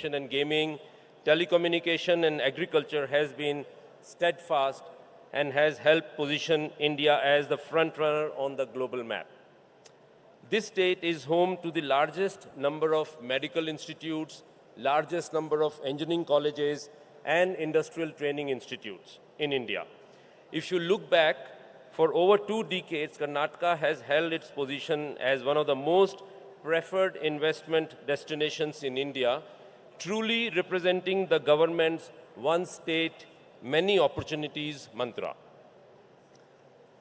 and gaming, telecommunication and agriculture has been steadfast and has helped position India as the front runner on the global map. This state is home to the largest number of medical institutes, largest number of engineering colleges, and industrial training institutes in India. If you look back, for over 2 decades, Karnataka has held its position as one of the most preferred investment destinations in India, truly representing the government's one state, many opportunities mantra.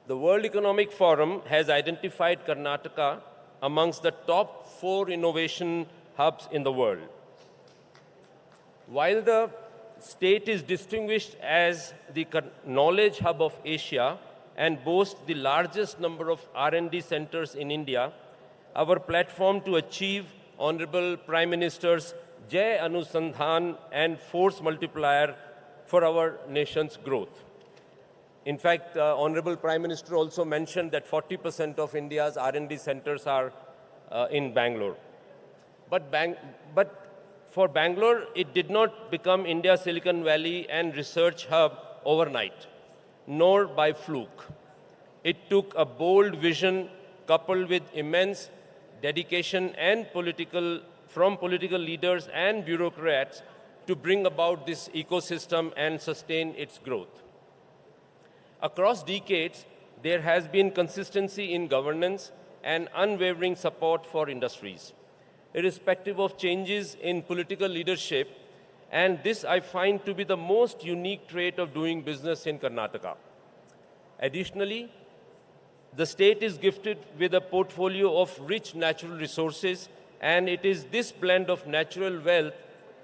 The World Economic Forum has identified Karnataka amongst the top 4 innovation hubs in the world. While the state is distinguished as the knowledge hub of Asia and boasts the largest number of R&D centers in India, our platform to achieve Honorable Prime Minister's Jai Anusandhan and force multiplier for our nation's growth. In fact, Honorable Prime Minister also mentioned that 40% of India's R&D centers are in Bangalore. But for Bangalore, it did not become India's Silicon Valley and research hub overnight, nor by fluke. It took a bold vision coupled with immense dedication and from political leaders and bureaucrats to bring about this ecosystem and sustain its growth. Across decades, there has been consistency in governance and unwavering support for industries, irrespective of changes in political leadership, and this I find to be the most unique trait of doing business in Karnataka. Additionally, the state is gifted with a portfolio of rich natural resources, and it is this blend of natural wealth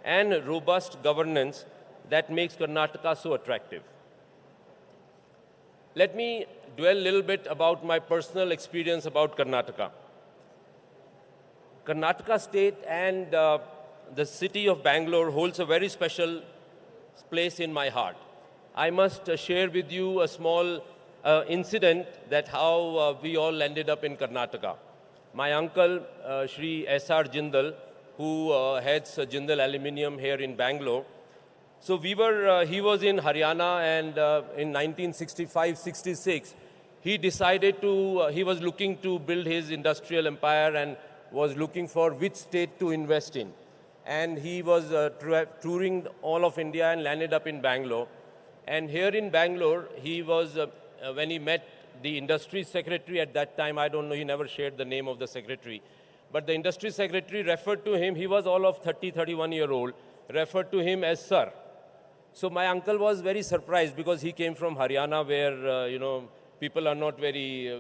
and robust governance that makes Karnataka so attractive. Let me dwell a little bit about my personal experience about Karnataka. Karnataka state and the city of Bangalore holds a very special place in my heart. I must share with you a small incident that how we all ended up in Karnataka. My uncle, Shri S.R. Jindal, who heads Jindal Aluminium here in Bangalore. So he was in Haryana, and in 1965-66, he decided he was looking to build his industrial empire and was looking for which state to invest in. And he was touring all of India and landed up in Bangalore. And here in Bangalore, he was, when he met the industry secretary at that time, I don't know, he never shared the name of the secretary, but the industry secretary referred to him, he was all of 31-year-old, referred to him as sir. So my uncle was very surprised because he came from Haryana where, people are not very,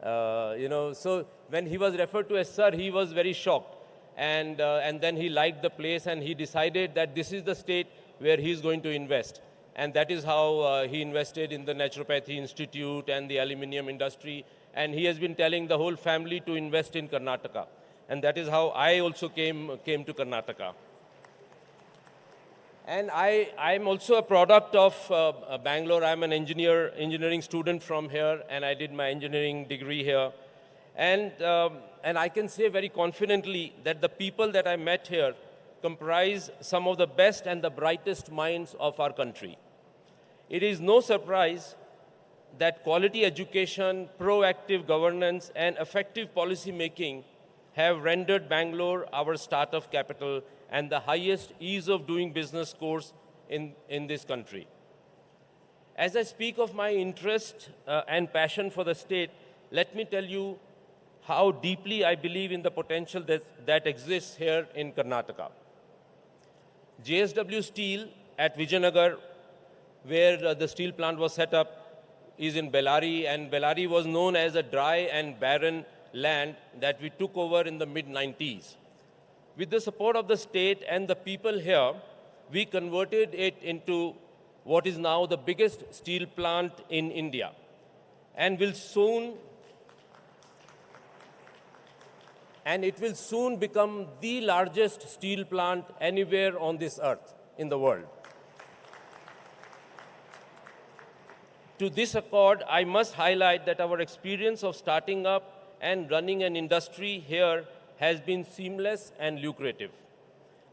so when he was referred to as sir, he was very shocked. And then he liked the place and he decided that this is the state where he's going to invest. And that is how he invested in the Naturopathy Institute and the aluminium industry. And he has been telling the whole family to invest in Karnataka. And that is how I also came to Karnataka. And I'm also a product of Bangalore. I'm an engineering student from here, and I did my engineering degree here. And I can say very confidently that the people that I met here comprise some of the best and the brightest minds of our country. It is no surprise that quality education, proactive governance, and effective policy making have rendered Bangalore our startup capital and the highest ease of doing business course in this country. As I speak of my interest and passion for the state, let me tell you how deeply I believe in the potential that exists here in Karnataka. JSW Steel at Vijayanagar, where the steel plant was set up, is in Bellary, and Bellary was known as a dry and barren land that we took over in the mid-90s. With the support of the state and the people here, we converted it into what is now the biggest steel plant in India, and it will soon become the largest steel plant anywhere on this earth in the world. To this accord, I must highlight that our experience of starting up and running an industry here has been seamless and lucrative.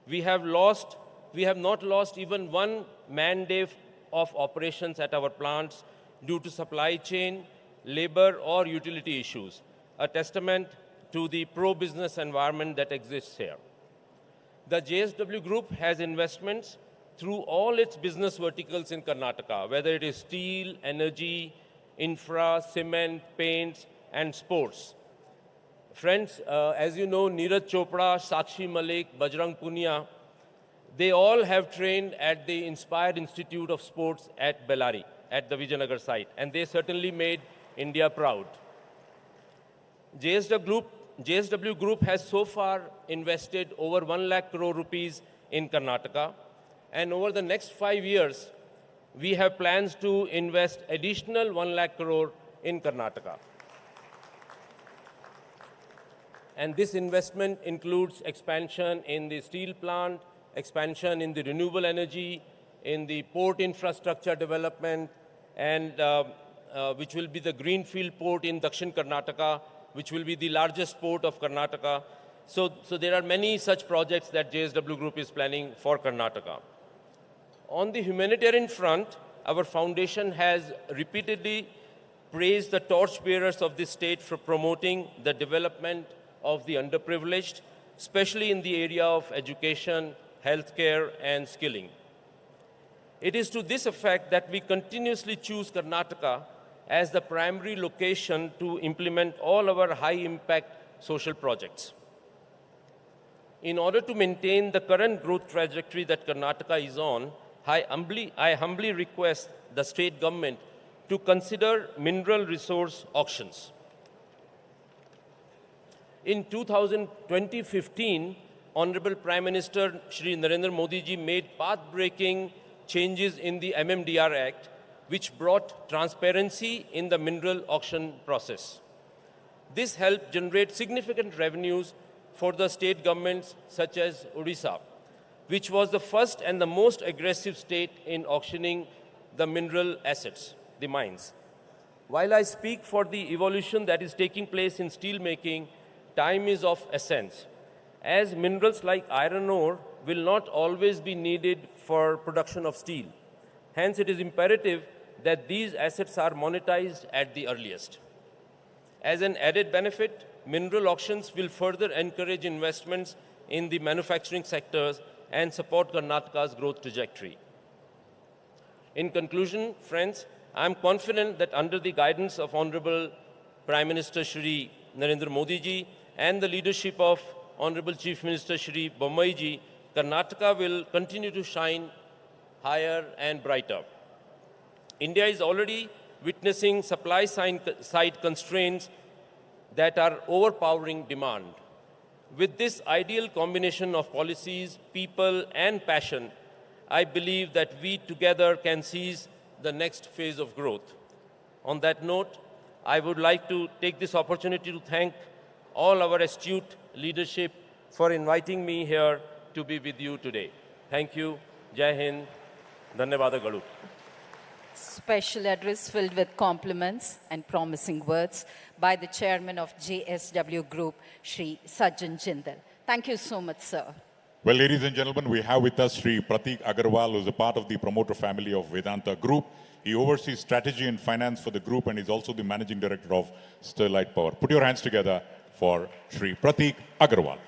We have not lost even one man-day of operations at our plants due to supply chain, labor, or utility issues, a testament to the pro-business environment that exists here. The JSW Group has investments through all its business verticals in Karnataka, whether it is steel, energy, infra, cement, paints, and sports. Friends, as you know, Neeraj Chopra, Sakshi Malik, Bajrang Punia, they all have trained at the Inspired Institute of Sports at Bellary, at the Vijayanagar site, and they certainly made India proud. JSW Group has so far invested over 1 lakh crore rupees in Karnataka, and over the next 5 years, we have plans to invest additional 1 lakh crore in Karnataka. And this investment includes expansion in the steel plant, expansion in the renewable energy, in the port infrastructure development, and which will be the greenfield port in Dakshin Karnataka, which will be the largest port of Karnataka. So there are many such projects that JSW Group is planning for Karnataka. On the humanitarian front, our foundation has repeatedly praised the torchbearers of this state for promoting the development of the underprivileged, especially in the area of education, healthcare, and skilling. It is to this effect that we continuously choose Karnataka as the primary location to implement all our high-impact social projects. In order to maintain the current growth trajectory that Karnataka is on, I humbly request the state government to consider mineral resource auctions. In 2015, Honorable Prime Minister Shri Narendra Modi ji made path-breaking changes in the MMDR Act, which brought transparency in the mineral auction process. This helped generate significant revenues for the state governments such as Odisha, which was the first and the most aggressive state in auctioning the mineral assets, the mines. While I speak for the evolution that is taking place in steel making, time is of essence, as minerals like iron ore will not always be needed for production of steel. Hence, it is imperative that these assets are monetized at the earliest. As an added benefit, mineral auctions will further encourage investments in the manufacturing sectors and support Karnataka's growth trajectory. In conclusion, friends, I am confident that under the guidance of Honorable Prime Minister Shri Narendra Modi ji and the leadership of Honorable Chief Minister Shri Bommai ji, Karnataka will continue to shine higher and brighter. India is already witnessing supply side constraints that are overpowering demand. With this ideal combination of policies, people, and passion, I believe that we together can seize the next phase of growth. On that note, I would like to take this opportunity to thank all our astute leadership for inviting me here to be with you today. Thank you. Jai Hind. Dhanyavadagalu. Special address filled with compliments and promising words by the chairman of JSW Group, Shri Sajjan Jindal. Thank you so much, sir. Well, ladies and gentlemen, we have with us Shri Pratik Agarwal, who is a part of the promoter family of Vedanta Group. He oversees strategy and finance for the group and is also the managing director of Sterlite Power. Put your hands together for Shri Pratik Agarwal.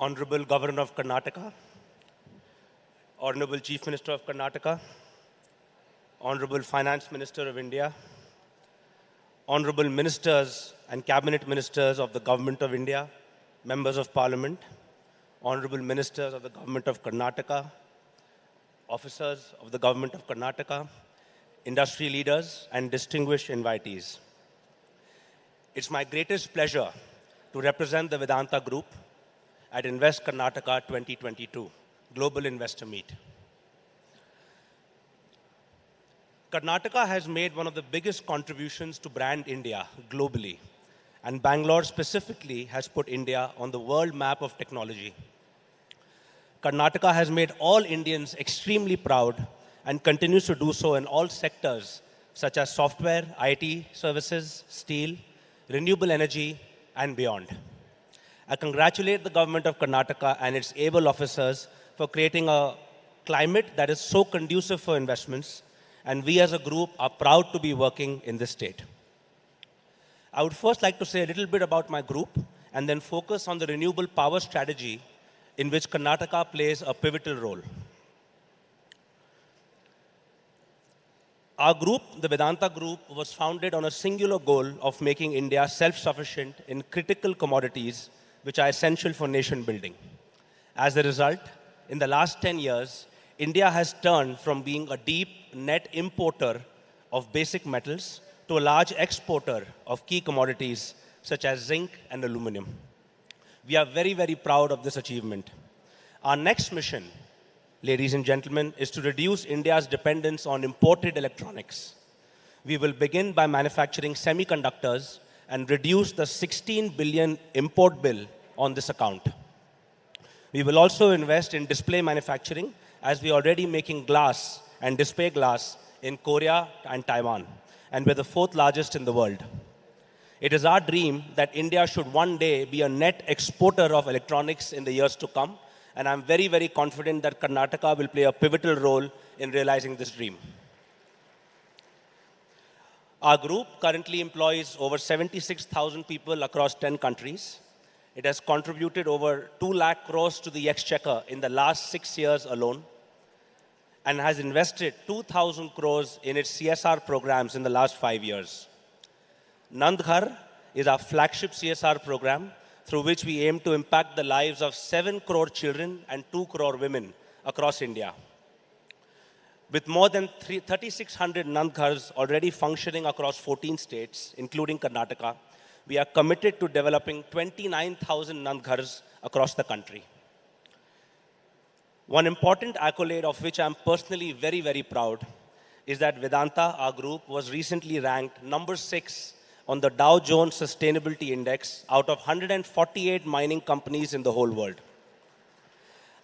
Honorable Governor of Karnataka, Honorable Chief Minister of Karnataka, Honorable Finance Minister of India, Honorable Ministers and Cabinet Ministers of the Government of India, Members of Parliament, Honorable Ministers of the Government of Karnataka, Officers of the Government of Karnataka, industry leaders and distinguished invitees. It's my greatest pleasure to represent the Vedanta Group at Invest Karnataka 2022, Global Investor Meet. Karnataka has made one of the biggest contributions to brand India globally, and Bangalore specifically has put India on the world map of technology. Karnataka has made all Indians extremely proud and continues to do so in all sectors such as software, IT services, steel, renewable energy, and beyond. I congratulate the government of Karnataka and its able officers for creating a climate that is so conducive for investments, and we as a group are proud to be working in this state. I would first like to say a little bit about my group and then focus on the renewable power strategy in which Karnataka plays a pivotal role. Our group, the Vedanta Group, was founded on a singular goal of making India self-sufficient in critical commodities which are essential for nation building. As a result, in the last 10 years, India has turned from being a deep net importer of basic metals to a large exporter of key commodities such as zinc and aluminum. We are very, very proud of this achievement. Our next mission, ladies and gentlemen, is to reduce India's dependence on imported electronics. We will begin by manufacturing semiconductors and reduce the 16 billion import bill on this account. We will also invest in display manufacturing, as we are already making glass and display glass in Korea and Taiwan, and we're the fourth largest in the world. It is our dream that India should one day be a net exporter of electronics in the years to come, and I'm very, very confident that Karnataka will play a pivotal role in realizing this dream. Our group currently employs over 76,000 people across 10 countries. It has contributed over 2 lakh crores to the exchequer in the last 6 years alone, and has invested 2,000 crores in its CSR programs in the last 5 years. Nand Ghar is our flagship CSR program through which we aim to impact the lives of 7 crore children and 2 crore women across India. With more than 3,600 Nand Ghars already functioning across 14 states, including Karnataka, we are committed to developing 29,000 Nand Ghars across the country. One important accolade of which I am personally very, very proud is that Vedanta, our group, was recently ranked number 6 on the Dow Jones Sustainability Index out of 148 mining companies in the whole world.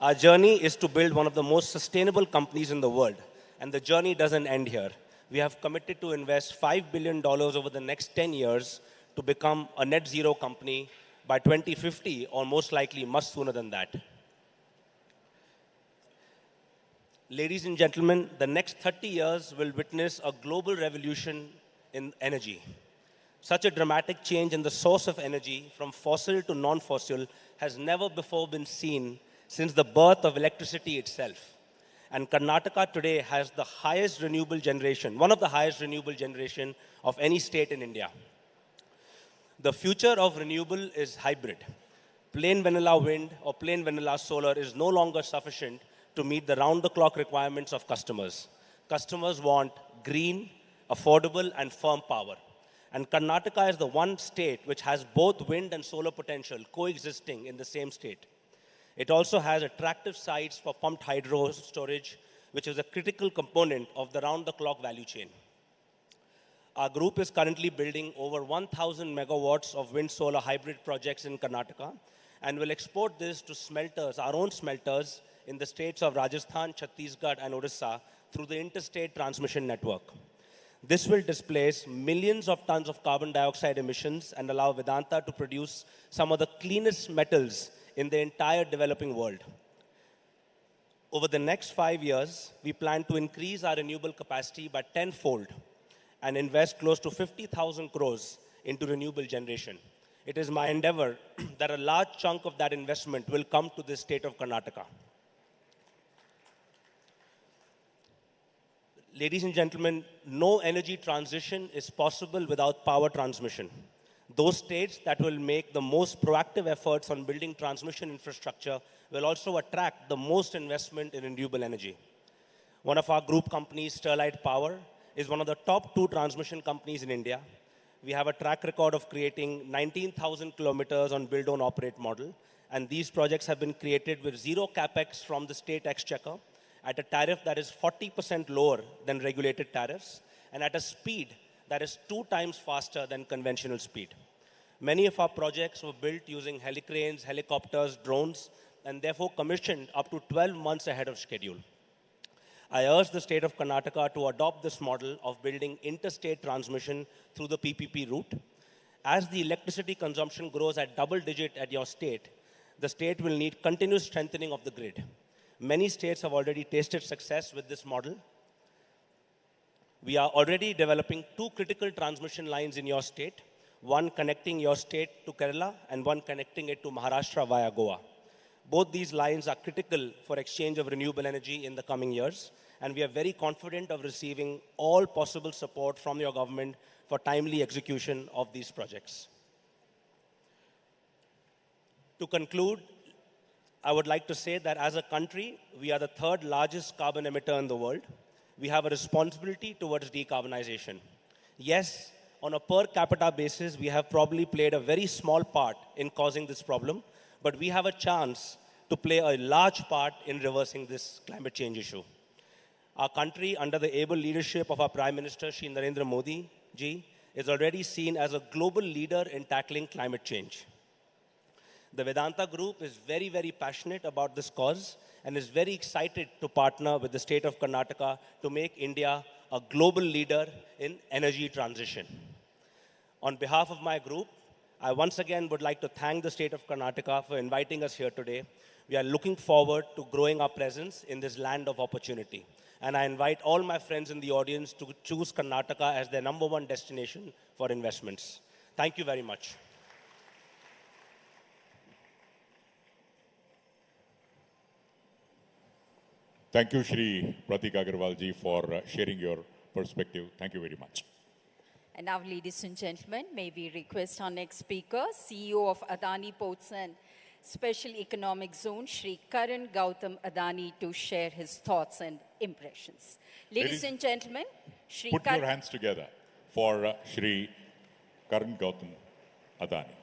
Our journey is to build one of the most sustainable companies in the world, and the journey doesn't end here. We have committed to invest $5 billion over the next 10 years to become a net zero company by 2050, or most likely much sooner than that. Ladies and gentlemen, the next 30 years will witness a global revolution in energy. Such a dramatic change in the source of energy from fossil to non-fossil has never before been seen since the birth of electricity itself. And Karnataka today has the highest renewable generation, one of the highest renewable generation of any state in India. The future of renewable is hybrid. Plain vanilla wind or plain vanilla solar is no longer sufficient to meet the round-the-clock requirements of customers. Customers want green, affordable, and firm power. And Karnataka is the one state which has both wind and solar potential coexisting in the same state. It also has attractive sites for pumped hydro storage, which is a critical component of the round-the-clock value chain. Our group is currently building over 1,000 megawatts of wind-solar hybrid projects in Karnataka, and will export this to smelters, our own smelters, in the states of Rajasthan, Chhattisgarh, and Odisha through the interstate transmission network. This will displace millions of tons of carbon dioxide emissions and allow Vedanta to produce some of the cleanest metals in the entire developing world. Over the next 5 years, we plan to increase our renewable capacity by tenfold and invest close to 50,000 crores into renewable generation. It is my endeavor that a large chunk of that investment will come to the state of Karnataka. Ladies and gentlemen, no energy transition is possible without power transmission. Those states that will make the most proactive efforts on building transmission infrastructure will also attract the most investment in renewable energy. One of our group companies, Sterlite Power, is one of the top 2 transmission companies in India. We have a track record of creating 19,000 kilometers on build-own-operate model, and these projects have been created with zero capex from the state exchequer at a tariff that is 40% lower than regulated tariffs and at a speed that is 2 times faster than conventional speed. Many of our projects were built using helicranes, helicopters, drones, and therefore commissioned up to 12 months ahead of schedule. I urge the state of Karnataka to adopt this model of building interstate transmission through the PPP route. As the electricity consumption grows at double digit at your state, the state will need continuous strengthening of the grid. Many states have already tasted success with this model. We are already developing 2 critical transmission lines in your state, one connecting your state to Kerala and one connecting it to Maharashtra via Goa. Both these lines are critical for exchange of renewable energy in the coming years, and we are very confident of receiving all possible support from your government for timely execution of these projects. To conclude, I would like to say that as a country, we are the 3rd largest carbon emitter in the world. We have a responsibility towards decarbonization. Yes, on a per capita basis, we have probably played a very small part in causing this problem, but we have a chance to play a large part in reversing this climate change issue. Our country, under the able leadership of our Prime Minister, Shri Narendra Modi ji, is already seen as a global leader in tackling climate change. The Vedanta Group is very, very passionate about this cause and is very excited to partner with the state of Karnataka to make India a global leader in energy transition. On behalf of my group, I once again would like to thank the state of Karnataka for inviting us here today. We are looking forward to growing our presence in this land of opportunity. And I invite all my friends in the audience to choose Karnataka as their #1 destination for investments. Thank you very much. Thank you, Shri Pratik Agarwal ji, for sharing your perspective. Thank you very much. And now, ladies and gentlemen, may we request our next speaker, CEO of Adani Ports and Special Economic Zone, Shri Karan Gautam Adani, to share his thoughts and impressions. Ladies and gentlemen, Shri Put your hands together for Shri Karan Gautam Adani.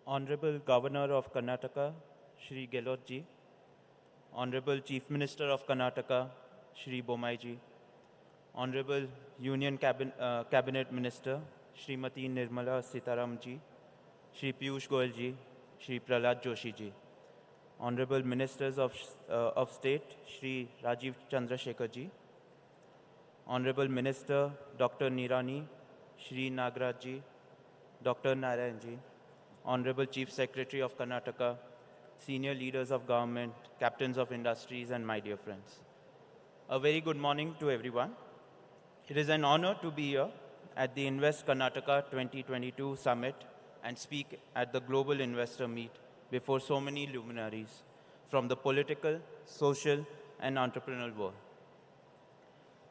Honorable Governor of Karnataka, Shri Gehlot ji, Honorable Chief Minister of Karnataka, Shri Bommai ji, Honorable Union Cabinet Minister, Srimati Nirmala Sitaram ji, Shri Piyush Goyal ji, Shri Prahlad Joshi ji, Honorable Ministers of State, Shri Rajiv Chandrasekhar ji, Honorable Minister Dr. Nirani, Shri Nagaraj ji, Dr. Narayan ji, Honorable Chief Secretary of Karnataka, senior leaders of government, captains of industries, and my dear friends. A very good morning to everyone. It is an honor to be here at the Invest Karnataka 2022 Summit and speak at the Global Investor Meet before so many luminaries from the political, social, and entrepreneurial world.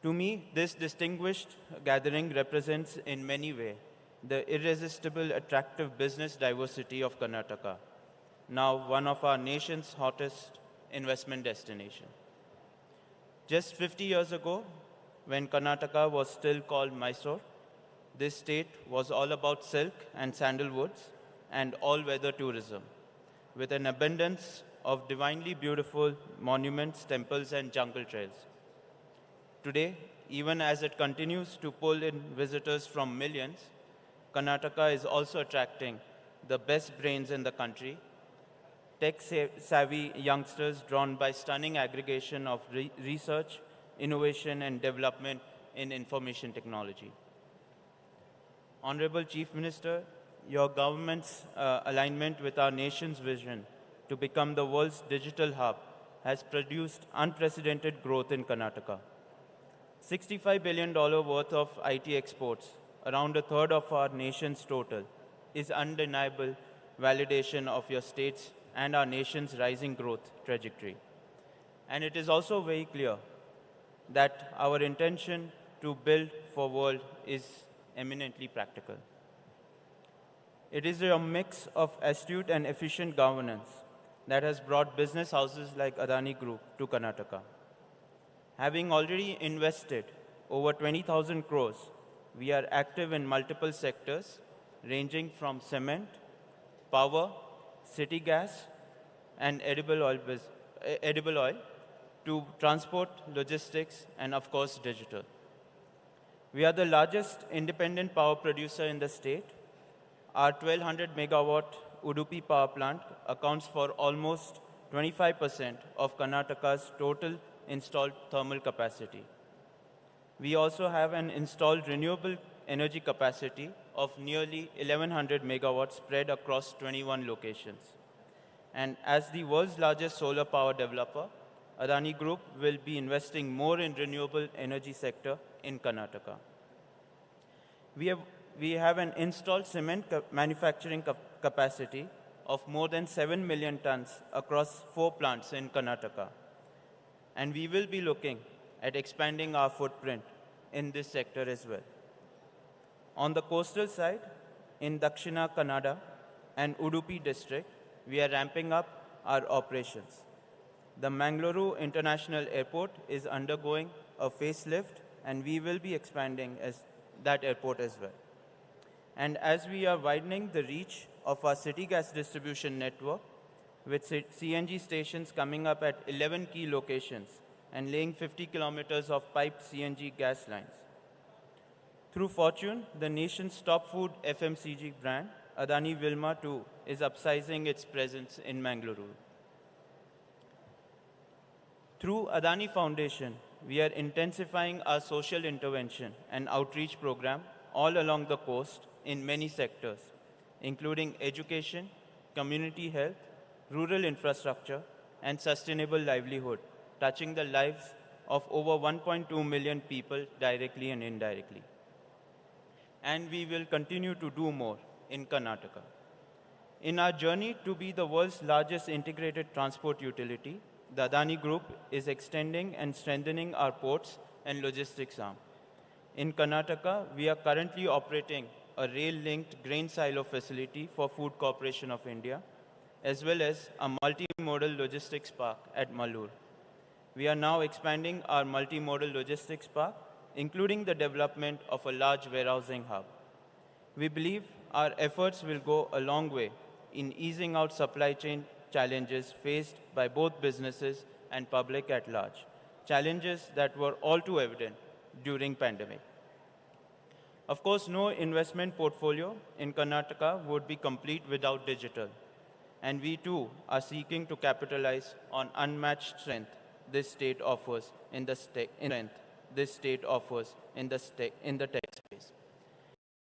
To me, this distinguished gathering represents in many ways the irresistible, attractive business diversity of Karnataka, now one of our nation's hottest investment destinations. Just 50 years ago, when Karnataka was still called Mysore, this state was all about silk and sandalwoods and all-weather tourism, with an abundance of divinely beautiful monuments, temples, and jungle trails. Today, even as it continues to pull in visitors from millions, Karnataka is also attracting the best brains in the country, tech-savvy youngsters drawn by stunning aggregation of research, innovation, and development in information technology. Honorable Chief Minister, your government's alignment with our nation's vision to become the world's digital hub has produced unprecedented growth in Karnataka. $65 billion worth of IT exports, around a third of our nation's total, is undeniable validation of your state's and our nation's rising growth trajectory. And it is also very clear that our intention to build for world is eminently practical. It is a mix of astute and efficient governance that has brought business houses like Adani Group to Karnataka. Having already invested over 20,000 crores, we are active in multiple sectors, ranging from cement, power, city gas, and edible oil to transport, logistics, and of course, digital. We are the largest independent power producer in the state. Our 1200 megawatt Udupi power plant accounts for almost 25% of Karnataka's total installed thermal capacity. We also have an installed renewable energy capacity of nearly 1100 megawatts spread across 21 locations. And as the world's largest solar power developer, Adani Group will be investing more in renewable energy sector in Karnataka. We have an installed cement manufacturing capacity of more than 7 million tons across 4 plants in Karnataka. And we will be looking at expanding our footprint in this sector as well. On the coastal side, in Dakshina Kannada and Udupi district, we are ramping up our operations. The Mangaluru International Airport is undergoing a facelift, and we will be expanding that airport as well. And as we are widening the reach of our city gas distribution network, with CNG stations coming up at 11 key locations and laying 50 kilometers of piped CNG gas lines. Through Fortune, the nation's top food FMCG brand, Adani Wilmar too is upsizing its presence in Mangaluru. Through Adani Foundation, we are intensifying our social intervention and outreach program all along the coast in many sectors, including education, community health, rural infrastructure, and sustainable livelihood, touching the lives of over 1.2 million people directly and indirectly. And we will continue to do more in Karnataka. In our journey to be the world's largest integrated transport utility, the Adani Group is extending and strengthening our ports and logistics arm. In Karnataka, we are currently operating a rail-linked grain silo facility for Food Corporation of India, as well as a multimodal logistics park at Mallur. We are now expanding our multimodal logistics park, including the development of a large warehousing hub. We believe our efforts will go a long way in easing out supply chain challenges faced by both businesses and public at large, challenges that were all too evident during pandemic. Of course, no investment portfolio in Karnataka would be complete without digital, and we too are seeking to capitalize on unmatched strength this state offers in the tech space.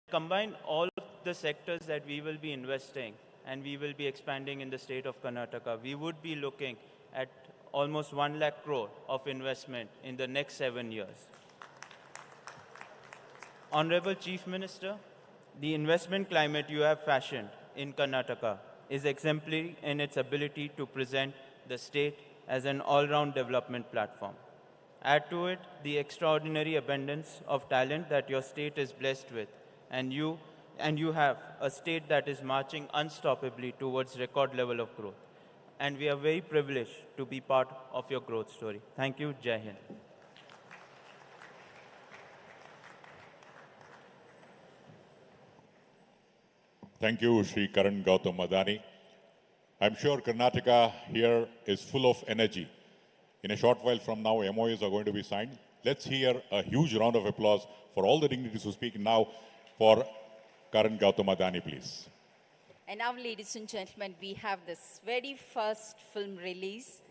Combine all of the sectors that we will be investing and we will be expanding in the state of Karnataka, we would be looking at almost 1 lakh crore of investment in the next 7 years. Honorable Chief Minister, the investment climate you have fashioned in Karnataka is exemplary in its ability to present the state as an all-round development platform. Add to it the extraordinary abundance of talent that your state is blessed with, and you have a state that is marching unstoppably towards record level of growth. And we are very privileged to be part of your growth story. Thank you. Jai Hind. Thank you, Shri Karan Gautam Adani. I'm sure Karnataka here is full of energy. In a short while from now, MOUs are going to be signed. Let's hear a huge round of applause for all the dignitaries who speak now. For Karan Gautam Adani, please. And now, ladies and gentlemen, we have this very first film release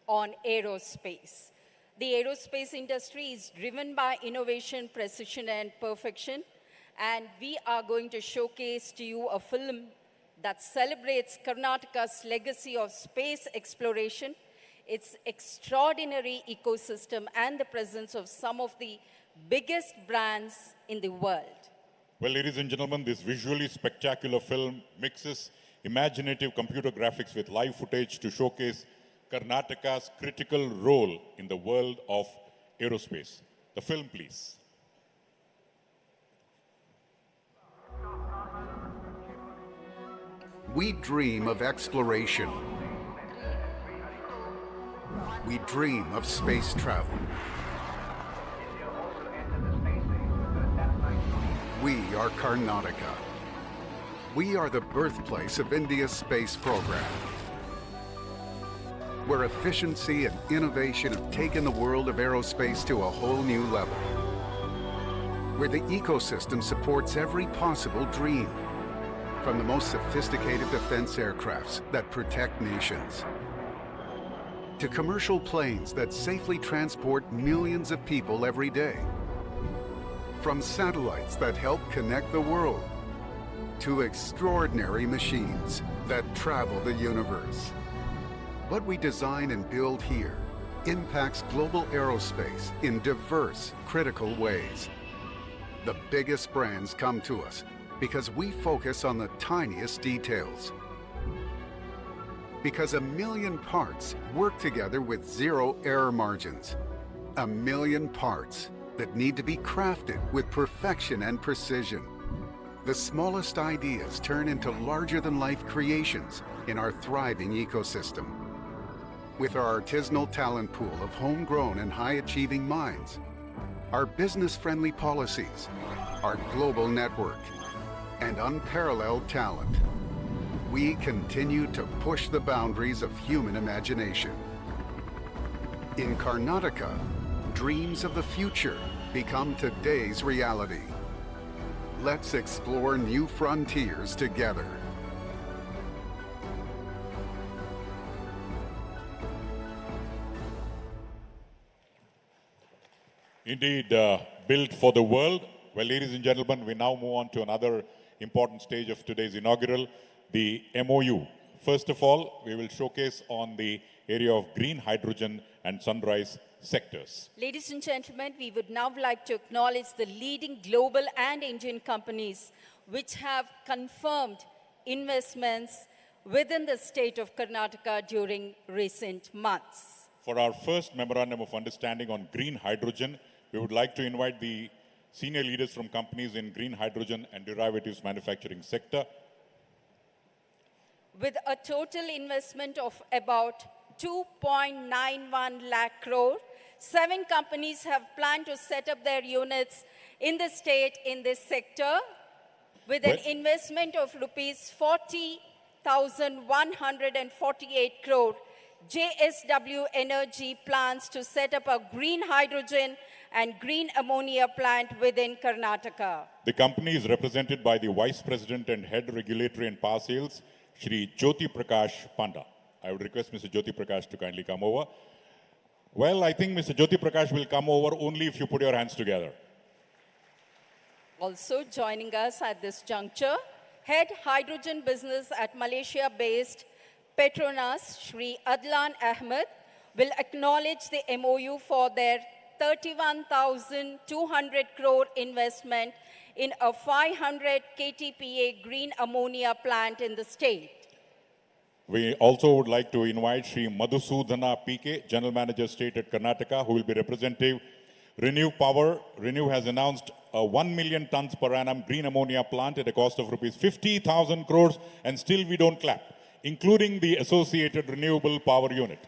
on aerospace. The aerospace industry is driven by innovation, precision, and perfection. And we are going to showcase to you a film that celebrates Karnataka's legacy of space exploration, its extraordinary ecosystem, and the presence of some of the biggest brands in the world. Well, ladies and gentlemen, this visually spectacular film mixes imaginative computer graphics with live footage to showcase Karnataka's critical role in the world of aerospace. The film, please. We dream of exploration. We dream of space travel. We are Karnataka. We are the birthplace of India's space program. where efficiency and innovation have taken the world of aerospace to a whole new level. Where the ecosystem supports every possible dream, from the most sophisticated defense aircrafts that protect nations, to commercial planes that safely transport millions of people every day, from satellites that help connect the world, to extraordinary machines that travel the universe. What we design and build here impacts global aerospace in diverse, critical ways. The biggest brands come to us because we focus on the tiniest details. Because 1 million parts work together with zero error margins. 1 million parts that need to be crafted with perfection and precision. The smallest ideas turn into larger-than-life creations in our thriving ecosystem. With our artisanal talent pool of homegrown and high-achieving minds, our business-friendly policies, our global network, and unparalleled talent, we continue to push the boundaries of human imagination. In Karnataka, dreams of the future become today's reality. Let's explore new frontiers together. Indeed, built for the world. Well, ladies and gentlemen, we now move on to another important stage of today's inaugural, the MOU. First of all, we will showcase on the area of green hydrogen and sunrise sectors. Ladies and gentlemen, we would now like to acknowledge the leading global and Indian companies which have confirmed investments within the state of Karnataka during recent months. For our first memorandum of understanding on green hydrogen, we would like to invite the senior leaders from companies in green hydrogen and derivatives manufacturing sector. With a total investment of about 2.91 lakh crore, 7 companies have planned to set up their units in the state in this sector with an investment of rupees 40,148 crore. JSW Energy plans to set up a green hydrogen and green ammonia plant within Karnataka. The company is represented by the Vice President and Head Regulatory and Power Sales, Shri Jyoti Prakash Panda. I would request Mr. Jyoti Prakash to kindly come over. Well, I think Mr. Jyoti Prakash will come over only if you put your hands together. Also joining us at this juncture, Head Hydrogen Business at Malaysia-based Petronas, Shri Adlan Ahmed, will acknowledge the MOU for their 31,200 crore investment in a 500 KTPA green ammonia plant in the state. We also would like to invite Shri Madhusudhana PK, General Manager State at Karnataka, who will be representing Renew Power. Renew has announced a 1 million tons per annum green ammonia plant at a cost of rupees 50,000 crores, and still we don't clap, including the associated renewable power unit.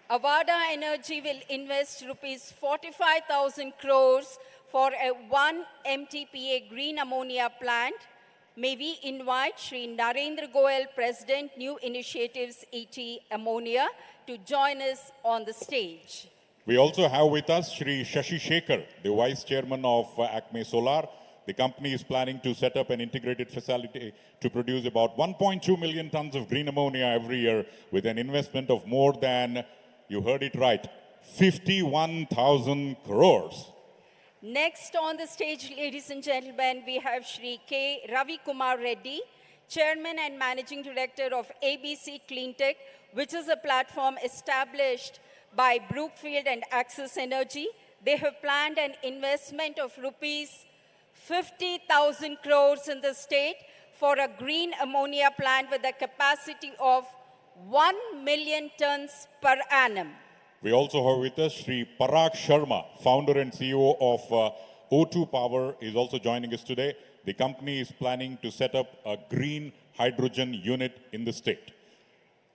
Avada Energy will invest rupees 45,000 crores for a 1 MTPA green ammonia plant. May we invite Shri Narendra Goyal, President, New Initiatives ET Ammonia, to join us on the stage. We also have with us Shri Shashi Shekhar, the Vice Chairman of Acme Solar. The company is planning to set up an integrated facility to produce about 1.2 million tons of green ammonia every year with an investment of more than, you heard it right, 51,000 crores. Next on the stage, ladies and gentlemen, we have Shri K. Ravi Kumar Reddy, Chairman and Managing Director of ABC Cleantech, which is a platform established by Brookfield and Access Energy. They have planned an investment of rupees 50,000 crores in the state for a green ammonia plant with a capacity of 1 million tons per annum. We also have with us Shri Parag Sharma, founder and CEO of O2 Power, is also joining us today. The company is planning to set up a green hydrogen unit in the state.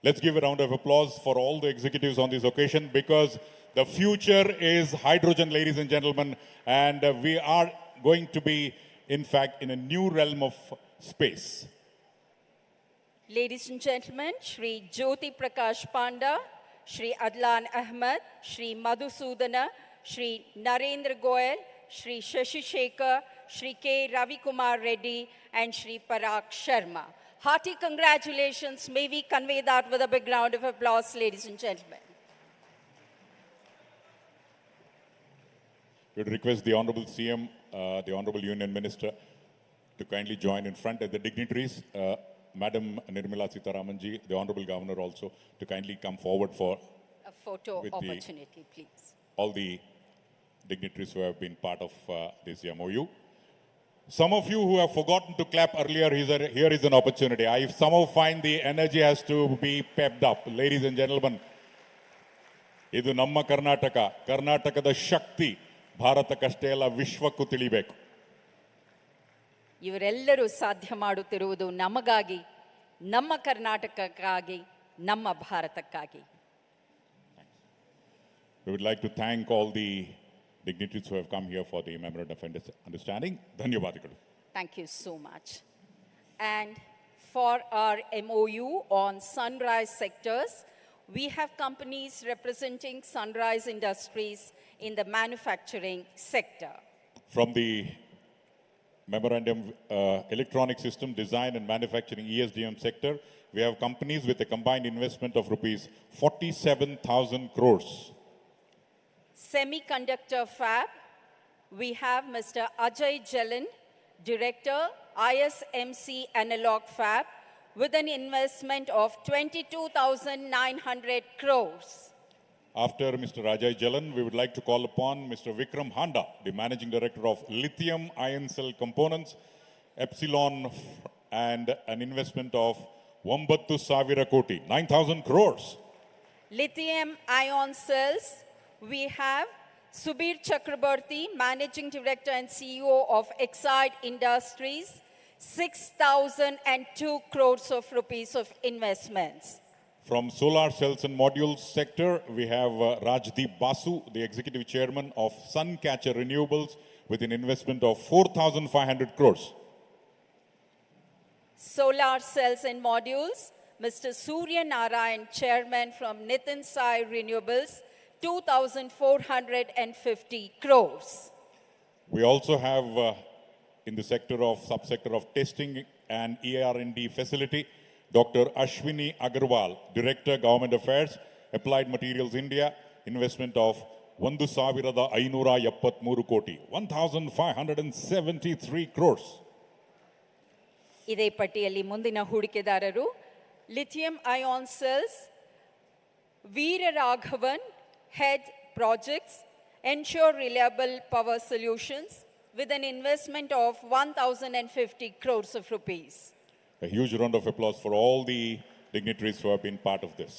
Let's give a round of applause for all the executives on this occasion, because the future is hydrogen, ladies and gentlemen, and we are going to be, in fact, in a new realm of space. Ladies and gentlemen, Shri Jyoti Prakash Panda, Shri Adlan Ahmed, Shri Madhusudana, Shri Narendra Goyal, Shri Shashi Shekhar, Shri K. Ravikumar Reddy, and Shri Parag Sharma. Hearty congratulations. May we convey that with a big round of applause, ladies and gentlemen. We would request the Honorable CM, the Honorable Union Minister, to kindly join in front, and the dignitaries, Madam Nirmala Sitharamanji, the Honorable Governor also, to kindly come forward for a photo opportunity, please. All the dignitaries who have been part of this MOU. Some of you who have forgotten to clap earlier, here is an opportunity. I somehow find the energy has to be pepped up. Ladies and gentlemen, idu namma Karnataka, Karnatakada Shakti, ಭಾರತಕ್ಕಷ್ಟೇ ಅಲ್ಲ ವಿಶ್ವಕ್ಕೂ ತಿಳಿಬೇಕು. ಇವರೆಲ್ಲರೂ ಸಾಧ್ಯ ಮಾಡುತ್ತಿರುವುದು ನಮಗಾಗಿ, ನಮ್ಮ ಕರ್ನಾಟಕಕ್ಕಾಗಿ, ನಮ್ಮ ಭಾರತಕ್ಕಾಗಿ. We would like to thank all the dignitaries who have come here for the memorandum of understanding. ಧನ್ಯವಾದಗಳು. Thank you so much. And for our MOU on sunrise sectors, we have companies representing sunrise industries in the manufacturing sector. From the memorandum electronic system design and manufacturing ESDM sector, we have companies with a combined investment of rupees 47,000 crores. Semiconductor fab, we have Mr. Ajay Jalan, Director, ISMC Analog Fab, with an investment of 22,900 crores. After Mr. Ajay Jalan, we would like to call upon Mr. Vikram Handa, the Managing Director of Lithium Ion Cell Components, Epsilon, and an investment of 9,000 koti, 9,000 crores. Lithium Ion Cells, we have Subir Chakraborty, Managing Director and CEO of Exide Industries, 6,002 crores of rupees of investments. From solar cells and modules sector, we have Rajdeep Basu, the Executive Chairman of Suncatcher Renewables, with an investment of 4,500 crores. Solar cells and modules, Mr. Surya Narayan, Chairman from Nitin Sai Renewables, 2,450 crores. We also have in the subsector of testing and ER&D facility, Dr. Ashwini Agarwal, Director, Government Affairs, Applied Materials India, investment of 1,573 koti, 1,573 crores. ಇದೇ ಪಟ್ಟಿಯಲ್ಲಿ ಮುಂದಿನ ಹೂಡಿಕೆದಾರರು lithium ion cells, Veeraraghavan, head projects, ensure reliable power solutions, with an investment of 1,050 crores of rupees. A huge round of applause for all the dignitaries who have been part of this.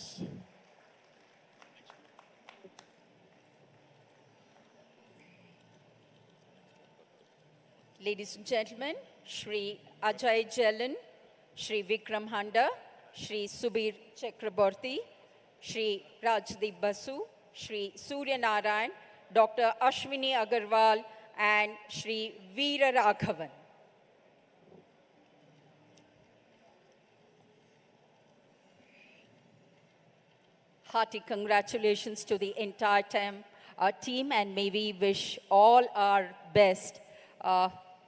Ladies and gentlemen, Shri Ajay Jalan, Shri Vikram Handa, Shri Subir Chakraborty, Shri Rajdeep Basu, Shri Surya Narayan, Dr. Ashwini Agarwal, and Shri Veera Raghavan. Hearty congratulations to the entire team, and may we wish all our best.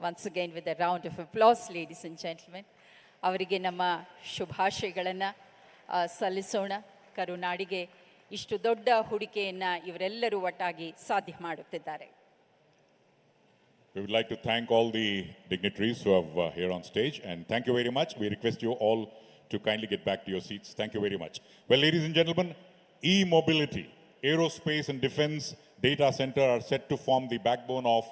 Once again with a round of applause, ladies and gentlemen. ಅವರಿಗೆ ನಮ್ಮ ಶುಭಾಶಯಗಳನ್ನು ಸಲ್ಲಿಸೋಣ. ಕರುನಾಡಿಗೆ ಇಷ್ಟು ದೊಡ್ಡ ಹೂಡಿಕೆಯನ್ನು ಇವರೆಲ್ಲರೂ ಒಟ್ಟಾಗಿ ಸಾಧ್ಯ ಮಾಡುತ್ತಿದ್ದಾರೆ. We would like to thank all the dignitaries who are here on stage, and thank you very much. We request you all to kindly get back to your seats. Thank you very much. Well, ladies and gentlemen, e-mobility, aerospace and defense data center are set to form the backbone of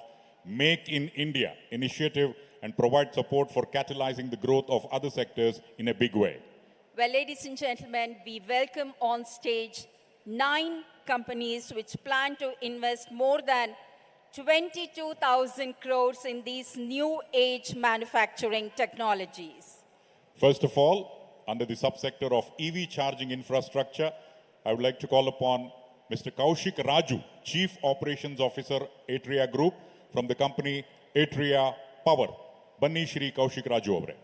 Make in India initiative and provide support for catalyzing the growth of other sectors in a big way. Well, ladies and gentlemen, we welcome on stage 9 companies which plan to invest more than 22,000 crores in these new age manufacturing technologies. First of all, under the subsector of EV charging infrastructure, I would like to call upon Mr. Kaushik Raju, Chief Operations Officer, Atria Group, from the company Atria Power. Banni Shri Kaushik Raju avare.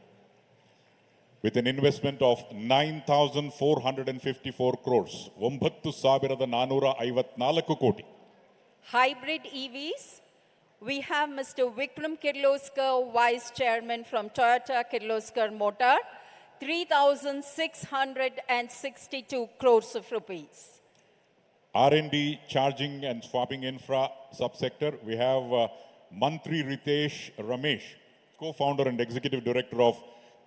with an investment of 9,454 crores. 9,454 ಕೋಟಿ. Hybrid EVs, we have Mr. Vikram Kirloskar, Vice Chairman from Toyota Kirloskar Motor, 3,662 crores of rupees. R&D charging and swapping infra subsector, we have Mantri Ritesh Ramesh, co-founder and executive director of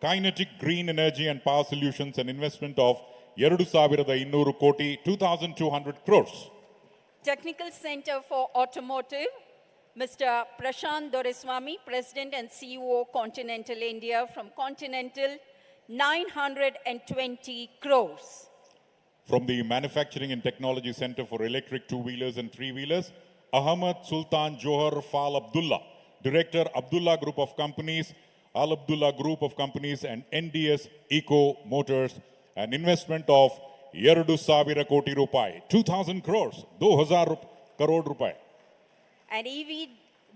Kinetic Green Energy and Power Solutions, an investment of 2,200 koti, 2,200 crores. Technical Center for Automotive, Mr. Prashant Doreswamy, President and CEO Continental India from Continental, 920 crores. From the Manufacturing and Technology Center for Electric Two-Wheelers and Three-Wheelers, Ahmad Sultan Johar Fal Abdullah, Director Abdullah Group of Companies, Al Abdullah Group of Companies and NDS Eco Motors, an investment of 2,000 koti rupai, 2,000 crores, 2,000 crore rupai. And EV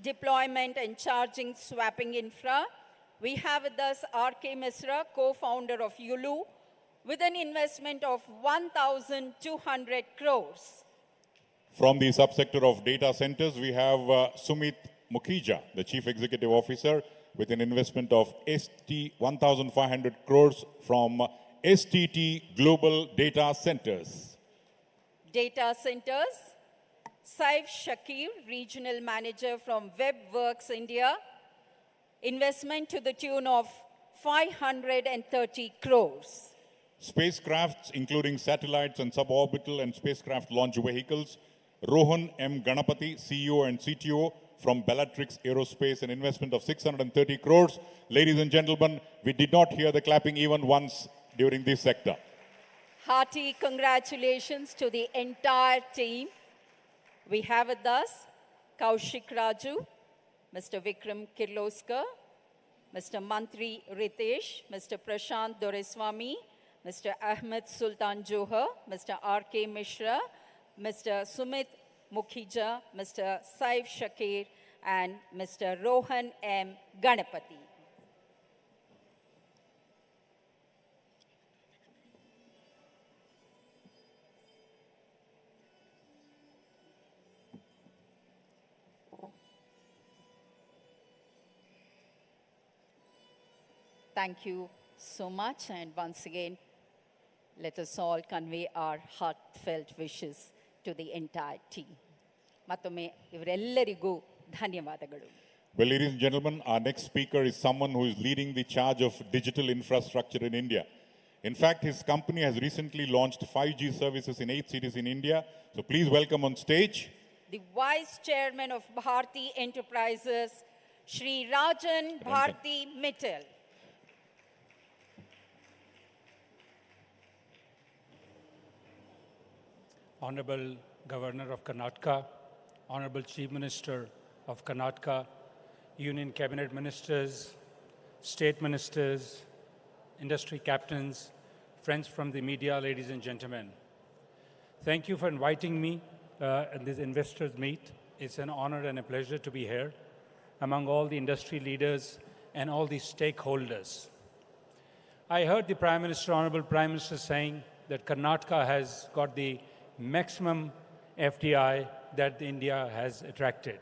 deployment and charging swapping infra, we have with us R.K. Misra, co-founder of Yulu, with an investment of 1,200 crores. From the subsector of data centers, we have Sumit Mukhija, the Chief Executive Officer, with an investment of 1,500 crores from STT Global Data Centers. Data centers, Saif Shakir, Regional Manager from WebWorks India, investment to the tune of 530 crores. Spacecrafts, including satellites and suborbital and spacecraft launch vehicles, Rohan M. Ganapati, CEO and CTO from Bellatrix Aerospace, an investment of 630 crores. Ladies and gentlemen, we did not hear the clapping even once during this sector. Hearty congratulations to the entire team. We have with us Kaushik Raju, Mr. Vikram Kirloskar, Mr. Mantri Ritesh, Mr. Prashant Doreswamy, Mr. Ahmed Sultan Johar, Mr. R.K. Mishra, Mr. Sumit Mukhija, Mr. Saif Shakir, and Mr. Rohan M. Ganapati. Thank you so much, and once again, let us all convey our heartfelt wishes to the entire team. ಮತ್ತೊಮ್ಮೆ ಇವರೆಲ್ಲರಿಗೂ ಧನ್ಯವಾದಗಳು. Well, ladies and gentlemen, our next speaker is someone who is leading the charge of digital infrastructure in India. In fact, his company has recently launched 5G services in 8 cities in India. So please welcome on stage The Vice Chairman of Bharti Enterprises, Shri Rajan Bharti Mittal. Honorable Governor of Karnataka, Honorable Chief Minister of Karnataka, Union Cabinet Ministers, State Ministers, Industry Captains, friends from the media, ladies and gentlemen. Thank you for inviting me at this investors meet. It's an honor and a pleasure to be here among all the industry leaders and all the stakeholders. I heard the Prime Minister, Honorable Prime Minister saying that Karnataka has got the maximum FDI that India has attracted.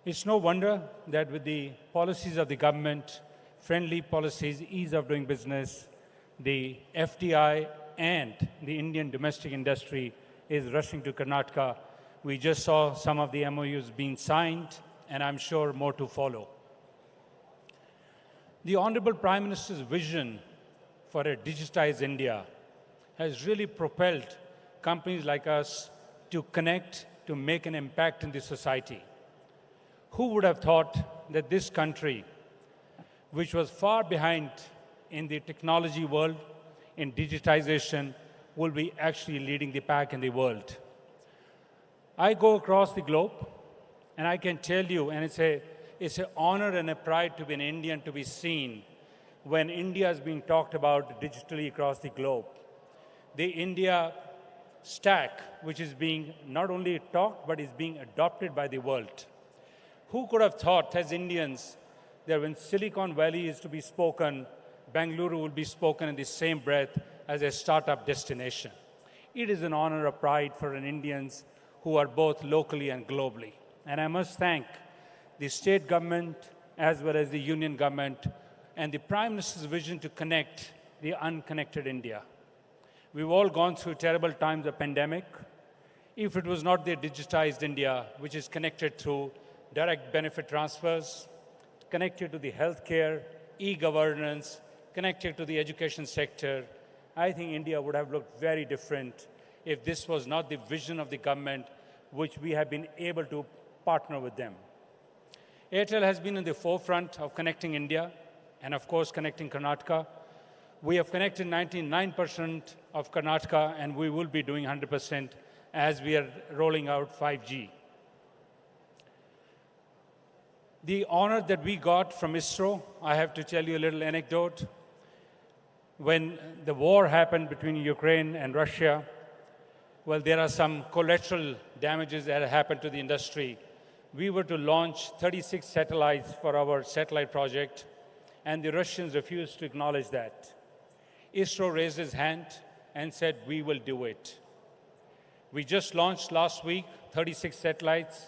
It's no wonder that with the policies of the government, friendly policies, ease of doing business, the FDI and the Indian domestic industry is rushing to Karnataka. We just saw some of the MOUs being signed, and I'm sure more to follow. The Honorable Prime Minister's vision for a digitized India has really propelled companies like us to connect, to make an impact in the society. Who would have thought that this country, which was far behind in the technology world, in digitization, will be actually leading the pack in the world? I go across the globe, and I can tell you, and it's an honor and a pride to be an Indian, to be seen when India is being talked about digitally across the globe. The India stack, which is being not only talked, but is being adopted by the world. Who could have thought, as Indians, that when Silicon Valley is to be spoken, Bangalore will be spoken in the same breath as a startup destination. It is an honor of pride for an Indians who are both locally and globally. And I must thank the state government as well as the union government and the Prime Minister's vision to connect the unconnected India. We've all gone through terrible times of pandemic. If it was not the digitized India, which is connected through direct benefit transfers, connected to the healthcare, e-governance, connected to the education sector, I think India would have looked very different if this was not the vision of the government, which we have been able to partner with them. Airtel has been in the forefront of connecting India and, of course, connecting Karnataka. We have connected 99% of Karnataka, and we will be doing 100% as we are rolling out 5G. The honor that we got from ISRO, I have to tell you a little anecdote. When the war happened between Ukraine and Russia, well, there are some collateral damages that happened to the industry. We were to launch 36 satellites for our satellite project, and the Russians refused to acknowledge that. ISRO raised his hand and said, we will do it. We just launched last week 36 satellites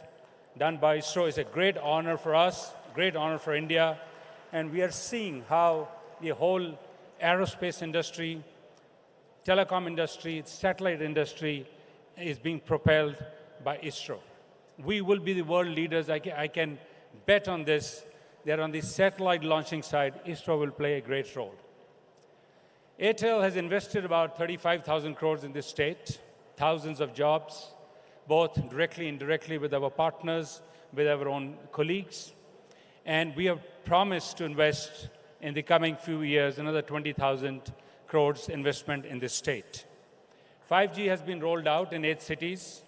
done by ISRO. It's a great honor for us, great honor for India, and we are seeing how the whole aerospace industry, telecom industry, satellite industry is being propelled by ISRO. We will be the world leaders. I can bet on this, that on the satellite launching side, ISRO will play a great role. Airtel has invested about 35,000 crores in this state, thousands of jobs, both directly and indirectly with our partners, with our own colleagues. And we have promised to invest in the coming few years another 20,000 crores investment in this state. 5G has been rolled out in 8 cities.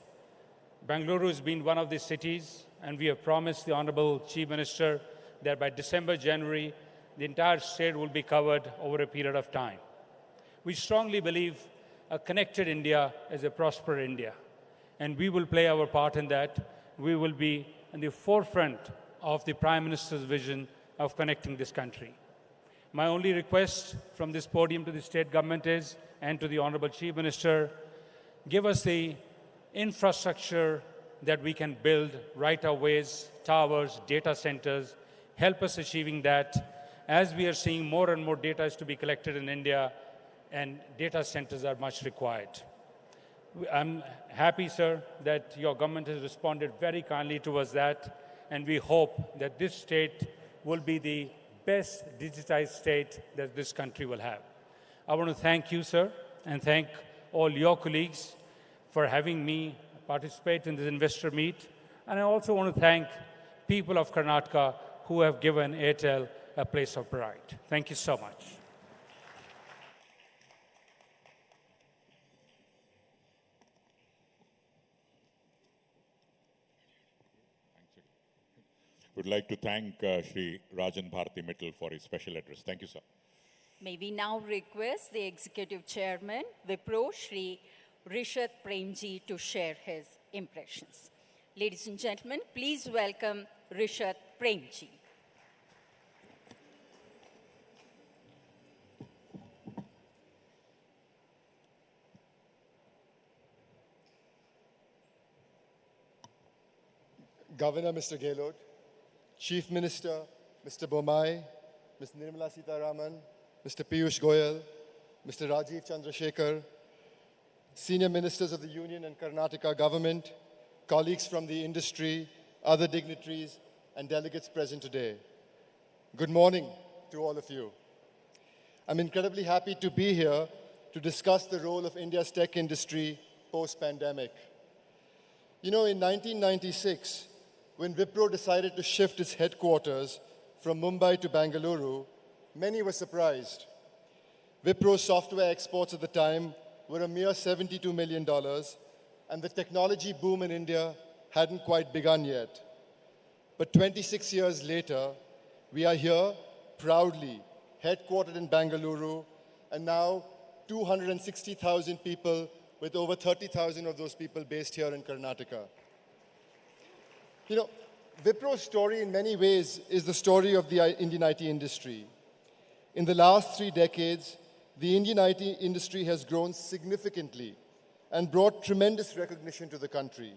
Bangalore has been one of these cities, and we have promised the Honorable Chief Minister that by December, January, the entire state will be covered over a period of time. We strongly believe a connected India is a prosperous India, and we will play our part in that. We will be in the forefront of the Prime Minister's vision of connecting this country. My only request from this podium to the state government is, and to the Honorable Chief Minister, give us the infrastructure that we can build, right-of-ways, towers, data centers, help us achieving that. As we are seeing more and more data is to be collected in India, and data centers are much required. I'm happy, sir, that your government has responded very kindly towards that, and we hope that this state will be the best digitized state that this country will have. I want to thank you, sir, and thank all your colleagues for having me participate in this investor meet. And I also want to thank people of Karnataka who have given Airtel a place of pride. Thank you so much. Would like to thank Shri Rajan Bharati Mittal for his special address. Thank you, sir. May we now request the Executive Chairman, Wipro, Shri Rishat Premji, to share his impressions. Ladies and gentlemen, please welcome Rishat Premji. Governor Mr. Gehlot, Chief Minister Mr. Bomai, Ms. Nirmala Sitharaman, Mr. Piyush Goyal, Mr. Rajiv Chandrasekhar, Senior Ministers of the Union and Karnataka government, colleagues from the industry, other dignitaries, and delegates present today. Good morning to all of you. I'm incredibly happy to be here to discuss the role of India's tech industry post-pandemic. You know, in 1996, when Wipro decided to shift its headquarters from Mumbai to Bengaluru, many were surprised. Wipro's software exports at the time were a mere $72 million, and the technology boom in India hadn't quite begun yet. But 26 years later, we are here proudly, headquartered in Bengaluru, and now 260,000 people, with over 30,000 of those people based here in Karnataka. You know, Wipro's story in many ways is the story of the Indian IT industry. In the last 3 decades, the Indian IT industry has grown significantly and brought tremendous recognition to the country.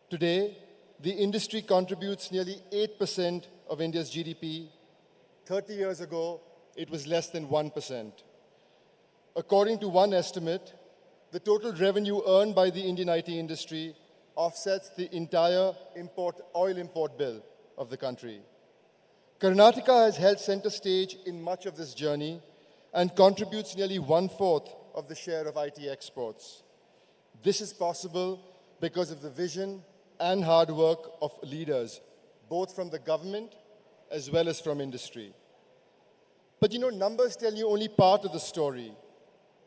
Today, the industry contributes nearly 8% of India's GDP. 30 years ago, it was less than 1%. According to one estimate, the total revenue earned by the Indian IT industry offsets the entire oil import bill of the country. Karnataka has held center stage in much of this journey and contributes nearly 1/4 of the share of IT exports. This is possible because of the vision and hard work of leaders, both from the government as well as from industry. But numbers tell you only part of the story.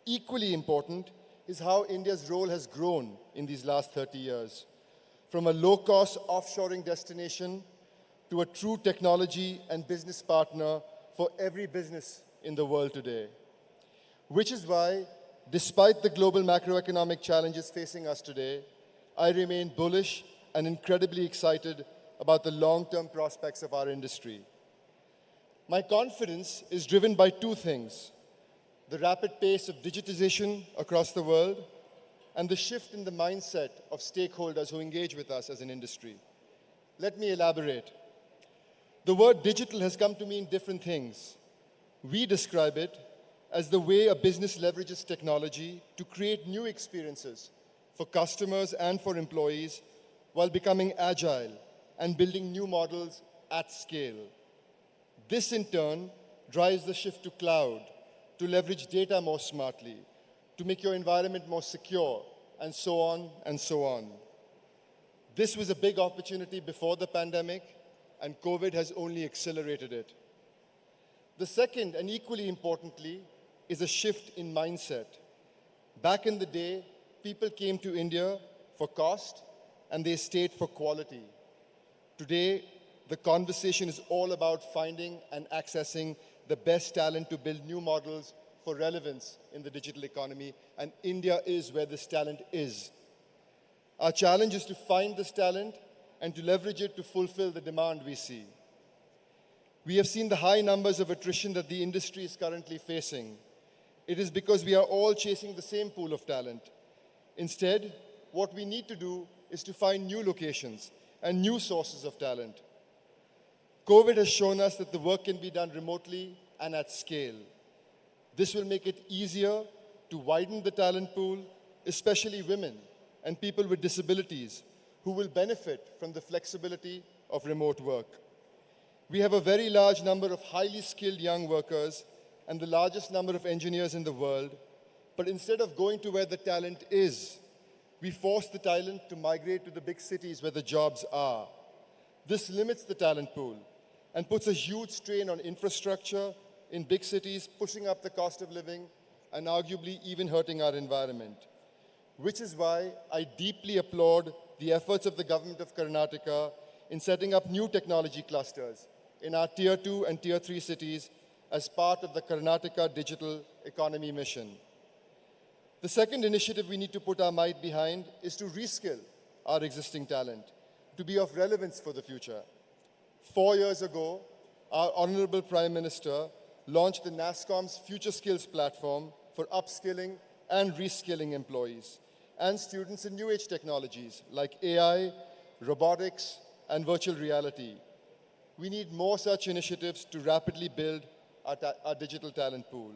Equally important is how India's role has grown in these last 30 years. From a low-cost offshoring destination to a true technology and business partner for every business in the world today. Which is why, despite the global macroeconomic challenges facing us today, I remain bullish and incredibly excited about the long-term prospects of our industry. My confidence is driven by 2 things: the rapid pace of digitization across the world and the shift in the mindset of stakeholders who engage with us as an industry. Let me elaborate. The word digital has come to mean different things. We describe it as the way a business leverages technology to create new experiences for customers and for employees while becoming agile and building new models at scale. This, in turn, drives the shift to cloud, to leverage data more smartly, to make your environment more secure, and so on and so on. This was a big opportunity before the pandemic, and COVID has only accelerated it. The second, and equally importantly, is a shift in mindset. Back in the day, people came to India for cost, and they stayed for quality. Today, the conversation is all about finding and accessing the best talent to build new models for relevance in the digital economy, and India is where this talent is. Our challenge is to find this talent and to leverage it to fulfill the demand we see. We have seen the high numbers of attrition that the industry is currently facing. It is because we are all chasing the same pool of talent. Instead, what we need to do is to find new locations and new sources of talent. COVID has shown us that the work can be done remotely and at scale. This will make it easier to widen the talent pool, especially women and people with disabilities who will benefit from the flexibility of remote work. We have a very large number of highly skilled young workers and the largest number of engineers in the world, but instead of going to where the talent is, we force the talent to migrate to the big cities where the jobs are. This limits the talent pool and puts a huge strain on infrastructure in big cities, pushing up the cost of living and arguably even hurting our environment. Which is why I deeply applaud the efforts of the government of Karnataka in setting up new technology clusters in our Tier 2 and Tier 3 cities as part of the Karnataka Digital Economy Mission. The second initiative we need to put our might behind is to reskill our existing talent to be of relevance for the future. 4 years ago, our Honorable Prime Minister launched the NASSCOM's Future Skills platform for upskilling and reskilling employees and students in new age technologies like AI, robotics, and virtual reality. We need more such initiatives to rapidly build our digital talent pool.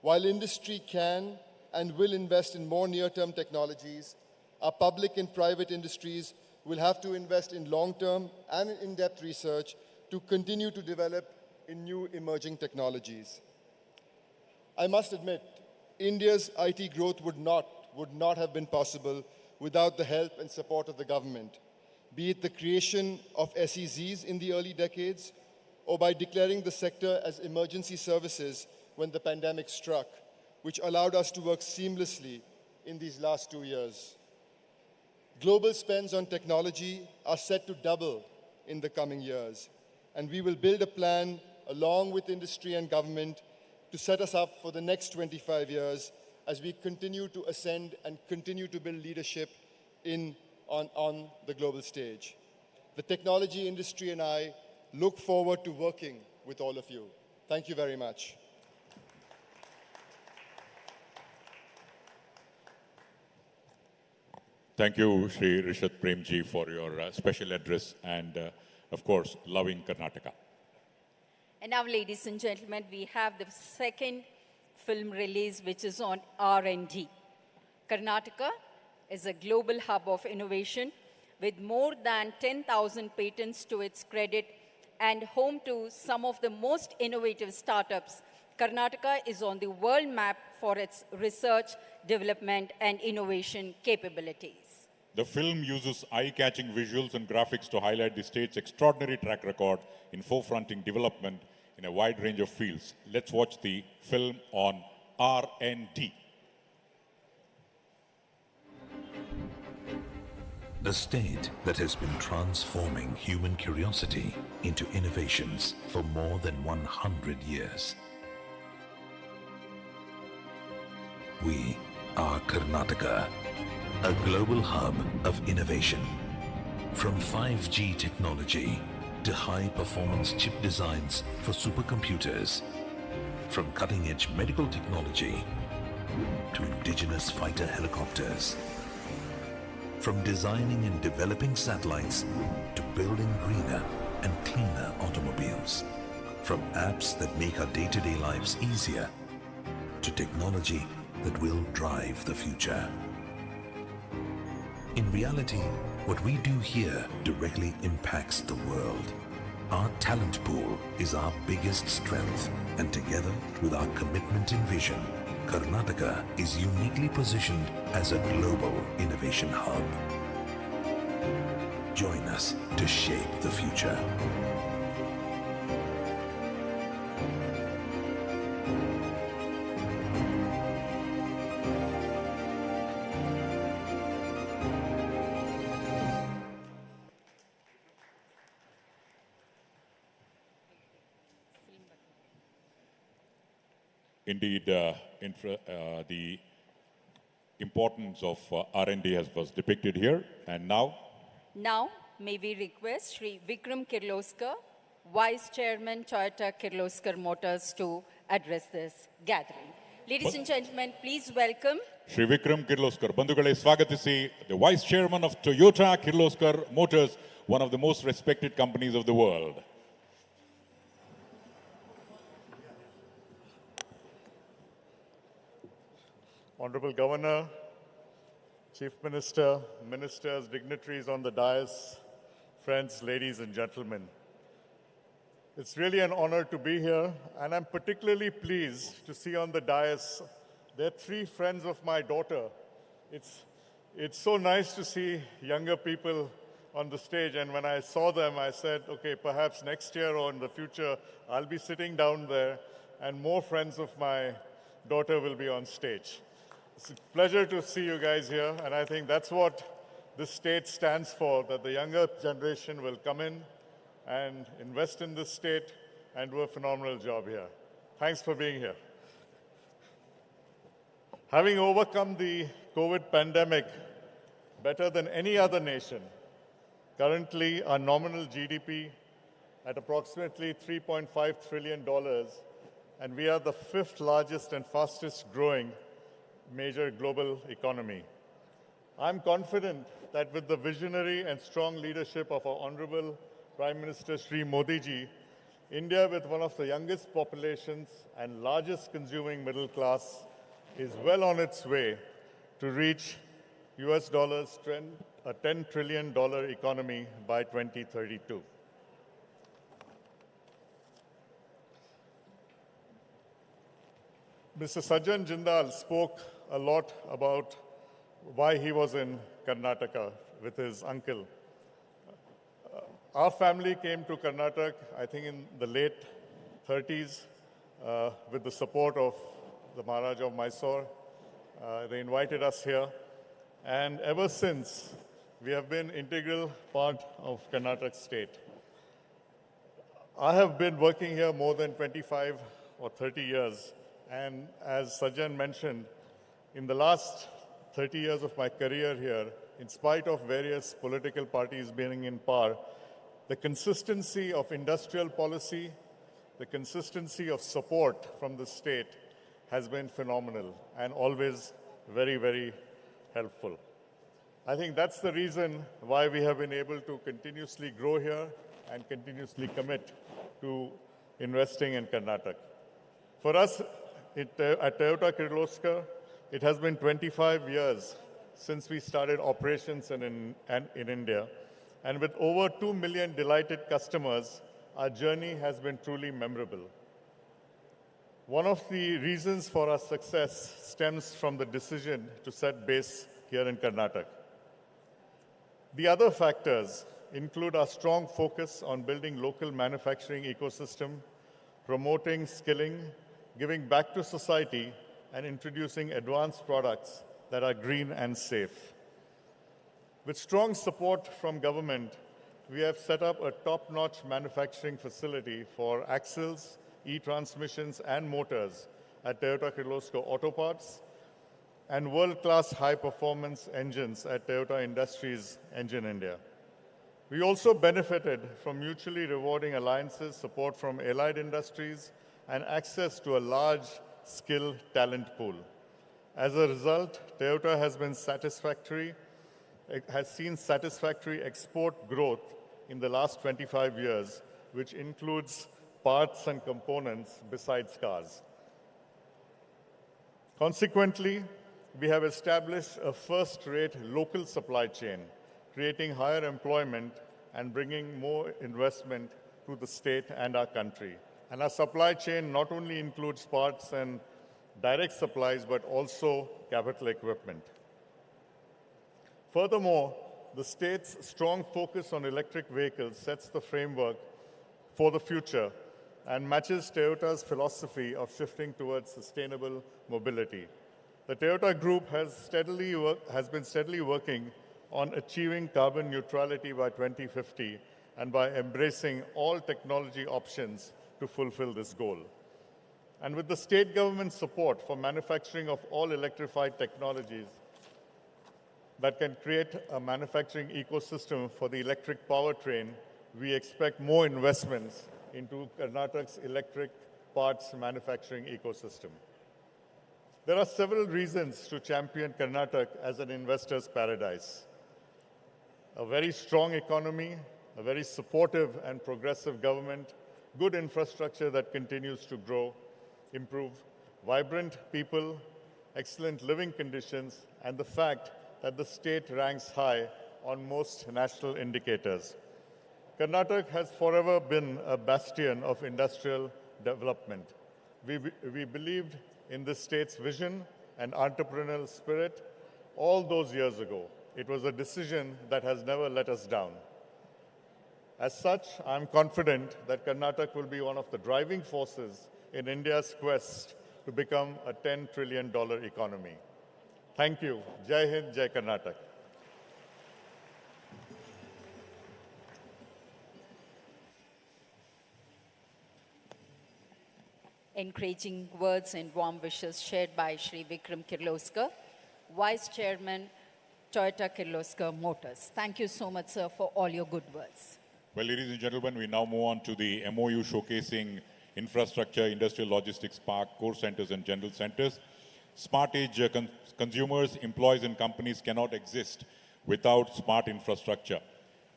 While industry can and will invest in more near-term technologies, our public and private industries will have to invest in long-term and in-depth research to continue to develop in new emerging technologies. I must admit, India's IT growth would not have been possible without the help and support of the government, be it the creation of SEZs in the early decades or by declaring the sector as emergency services when the pandemic struck, which allowed us to work seamlessly in these last 2 years. Global spends on technology are set to double in the coming years, and we will build a plan along with industry and government to set us up for the next 25 years as we continue to ascend and continue to build leadership on the global stage. The technology industry and I look forward to working with all of you. Thank you very much. Thank you, Shri Rishat Premji, for your special address and, of course, loving Karnataka. And now, ladies and gentlemen, we have the second film release, which is on R&D. Karnataka is a global hub of innovation with more than 10,000 patents to its credit and home to some of the most innovative startups. Karnataka is on the world map for its research, development, and innovation capabilities. The film uses eye-catching visuals and graphics to highlight the state's extraordinary track record in forefronting development in a wide range of fields. Let's watch the film on R&D. A state that has been transforming human curiosity into innovations for more than 100 years. We are Karnataka, a global hub of innovation. From 5G technology to high-performance chip designs for supercomputers, from cutting-edge medical technology to indigenous fighter helicopters, from designing and developing satellites to building greener and cleaner automobiles, from apps that make our day-to-day lives easier to technology that will drive the future. In reality, what we do here directly impacts the world. Our talent pool is our biggest strength, and together with our commitment and vision, Karnataka is uniquely positioned as a global innovation hub. Join us to shape the future. Indeed, the importance of R&D was depicted here. And now? Now, may we request Shri Vikram Kirloskar, Vice Chairman, Toyota Kirloskar Motors, to address this gathering. Ladies and gentlemen, please welcome Shri Vikram Kirloskar. Bandhugale swagatisi, the Vice Chairman of Toyota Kirloskar Motors, one of the most respected companies of the world. Honorable Governor, Chief Minister, ministers, dignitaries on the dais, friends, ladies and gentlemen. It's really an honor to be here, and I'm particularly pleased to see on the dais there are three friends of my daughter. It's so nice to see younger people on the stage, and when I saw them, I said, okay, perhaps next year or in the future, I'll be sitting down there, and more friends of my daughter will be on stage. It's a pleasure to see you guys here, and I think that's what this state stands for, that the younger generation will come in and invest in this state and do a phenomenal job here. Thanks for being here. Having overcome the COVID pandemic better than any other nation, currently our nominal GDP at approximately $3.5 trillion, and we are the fifth largest and fastest growing major global economy. I'm confident that with the visionary and strong leadership of our Honorable Prime Minister Shri Modi ji, India, with one of the youngest populations and largest consuming middle class, is well on its way to reach US dollars a $10 trillion economy by 2032. Mr. Sajjan Jindal spoke a lot about why he was in Karnataka with his uncle. Our family came to Karnataka, I think, in the late 30s with the support of the Maharaj of Mysore. They invited us here. And ever since, we have been integral part of Karnataka state. I have been working here more than 25 or 30 years. And as Sajjan mentioned, in the last 30 years of my career here, in spite of various political parties being in power, the consistency of industrial policy the consistency of support from the state has been phenomenal and always very, very helpful. I think that's the reason why we have been able to continuously grow here and continuously commit to investing in Karnataka. For us at Toyota Kirloskar, it has been 25 years since we started operations in India. And with over 2 million delighted customers, our journey has been truly memorable. One of the reasons for our success stems from the decision to set base here in Karnataka. The other factors include our strong focus on building local manufacturing ecosystem, promoting skilling, giving back to society, and introducing advanced products that are green and safe. With strong support from government, we have set up a top-notch manufacturing facility for axles, e-transmissions, and motors at Toyota Kirloskar Auto Parts, and world-class high-performance engines at Toyota Industries Engine India. We also benefited from mutually rewarding alliances, support from allied industries, and access to a large skill talent pool. As a result, Toyota has seen satisfactory export growth in the last 25 years, which includes parts and components besides cars. Consequently, we have established a first-rate local supply chain, creating higher employment and bringing more investment to the state and our country. And our supply chain not only includes parts and direct supplies, but also capital equipment. Furthermore, the state's strong focus on electric vehicles sets the framework for the future and matches Toyota's philosophy of shifting towards sustainable mobility. The Toyota Group has been steadily working on achieving carbon neutrality by 2050 and by embracing all technology options to fulfill this goal. And with the state government support for manufacturing of all electrified technologies that can create a manufacturing ecosystem for the electric powertrain, we expect more investments into Karnataka's electric parts manufacturing ecosystem. There are several reasons to champion Karnataka as an investor's paradise. A very strong economy, a very supportive and progressive government, good infrastructure that continues to grow, improve, vibrant people, excellent living conditions, and the fact that the state ranks high on most national indicators. Karnataka has forever been a bastion of industrial development. We believed in the state's vision and entrepreneurial spirit all those years ago. It was a decision that has never let us down. As such, I'm confident that Karnataka will be one of the driving forces in India's quest to become a $10 trillion economy. Thank you. Jai Hind, Jai Karnataka. Encouraging words and warm wishes shared by Shri Vikram Kirloskar, Vice Chairman, Toyota Kirloskar Motors. Thank you so much, sir, for all your good words. Well, ladies and gentlemen, we now move on to the MOU showcasing infrastructure, industrial logistics park, core centers, and general centers. Smart age consumers, employees, and companies cannot exist without smart infrastructure.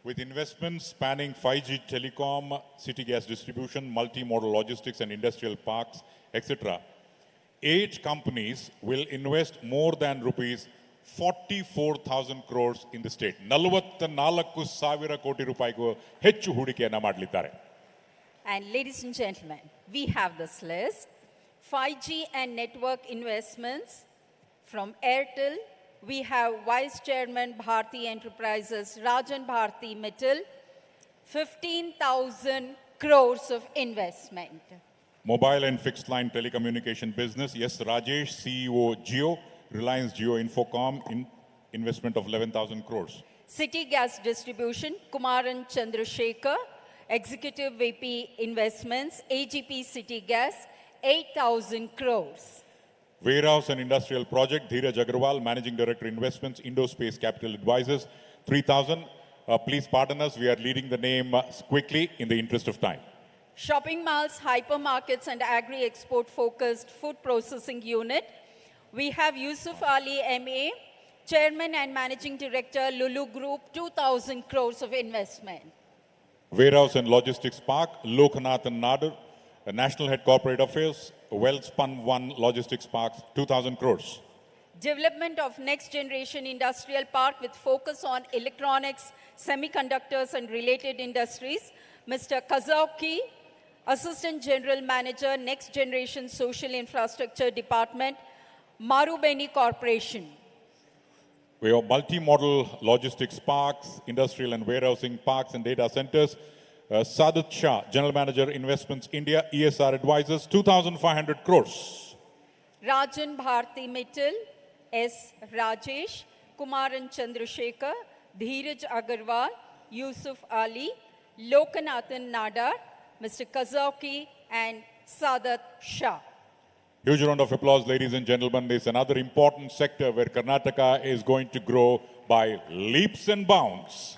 With investments spanning 5G telecom, city gas distribution, multimodal logistics, and industrial parks, etc., 8 companies will invest more than rupees 44,000 crores in the state. 44,000 ಕೋಟಿ ರೂಪಾಯಿಗೂ ಹೆಚ್ಚು ಹೂಡಿಕೆಯನ್ನು ಮಾಡಲಿದ್ದಾರೆ. And ladies and gentlemen, we have this list. 5G and network investments from Airtel. We have Vice Chairman Bharti Enterprises, Rajan Bharti Mittal, 15,000 crores of investment. Mobile and fixed line telecommunication business, yes, Rajesh, CEO Jio, Reliance Jio Infocom, investment of 11,000 crores. City Gas Distribution, Kumaran Chandrasekhar, Executive VP Investments, AGP City Gas, 8,000 crores. Warehouse and Industrial Project, Dheeraj Agarwal, Managing Director Investments, Indospace Capital Advisors, 3,000. Please pardon us, we are leading the name quickly in the interest of time. shopping malls, hypermarkets, and agri-export-focused food processing unit. We have Yusuf Ali, MA, Chairman and Managing Director, Lulu Group, 2,000 crores of investment. Warehouse and Logistics Park, Lokanath and Nader, National Head Corporate Affairs, Wellspun One Logistics Park, 2,000 crores. Development of next generation industrial park with focus on electronics, semiconductors, and related industries. Mr. Kazauki, Assistant General Manager, Next Generation Social Infrastructure Department, Marubeni Corporation. We have multi-model logistics parks, industrial and warehousing parks and data centers. Sadat Shah, General Manager, Investments India, ESR Advisors, 2,500 crores. Rajan Bharti Mittal, S. Rajesh, Kumaran Chandrasekhar, Dheeraj Agarwal, Yusuf Ali, Lokanathan Nadar, Mr. Kazauki, and Sadat Shah. Huge round of applause, ladies and gentlemen. This is another important sector where Karnataka is going to grow by leaps and bounds.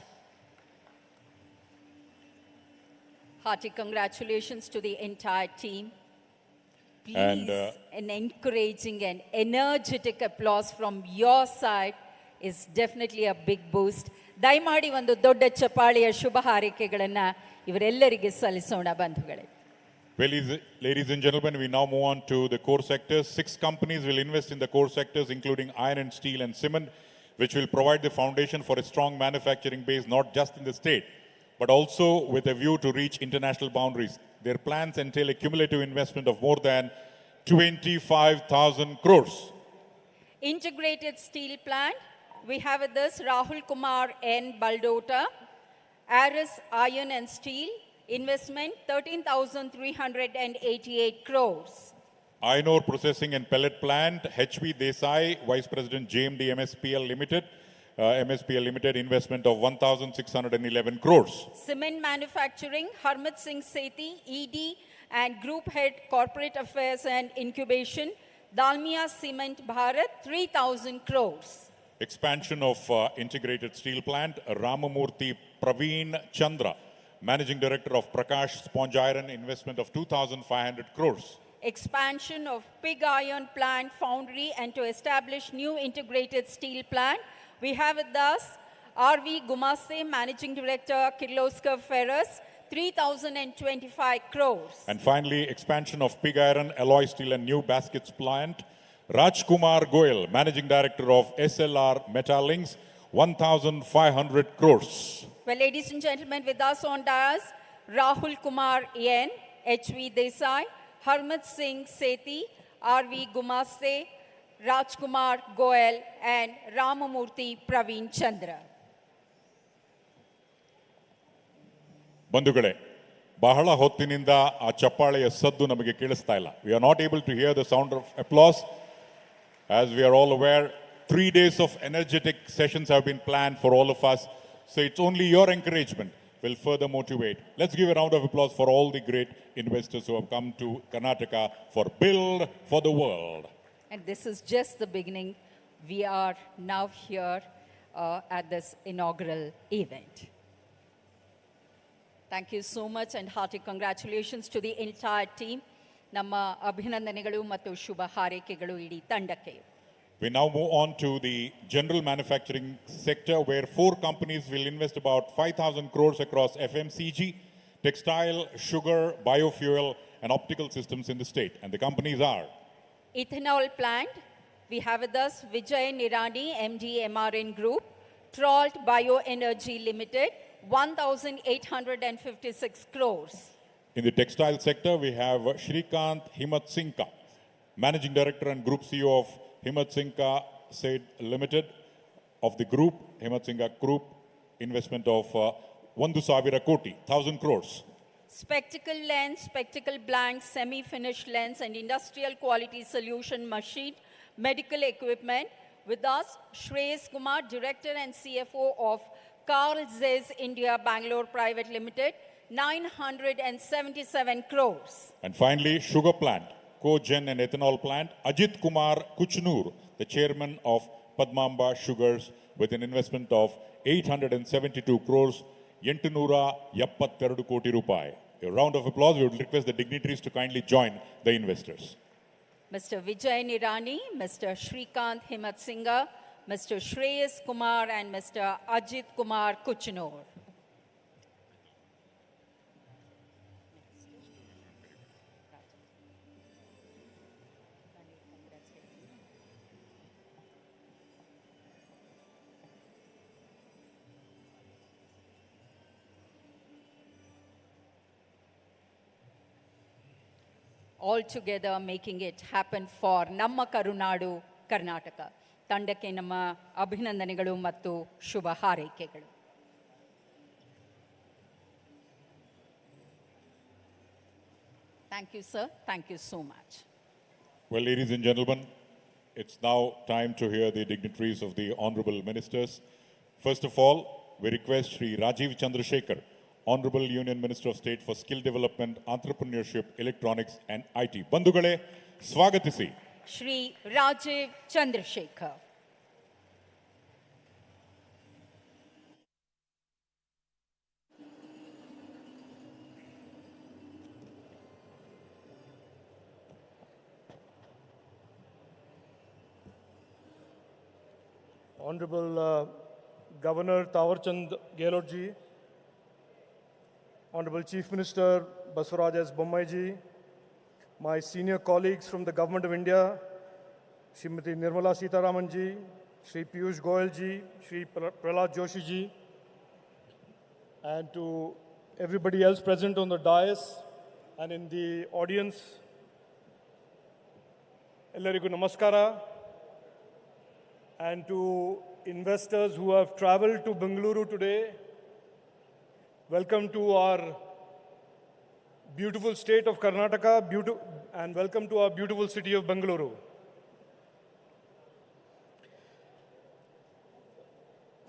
Hearty congratulations to the entire team. Please, an encouraging and energetic applause from your side is definitely a big boost. ದಯಮಾಡಿ ಒಂದು ದೊಡ್ಡ ಚಪ್ಪಾಳೆಯ ಶುಭ ಹಾರೈಕೆಗಳನ್ನ ಇವರೆಲ್ಲರಿಗೆ ಸಲ್ಲಿಸೋಣ ಬಂಧುಗಳೇ. Well, ladies and gentlemen, we now move on to the core sectors. 6 companies will invest in the core sectors, including iron and steel and cement, which will provide the foundation for a strong manufacturing base, not just in the state, but also with a view to reach international boundaries. Their plans entail a cumulative investment of more than 25,000 crores. Integrated steel plant. We have with us Rahul Kumar N. Baldota, Aris Iron and Steel, investment 13,388 crores. Iron ore processing and pellet plant, HV Desai, Vice President JMD MSPL Limited, investment of 1,611 crores. Cement manufacturing, Harmat Singh Sethi, ED and Group Head Corporate Affairs and Incubation, Dalmia Cement Bharat, 3,000 crores. Expansion of integrated steel plant, Ramamurthy Praveen Chandra, Managing Director of Prakash Sponge Iron, investment of 2,500 crores. Expansion of pig iron plant foundry and to establish new integrated steel plant. We have with us R.V. Gumaste, Managing Director, Kirloskar Ferrous, 3,025 crores. And finally, expansion of pig iron, alloy steel and new baskets plant, Rajkumar Goyal, Managing Director of SLR Metalinks, 1,500 crores. Well, ladies and gentlemen, with us on dais, Rahul Kumar N, H.V. Desai, Harmat Singh Sethi, R.V. Gumaste, Rajkumar Goyal, and Ramamurthy Praveen Chandra. ಬಂಧುಗಳೇ, ಬಹಳ ಹೊತ್ತಿನಿಂದ ಆ ಚಪ್ಪಾಳೆಯ ಸದ್ದು ನಮಗೆ ಕೇಳಿಸ್ತಾ ಇಲ್ಲ. We are not able to hear the sound of applause. As we are all aware, 3 days of energetic sessions have been planned for all of us. So it's only your encouragement will further motivate. Let's give a round of applause for all the great investors who have come to Karnataka for Build for the World. And this is just the beginning. We are now here at this inaugural event. Thank you so much and hearty congratulations to the entire team. ನಮ್ಮ ಅಭಿನಂದನೆಗಳು ಮತ್ತು ಶುಭ ಹಾರೈಕೆಗಳು ಇಡೀ ತಂಡಕ್ಕೆ. We now move on to the general manufacturing sector, where 4 companies will invest about 5,000 crores across FMCG, textile, sugar, biofuel, and optical systems in the state. And the companies are Ethanol plant. We have with us Vijay Nirani, MD MRN Group, Trolt Bioenergy Limited, 1,856 crores. In the textile sector, we have Shrikant Himat Singka, Managing Director and Group CEO of Himat Singka Said Limited of the group, Himat Singka Group, investment of 1,000 koti, 1,000 crores. Spectacle lens, spectacle blank, semi-finished lens and industrial quality solution machine, medical equipment. With us, Shreyas Kumar, Director and CFO of Carl Zeiss India Bangalore Private Limited, 977 crores. And finally, sugar plant, co-gen and ethanol plant, Ajit Kumar Kuchnur, the chairman of Padmamba Sugars, with an investment of 872 crores, 872 koti rupai. A round of applause. We would request the dignitaries to kindly join the investors. Mr. Vijay Nirani, Mr. Shrikant Himat Singha, Mr. Shreyas Kumar, and Mr. Ajit Kumar Kuchanur. All together making it happen for Namma Karunadu, Karnataka. ತಂಡಕ್ಕೆ ನಮ್ಮ ಅಭಿನಂದನೆಗಳು ಮತ್ತು ಶುಭ ಹಾರೈಕೆಗಳು. Thank you, sir. Thank you so much. Well, ladies and gentlemen, it's now time to hear the dignitaries of the honorable ministers. First of all, we request Shri Rajiv Chandrasekhar, Honorable Union Minister of State for Skill Development, Entrepreneurship, Electronics and IT. Bandhugale, swagatisi. Shri Rajiv Chandrasekhar. Honorable Governor Tawarchand Gehlot ji, Honorable Chief Minister Baswaraj S. Bommai ji, my senior colleagues from the Government of India, Srimati Nirmala Sitharaman ji, Shri Piyush Goyal ji, Shri Prahlad Joshi ji, and to everybody else present on the dais and in the audience, ellarigu namaskara, and to investors who have traveled to Bengaluru today, welcome to our beautiful state of Karnataka, and welcome to our beautiful city of Bengaluru.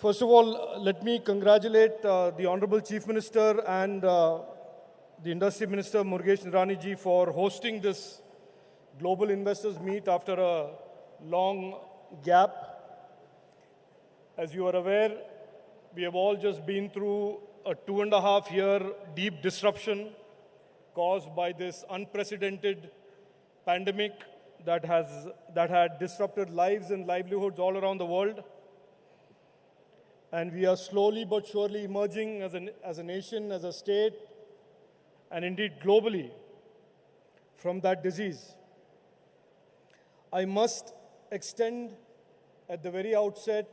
First of all, let me congratulate the Honorable Chief Minister and the Industry Minister Murugesh Nirani ji for hosting this Global Investors Meet after a long gap. As you are aware, we have all just been through a 2.5-year deep disruption caused by this unprecedented pandemic that had disrupted lives and livelihoods all around the world. And we are slowly but surely emerging as a nation, as a state, and indeed globally from that disease. I must extend at the very outset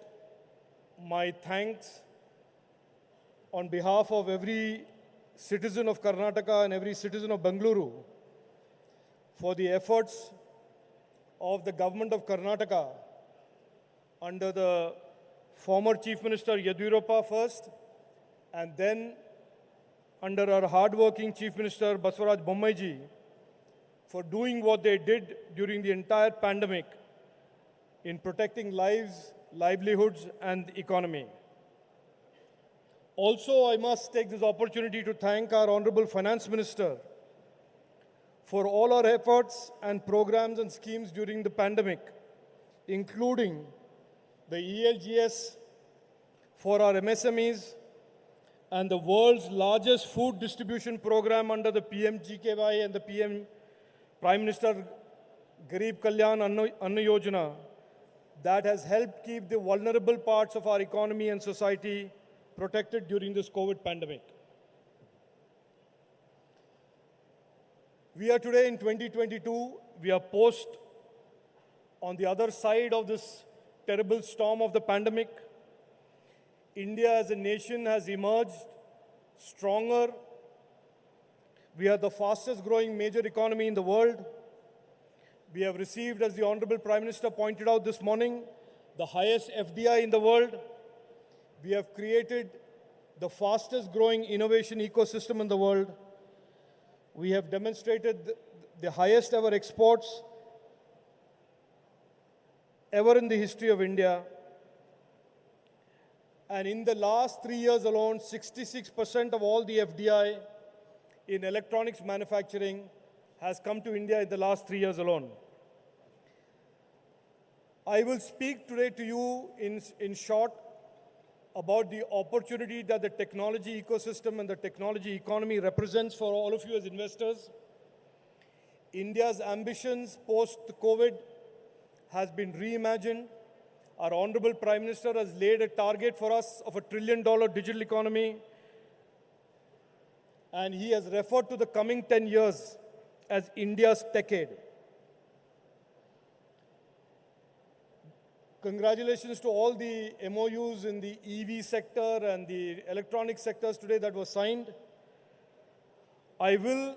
my thanks on behalf of every citizen of Karnataka and every citizen of Bengaluru for the efforts of the government of Karnataka under the former Chief Minister Yediyurappa first, and then under our hard-working Chief Minister Baswaraj Bommai ji for doing what they did during the entire pandemic in protecting lives, livelihoods, and the economy. Also, I must take this opportunity to thank our Honorable Finance Minister for all our efforts and programs and schemes during the pandemic, including the ELGS for our MSMEs and the world's largest food distribution program under the PMGKY and the PM Prime Minister Garib Kalyan Anna Yojana that has helped keep the vulnerable parts of our economy and society protected during this COVID pandemic. We are today in 2022. We are on the other side of this terrible storm of the pandemic. India as a nation has emerged stronger. We are the fastest growing major economy in the world. We have received, as the Honorable Prime Minister pointed out this morning, the highest FDI in the world. We have created the fastest growing innovation ecosystem in the world. We have demonstrated the highest ever exports ever in the history of India. And in the last 3 years alone, 66% of all the FDI in electronics manufacturing has come to India in the last 3 years alone. I will speak today to you in short about the opportunity that the technology ecosystem and the technology economy represents for all of you as investors. India's ambitions post-COVID has been reimagined. Our Honorable Prime Minister has laid a target for us of $1 trillion digital economy. And he has referred to the coming 10 years as India's decade. Congratulations to all the MOUs in the EV sector and the electronic sectors today that were signed. I will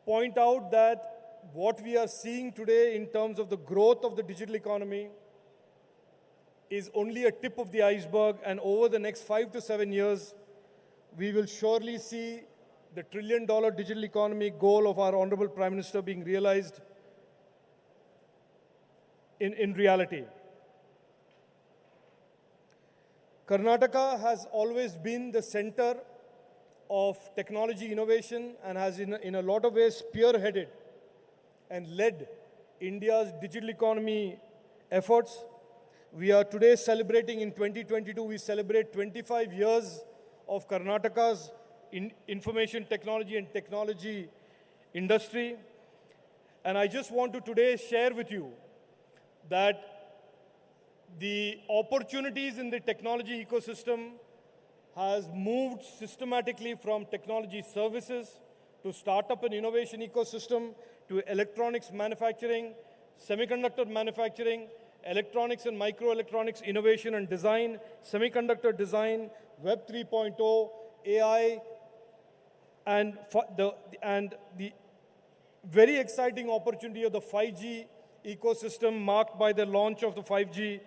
point out that what we are seeing today in terms of the growth of the digital economy is only a tip of the iceberg, and over the next 5 to 7 years, we will surely see the $1 trillion digital economy goal of our Honorable Prime Minister being realized in reality. Karnataka has always been the center of technology innovation and has in a lot of ways spearheaded and led India's digital economy efforts. We are today celebrating, in 2022, we celebrate 25 years of Karnataka's information technology and technology industry. And I just want to today share with you that the opportunities in the technology ecosystem has moved systematically from technology services to startup and innovation ecosystem to electronics manufacturing, semiconductor manufacturing, electronics and microelectronics innovation and design, semiconductor design, Web 3.0, AI, and the very exciting opportunity of the 5G ecosystem marked by the launch of the 5G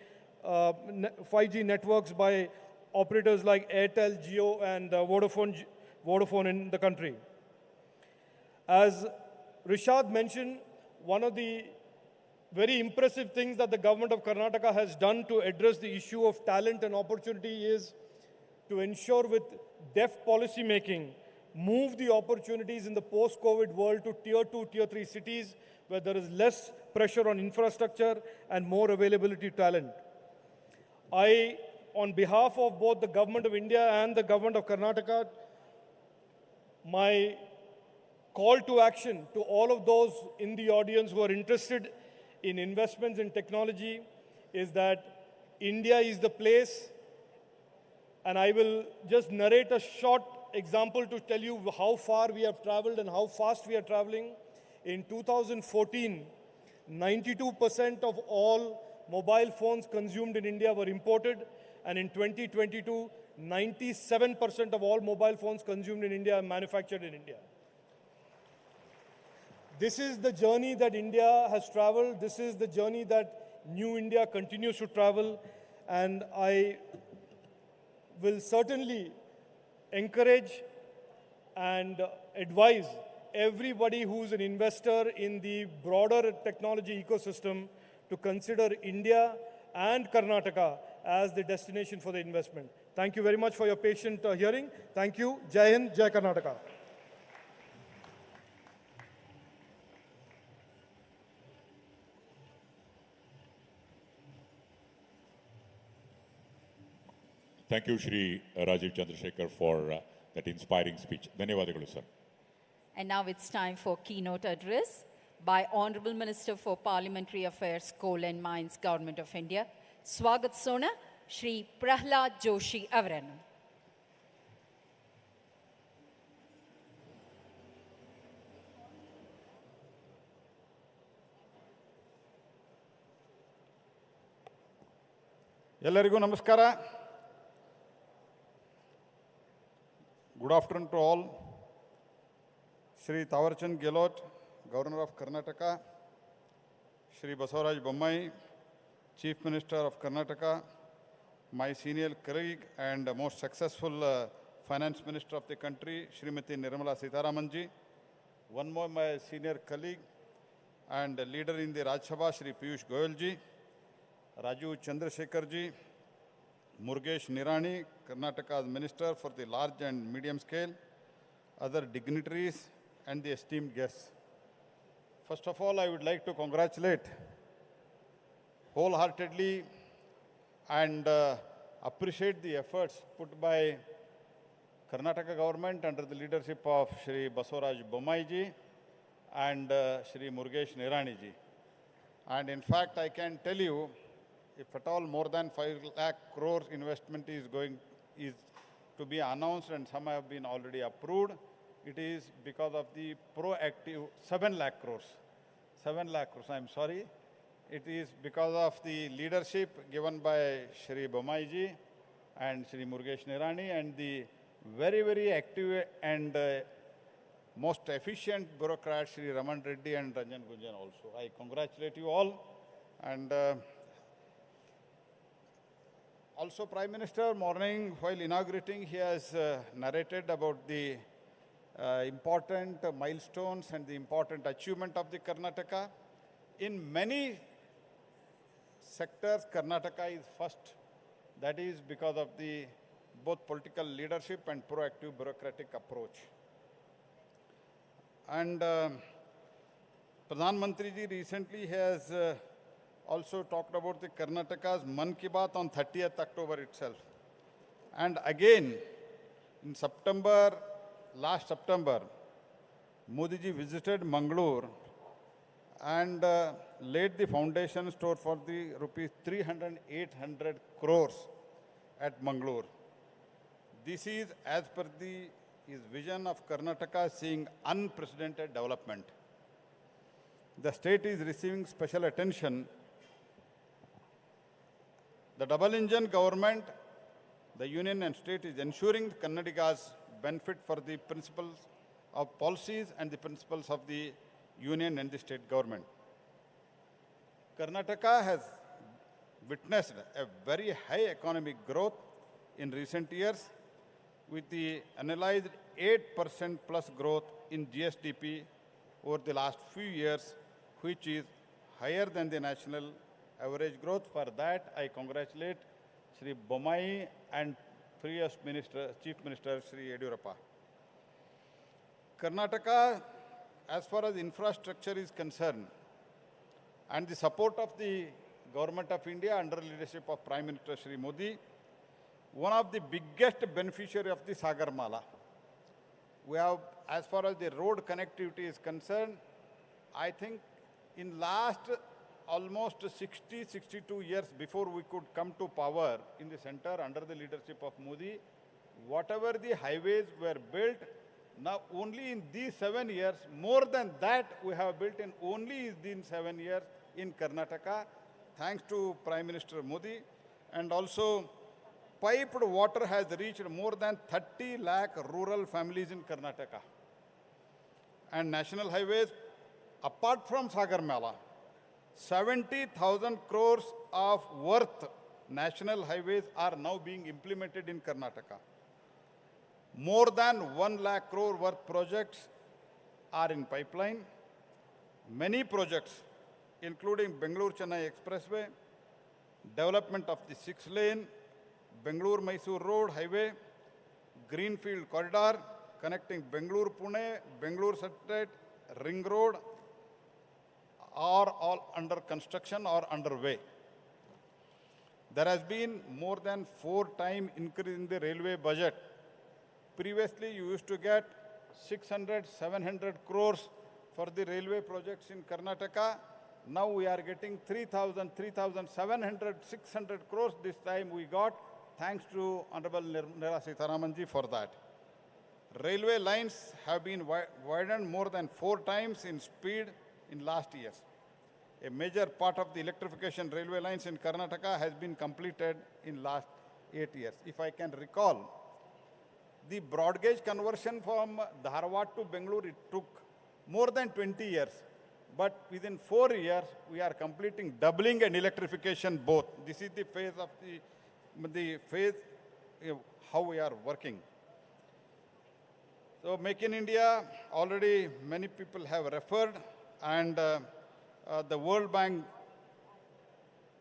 networks by operators like Airtel, Jio, and Vodafone in the country. As Rishad mentioned, one of the very impressive things that the government of Karnataka has done to address the issue of talent and opportunity is to ensure with deft policy making, move the opportunities in the post-COVID world to Tier 2, Tier 3 cities where there is less pressure on infrastructure and more availability of talent. I, on behalf of both the Government of India and the Government of Karnataka, my call to action to all of those in the audience who are interested in investments in technology is that India is the place, and I will just narrate a short example to tell you how far we have traveled and how fast we are traveling. In 2014, 92% of all mobile phones consumed in India were imported, and in 2022, 97% of all mobile phones consumed in India are manufactured in India. This is the journey that India has traveled. This is the journey that New India continues to travel, and I will certainly encourage and advise everybody who's an investor in the broader technology ecosystem to consider India and Karnataka as the destination for the investment. Thank you very much for your patient hearing. Thank you. Jai Hind, Jai Karnataka. Thank you, Shri Rajiv Chandrasekhar, for that inspiring speech. Dhanyavadagalu, sir. And now it's time for keynote address by Honorable Minister for Parliamentary Affairs, Coal and Mines, Government of India. Swagat Sona, Shri Prahlad Joshi Avaranu. ಎಲ್ಲರಿಗೂ ನಮಸ್ಕಾರ. Good afternoon to all. Shri Tawarchand Gehlot, Governor of Karnataka, Shri Basavaraj Bommai, Chief Minister of Karnataka, my senior colleague and most successful Finance Minister of the country, Srimati Nirmala Sitharamanji, one more my senior colleague and leader in the Rajya Sabha, Shri Piyush Goyalji, Raju Chandrasekharji, Murugesh Nirani, Karnataka's Minister for the Large and Medium Scale, other dignitaries and the esteemed guests. First of all, I would like to congratulate wholeheartedly and appreciate the efforts put by Karnataka government under the leadership of Shri Basoraj Bomaiji and Shri Murugesh Nirani ji. And in fact, I can tell you, if at all more than 5 lakh crores investment is to be announced and some have been already approved, it is because of the proactive 7 lakh crores. 7 lakh crores, I'm sorry. It is because of the leadership given by Shri Bomaiji and Shri Murugesh Nirani and the very, very active and most efficient bureaucrats, Shri Raman Reddy and Ranjan Gunjan also. I congratulate you all. And also Prime Minister, morning while inaugurating, he has narrated about the important milestones and the important achievement of the Karnataka. In many sectors, Karnataka is first. That is because of the both political leadership and proactive bureaucratic approach. And Pradhan Mantri ji recently has also talked about the Karnataka's Man Ki Baat on 30th October itself. And again, in September, last September, Modi ji visited Mangalore and laid the foundation stone for the rupees 300-800 crores at Mangalore. This is as per his vision of Karnataka seeing unprecedented development. The state is receiving special attention. The double engine government, the union and state is ensuring Kannadigas benefit for the principles of policies and the principles of the union and the state government. Karnataka has witnessed a very high economic growth in recent years with the analyzed 8% plus growth in GSDP over the last few years, which is higher than the national average growth. For that, I congratulate Shri Bommai and previous Minister, Chief Minister Shri Yediyurappa. Karnataka, as far as infrastructure is concerned, and the support of the Government of India under leadership of Prime Minister Shri Modi, one of the biggest beneficiary of the Sagarmala. We have, as far as the road connectivity is concerned, I think in last almost 62 years before we could come to power in the center under the leadership of Modi, whatever the highways were built, now only in these 7 years, more than that we have built in only in 7 years in Karnataka, thanks to Prime Minister Modi. And also piped water has reached more than 30 lakh rural families in Karnataka. And national highways, apart from Sagarmala, 70,000 crores of worth national highways are now being implemented in Karnataka. More than 1 lakh crore worth projects are in pipeline. Many projects, including Bangalore-Chennai Expressway, development of the 6-lane, Bangalore-Mysore Road Highway, Greenfield Corridor connecting Bangalore-Pune, Bangalore-Satellite, Ring Road, are all under construction or underway. There has been more than 4 times increase in the railway budget. Previously, you used to get 600, 700 crores for the railway projects in Karnataka. Now we are getting 3,000, 3,700, 600 crores this time we got, thanks to Honorable Nirmala Sitharaman ji for that. Railway lines have been widened more than 4 times in speed in last years. A major part of the electrification railway lines in Karnataka has been completed in last 8 years. If I can recall, the broad gauge conversion from Dharwad to Bangalore, it took more than 20 years. But within 4 years, we are completing doubling and electrification both. This is the phase of how we are working. So Make in India, already many people have referred, and the World Bank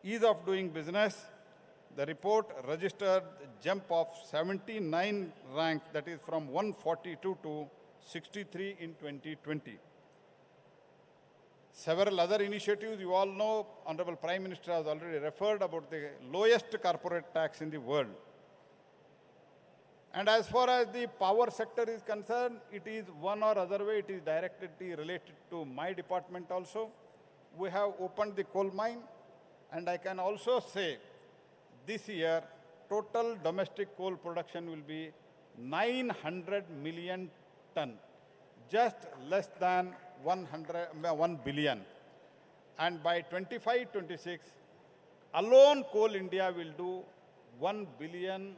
ease of doing business. The report registered a jump of 79 ranks, that is from 142 to 63 in 2020. several other initiatives. You all know, Honorable Prime Minister has already referred about the lowest corporate tax in the world. And as far as the power sector is concerned, it is one or other way, it is directly related to my department also. We have opened the coal mine, and I can also say this year, total domestic coal production will be 900 million ton, just less than 1 billion. And by 25-26, alone Coal India will do 1 billion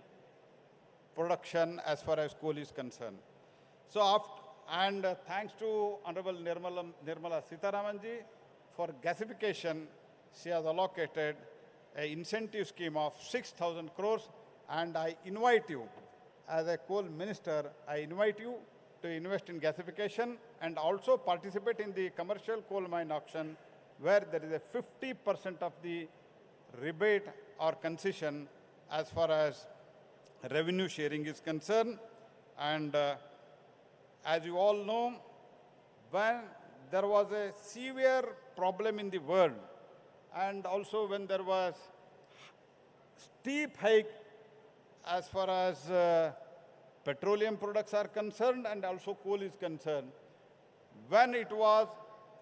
production as far as coal is concerned. So, thanks to Honorable Nirmala Sitharaman ji for gasification, she has allocated an incentive scheme of 6,000 crores, and I invite you, as a coal minister, I invite you to invest in gasification and also participate in the commercial coal mine auction, where there is a 50% of the rebate or concession as far as revenue sharing is concerned. And as you all know, when there was a severe problem in the world, and also when there was steep hike as far as petroleum products are concerned and also coal is concerned, when it was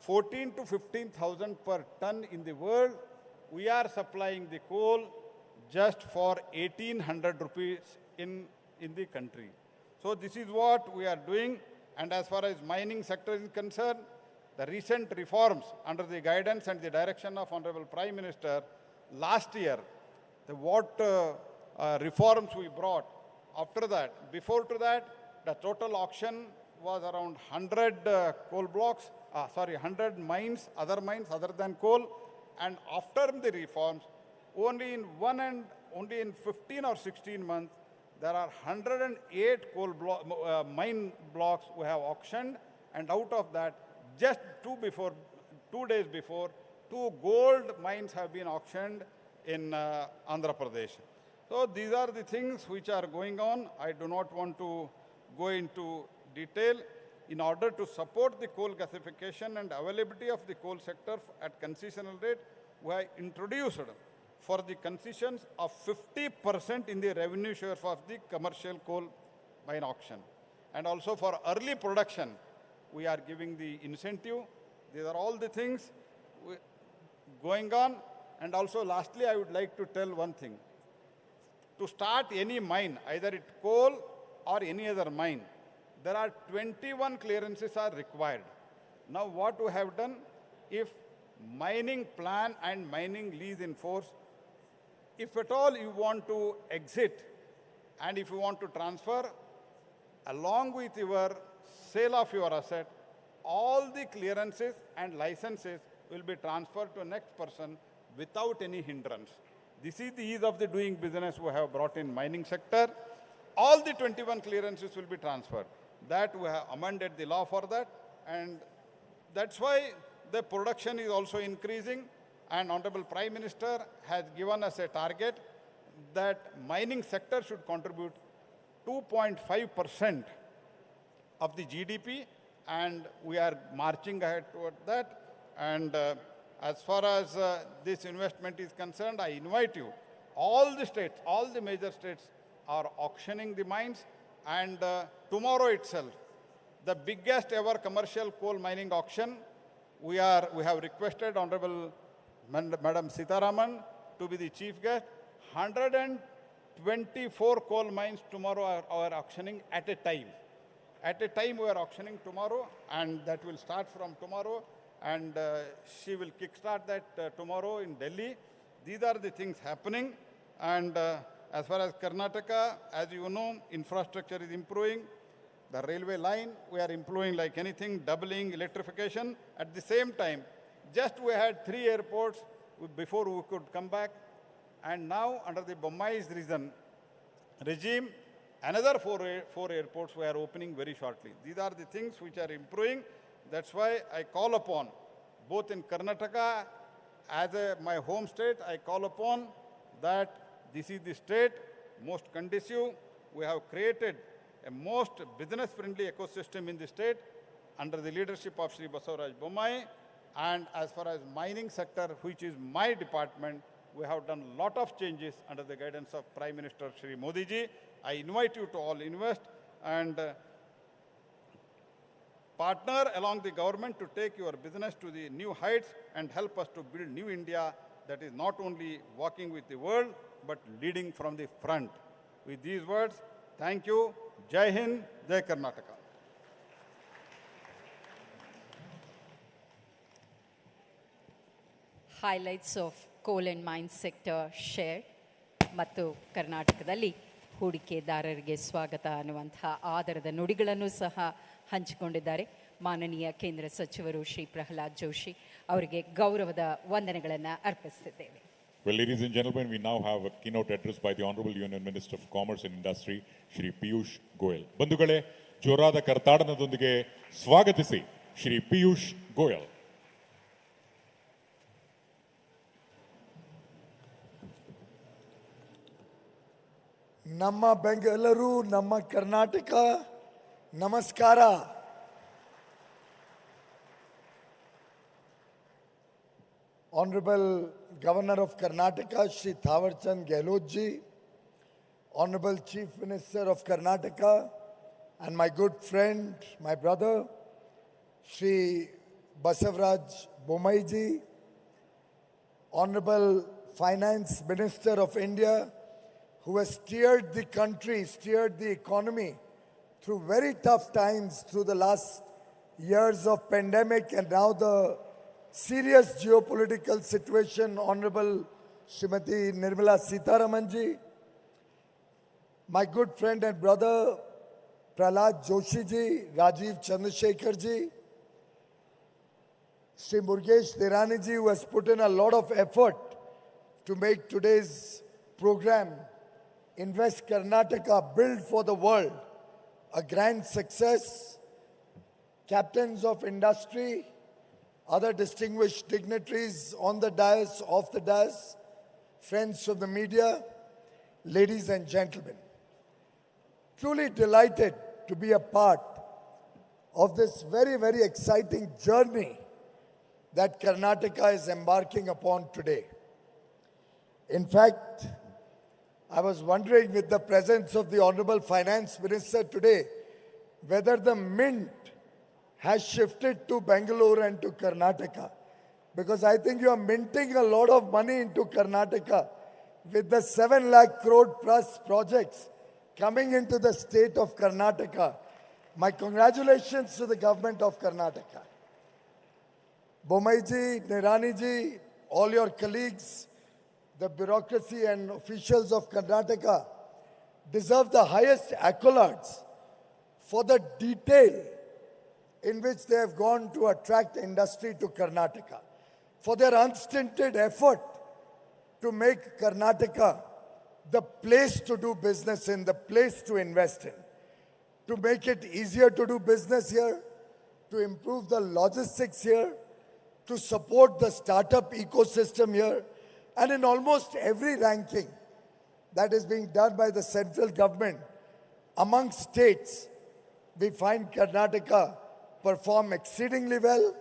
14 to 15,000 per ton in the world, we are supplying the coal just for 1,800 rupees in the country. So this is what we are doing. And as far as mining sector is concerned, the recent reforms under the guidance and the direction of Honorable Prime Minister, last year, reforms we brought. After that, before to that, the total auction was around 100 coal blocks, 100 mines other than coal. And after the reforms, only in 15 or 16 months, there are 108 mine blocks we have auctioned, and out of that, just 2 days before, 2 gold mines have been auctioned in Andhra Pradesh. So these are the things which are going on. I do not want to go into detail. In order to support the coal gasification and availability of the coal sector at concessional rate, we have introduced for the concessions of 50% in the revenue share of the commercial coal mine auction. And also for early production, we are giving the incentive. These are all the things going on. And also lastly, I would like to tell one thing. To start any mine, either it coal or any other mine, there are 21 clearances are required. Now what we have done, if mining plan and mining lease in force, if at all you want to exit and if you want to transfer, along with your sale of your asset, all the clearances and licenses will be transferred to the next person without any hindrance. This is the ease of the doing business we have brought in mining sector. All the 21 clearances will be transferred. That we have amended the law for that, and that's why the production is also increasing. And Honorable Prime Minister has given us a target that mining sector should contribute 2.5% of the GDP, and we are marching ahead toward that. And as far as this investment is concerned, I invite you, all the states, all the major states are auctioning the mines, and tomorrow itself, the biggest ever commercial coal mining auction, we have requested Honorable Madam Sitharaman to be the chief guest. 124 coal mines tomorrow are auctioning at a time. At a time we are auctioning tomorrow, and that will start from tomorrow, and she will kickstart that tomorrow in Delhi. These are the things happening. And as far as Karnataka, as you know, infrastructure is improving. The railway line, we are improving like anything, doubling electrification. At the same time, just we had 3 airports before we could come back. And now, under the Bommai's regime, another 4 airports we are opening very shortly. These are the things which are improving. That's why I call upon, both in Karnataka, as my home state, I call upon that this is the state most conducive. We have created a most business-friendly ecosystem in the state under the leadership of Shri Basavaraj Bommai. And as far as mining sector, which is my department, we have done a lot of changes under the guidance of Prime Minister Shri Modi ji. I invite you to all invest and partner along the government to take your business to the new heights and help us to build new India that is not only walking with the world, but leading from the front. With these words, thank you. Jai Hind, Jai Karnataka. Highlights of coal and mine sector shared ಮತ್ತು ಕರ್ನಾಟಕದಲ್ಲಿ ಹೂಡಿಕೆದಾರರಿಗೆ ಸ್ವಾಗತ ಅನ್ನುವಂತಹ ಆದರದ ನುಡಿಗಳನ್ನು ಸಹ ಹಂಚಿಕೊಂಡಿದ್ದಾರೆ. ಮಾನನೀಯ ಕೇಂದ್ರ ಸಚಿವರು ಶ್ರೀ ಪ್ರಹ್ಲಾದ್ ಜೋಶಿ ಅವರಿಗೆ ಗೌರವದ ವಂದನೆಗಳನ್ನು ಅರ್ಪಿಸುತ್ತಿದ್ದೇವೆ. Well, ladies and gentlemen, we now have a keynote address by the Honorable Union Minister of Commerce and Industry, Shri Piyush Goyal. ಬಂಧುಗಳೇ, ಜೋರಾದ ಕರ್ತಾಡನದೊಂದಿಗೆ ಸ್ವಾಗತಿಸಿ ಶ್ರೀ ಪಿಯೂಷ್ ಗೋಯಲ್. ನಮ್ಮ ಬೆಂಗಳೂರು, ನಮ್ಮ ಕರ್ನಾಟಕ, ನಮಸ್ಕಾರ. Honorable Governor of Karnataka, Shri Thawarchand Gehlot ji, Honorable Chief Minister of Karnataka, and my good friend, my brother, Shri Basavaraj Bommai ji, Honorable Finance Minister of India, who has steered the country, steered the economy through very tough times through the last years of pandemic and now the serious geopolitical situation, Honorable Srimati Nirmala Sitharaman ji, my good friend and brother Prahlad Joshi ji, Rajiv Chandrasekhar ji, Sri Murgesh Dhirani ji, who has put in a lot of effort to make today's program Invest Karnataka, Build for the World, a grand success. Captains of industry, other distinguished dignitaries on the dais, off the dais, friends of the media, ladies and gentlemen. Truly delighted to be a part of this very, very exciting journey that Karnataka is embarking upon today. In fact, I was wondering with the presence of the Honorable Finance Minister today, whether the mint has shifted to Bangalore and to Karnataka. Because I think you are minting a lot of money into Karnataka with the 7 lakh crore plus projects coming into the state of Karnataka. My congratulations to the government of Karnataka. Bommai ji, Nirani ji, all your colleagues, the bureaucracy and officials of Karnataka deserve the highest accolades for the detail in which they have gone to attract industry to Karnataka, for their unstinted effort to make Karnataka the place to do business in, the place to invest in, to make it easier to do business here, to improve the logistics here, to support the startup ecosystem here, and in almost every ranking that is being done by the central government among states, we find Karnataka perform exceedingly well,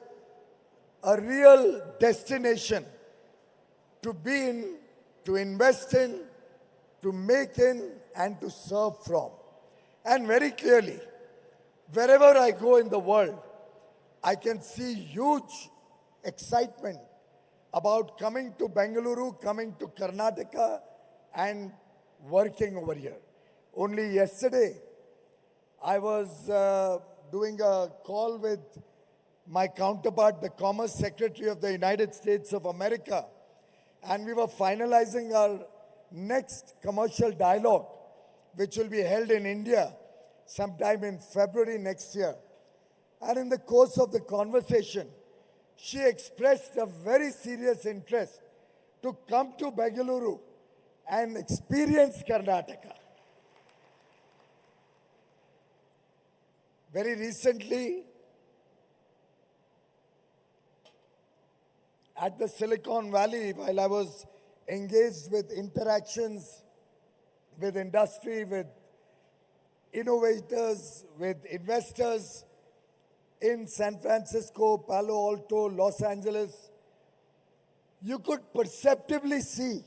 a real destination to be in, to invest in, to make in, and to serve from. And very clearly, wherever I go in the world, I can see huge excitement about coming to Bengaluru, coming to Karnataka, and working over here. Only yesterday, I was doing a call with my counterpart, the Commerce Secretary of the United States of America, and we were finalizing our next commercial dialogue, which will be held in India sometime in February next year. And in the course of the conversation, she expressed a very serious interest to come to Bengaluru and experience Karnataka. Very recently, at the Silicon Valley, while I was engaged with interactions with industry, with innovators, with investors, in San Francisco, Palo Alto, Los Angeles, you could perceptibly see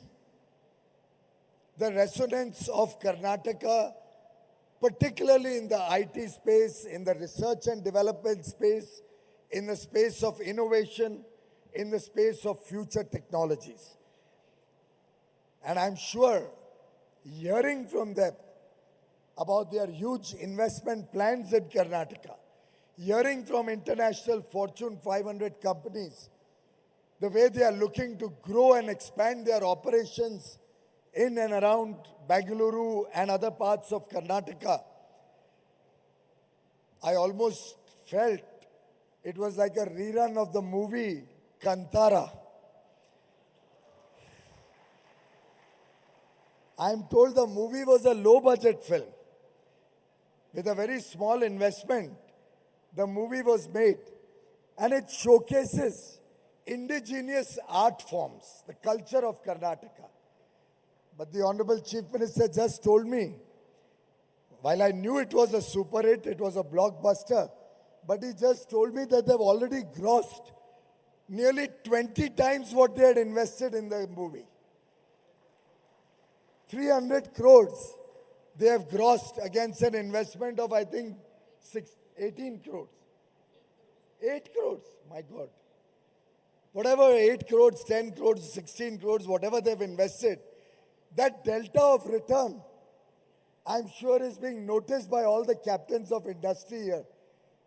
the resonance of Karnataka, particularly in the IT space, in the research and development space, in the space of innovation, in the space of future technologies. And I'm sure hearing from them about their huge investment plans in Karnataka, hearing from international Fortune 500 companies, the way they are looking to grow and expand their operations in and around Bengaluru and other parts of Karnataka, I almost felt it was like a rerun of the movie Kantara. I'm told the movie was a low-budget film. With a very small investment, the movie was made. And it showcases indigenous art forms, the culture of Karnataka. But the Honorable Chief Minister just told me, while I knew it was a super hit, it was a blockbuster, but he just told me that they've already grossed nearly 20 times what they had invested in the movie. 300 crores they have grossed against an investment of, I think, 18 crores. 8 crores, my God. Whatever, 8 crores, 10 crores, 16 crores, whatever they've invested, that delta of return, I'm sure is being noticed by all the captains of industry here.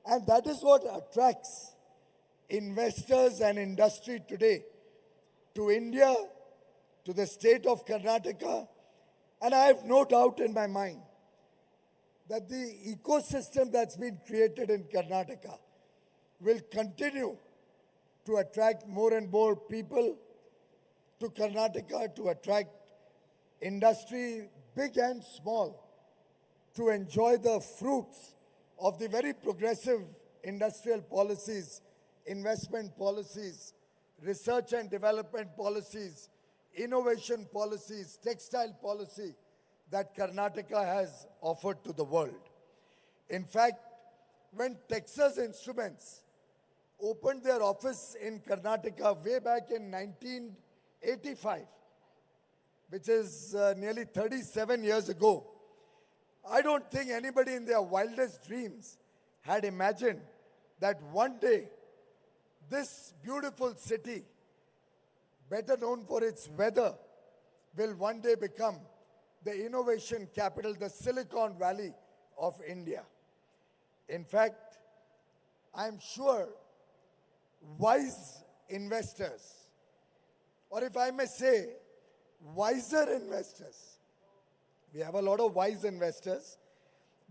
And that is what attracts investors and industry today to India, to the state of Karnataka. And I have no doubt in my mind that the ecosystem that's been created in Karnataka will continue to attract more and more people to Karnataka, to attract industry, big and small, to enjoy the fruits of the very progressive industrial policies, investment policies, research and development policies, innovation policies, textile policy that Karnataka has offered to the world. In fact, when Texas Instruments opened their office in Karnataka way back in 1985, which is nearly 37 years ago, I don't think anybody in their wildest dreams had imagined that one day this beautiful city, better known for its weather, will one day become the innovation capital, the Silicon Valley of India. In fact, I'm sure wise investors, or if I may say, wiser investors, we have a lot of wise investors,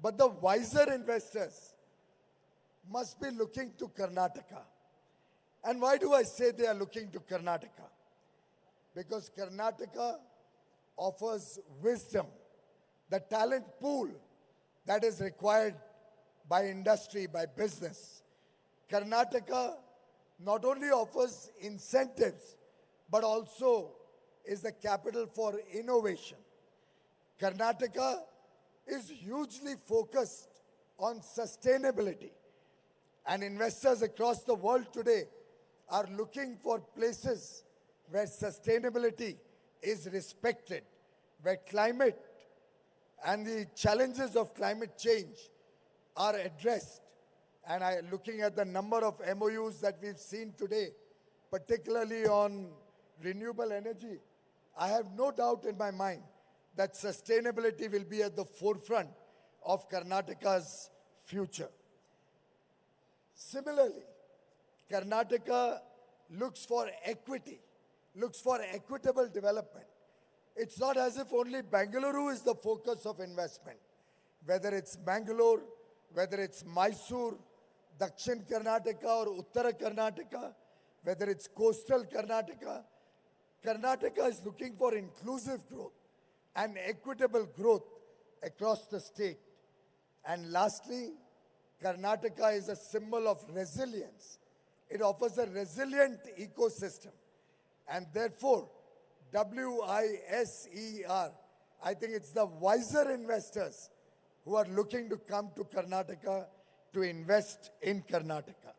but the wiser investors must be looking to Karnataka. And why do I say they are looking to Karnataka? Because Karnataka offers wisdom, the talent pool that is required by industry, by business. Karnataka not only offers incentives, but also is the capital for innovation. Karnataka is hugely focused on sustainability. And investors across the world today are looking for places where sustainability is respected, where climate and the challenges of climate change are addressed. And looking at the number of MOUs that we've seen today, particularly on renewable energy, I have no doubt in my mind that sustainability will be at the forefront of Karnataka's future. Similarly, Karnataka looks for equity, looks for equitable development. It's not as if only Bengaluru is the focus of investment. Whether it's Bangalore, whether it's Mysore, Dakshin Karnataka or Uttara Karnataka, whether it's coastal Karnataka, Karnataka is looking for inclusive growth and equitable growth across the state. And lastly, Karnataka is a symbol of resilience. It offers a resilient ecosystem. And therefore, WISER, I think it's the wiser investors who are looking to come to Karnataka to invest in Karnataka.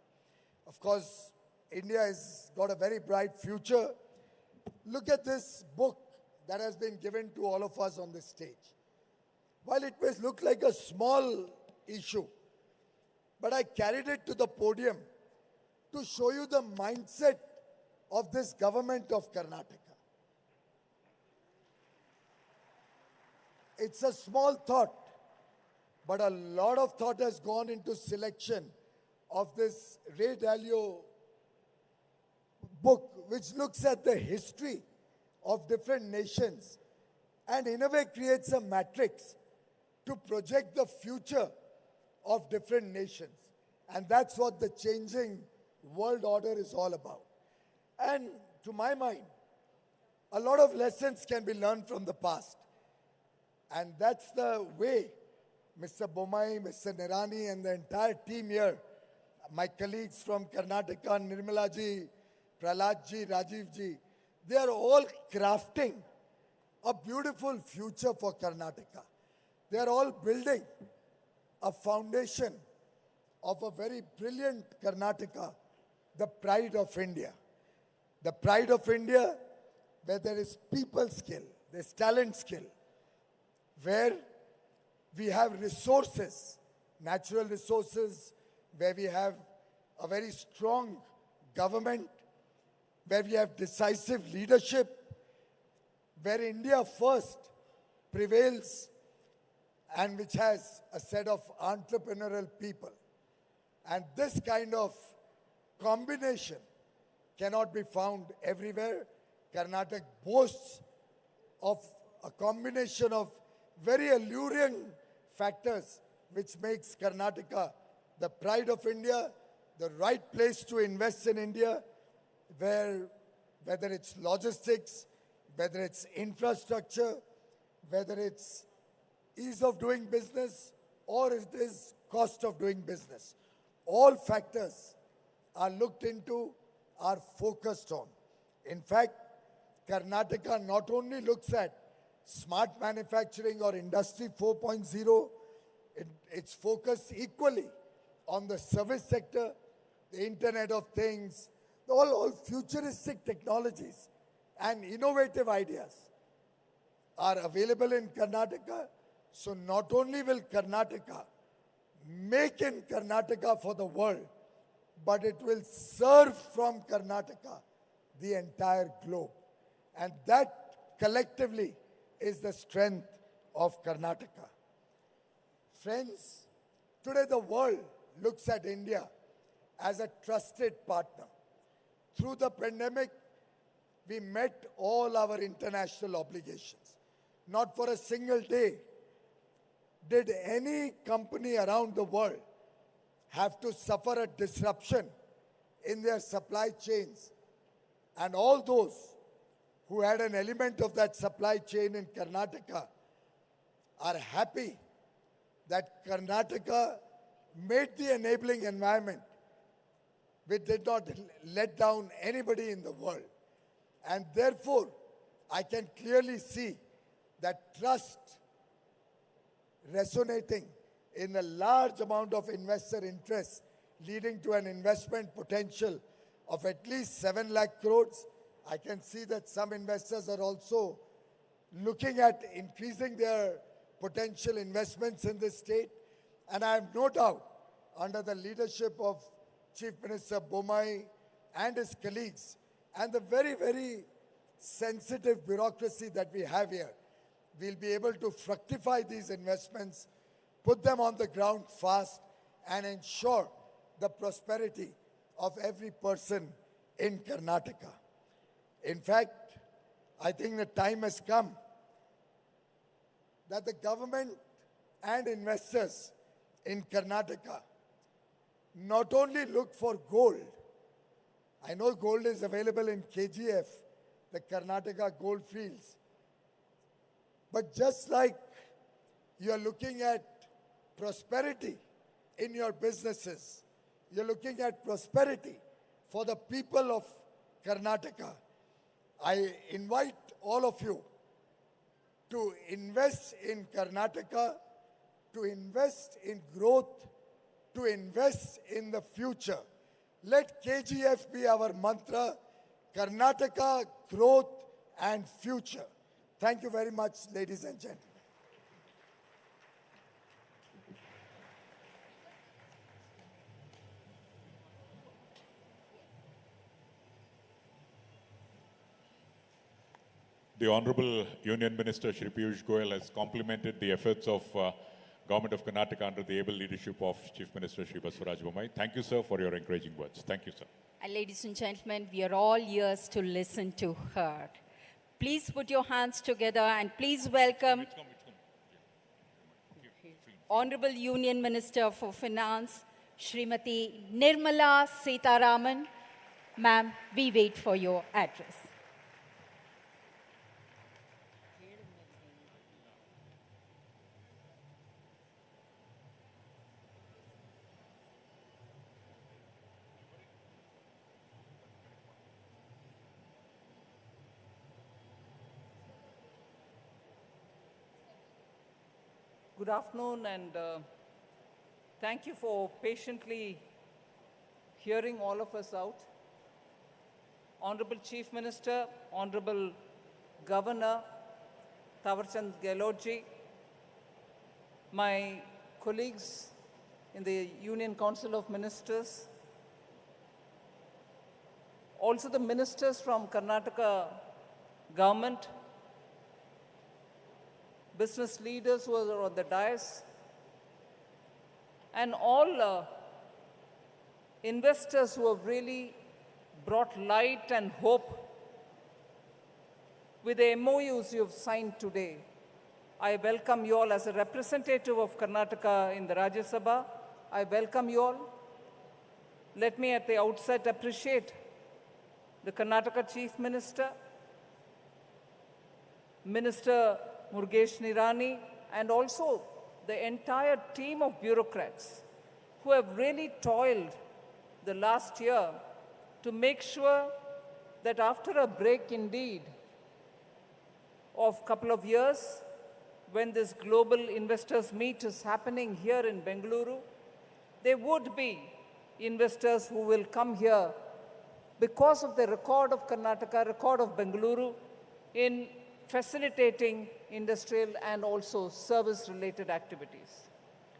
Of course, India has got a very bright future. Look at this book that has been given to all of us on this stage. While it may look like a small issue, but I carried it to the podium to show you the mindset of this government of Karnataka. It's a small thought, but a lot of thought has gone into selection of this Ray Dalio book, which looks at the history of different nations and in a way creates a matrix to project the future of different nations. And that's what the changing world order is all about. And to my mind, a lot of lessons can be learned from the past. And that's the way Mr. Bommai, Mr. Nirani, and the entire team here, my colleagues from Karnataka, Nirmala ji, Prahlad ji, Rajiv ji, they are all crafting a beautiful future for Karnataka. They are all building a foundation of a very brilliant Karnataka, the pride of India. The pride of India, where there is people skill, there's talent skill, where we have resources, natural resources, where we have a very strong government, where we have decisive leadership, where India first prevails and which has a set of entrepreneurial people. And this kind of combination cannot be found everywhere. Karnataka boasts of a combination of very alluring factors which makes Karnataka the pride of India, the right place to invest in India, where whether it's logistics, whether it's infrastructure, whether it's ease of doing business, or it is cost of doing business. All factors are looked into, are focused on. In fact, Karnataka not only looks at smart manufacturing or Industry 4.0, it's focused equally on the service sector, the Internet of Things, all futuristic technologies and innovative ideas are available in Karnataka. So not only will Karnataka make in Karnataka for the world, but it will serve from Karnataka the entire globe. And that collectively is the strength of Karnataka. Friends, today the world looks at India as a trusted partner. Through the pandemic, we met all our international obligations. Not for a single day did any company around the world have to suffer a disruption in their supply chains. And all those who had an element of that supply chain in Karnataka are happy that Karnataka made the enabling environment which did not let down anybody in the world. And therefore, I can clearly see that trust resonating in a large amount of investor interest, leading to an investment potential of at least 7 lakh crores. I can see that some investors are also looking at increasing their potential investments in this state. And I have no doubt, under the leadership of Chief Minister Bommai and his colleagues, and the very, very sensitive bureaucracy that we have here, we'll be able to fructify these investments, put them on the ground fast, and ensure the prosperity of every person in Karnataka. In fact, I think the time has come that the government and investors in Karnataka not only look for gold. I know gold is available in KGF, the Karnataka gold fields. But just like you are looking at prosperity in your businesses, you're looking at prosperity for the people of Karnataka, I invite all of you to invest in Karnataka, to invest in growth, to invest in the future. Let KGF be our mantra, Karnataka, growth and future. Thank you very much, ladies and gentlemen. The Honorable Union Minister Shri Piyush Goyal has complimented the efforts of Government of Karnataka under the able leadership of Chief Minister Shri Basavaraj Bommai. Thank you, sir, for your encouraging words. Thank you, sir. And ladies and gentlemen, we are all ears to listen to her. Please put your hands together and please welcome Honorable Union Minister for Finance, Srimati Nirmala Sitharaman. Ma'am, we wait for your address. Good afternoon, and thank you for patiently hearing all of us out. Honorable Chief Minister, Honorable Governor Tawarchand Gehlot, my colleagues in the Union Council of Ministers, also the ministers from Karnataka government, business leaders who are on the dais, and all investors who have really brought light and hope with the MOUs you have signed today. I welcome you all as a representative of Karnataka in the Rajya Sabha. I welcome you all. Let me at the outset appreciate the Karnataka Chief Minister, Minister Murugesh Nirani, and also the entire team of bureaucrats who have really toiled the last year to make sure that after a break indeed of a couple of years, when this global investors meet is happening here in Bengaluru, there would be investors who will come here because of the record of Karnataka, record of Bengaluru in facilitating industrial and also service-related activities.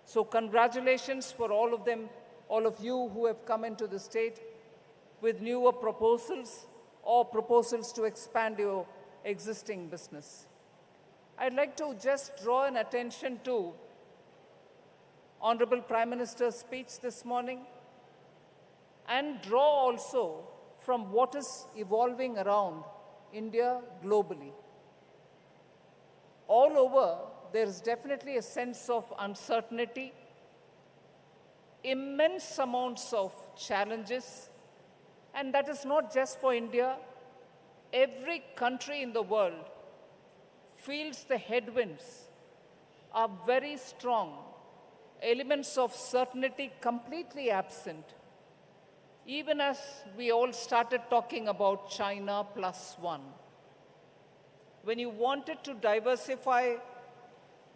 So congratulations for all of them, all of you who have come into the state with newer proposals or proposals to expand your existing business. I'd like to just draw an attention to Honorable Prime Minister's speech this morning and draw also from what is evolving around India globally. All over, there is definitely a sense of uncertainty, immense amounts of challenges, and that is not just for India. Every country in the world feels the headwinds are very strong, elements of certainty completely absent, even as we all started talking about China +1. When you wanted to diversify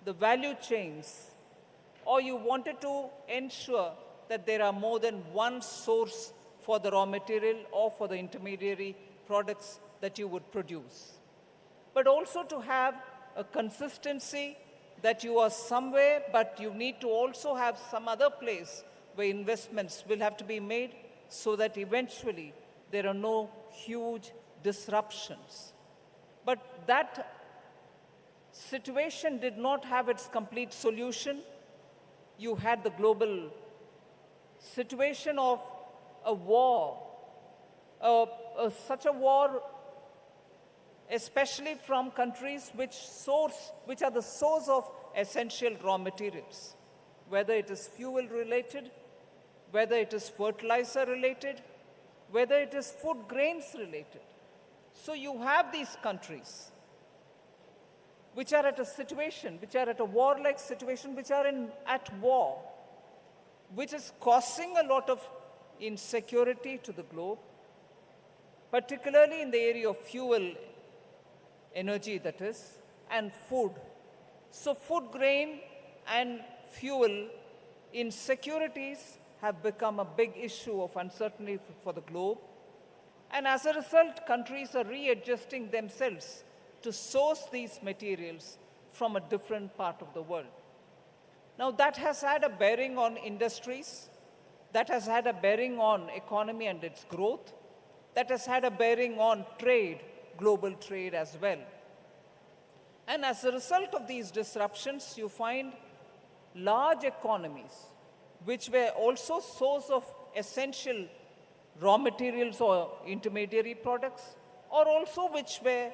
the value chains, or you wanted to ensure that there are more than one source for the raw material or for the intermediary products that you would produce. But also to have a consistency that you are somewhere, but you need to also have some other place where investments will have to be made so that eventually there are no huge disruptions. But that situation did not have its complete solution. You had the global situation of a war, such a war, especially from countries which are the source of essential raw materials, whether it is fuel related, whether it is fertilizer related, whether it is food grains related. So you have these countries which are at a situation, which are at a war-like situation, which are at war, which is causing a lot of insecurity to the globe, particularly in the area of fuel, energy that is, and food. So food grain and fuel insecurities have become a big issue of uncertainty for the globe. And as a result, countries are readjusting themselves to source these materials from a different part of the world. Now, that has had a bearing on industries, that has had a bearing on economy and its growth, that has had a bearing on trade, global trade as well. And as a result of these disruptions, you find large economies, which were also source of essential raw materials or intermediary products, or also which were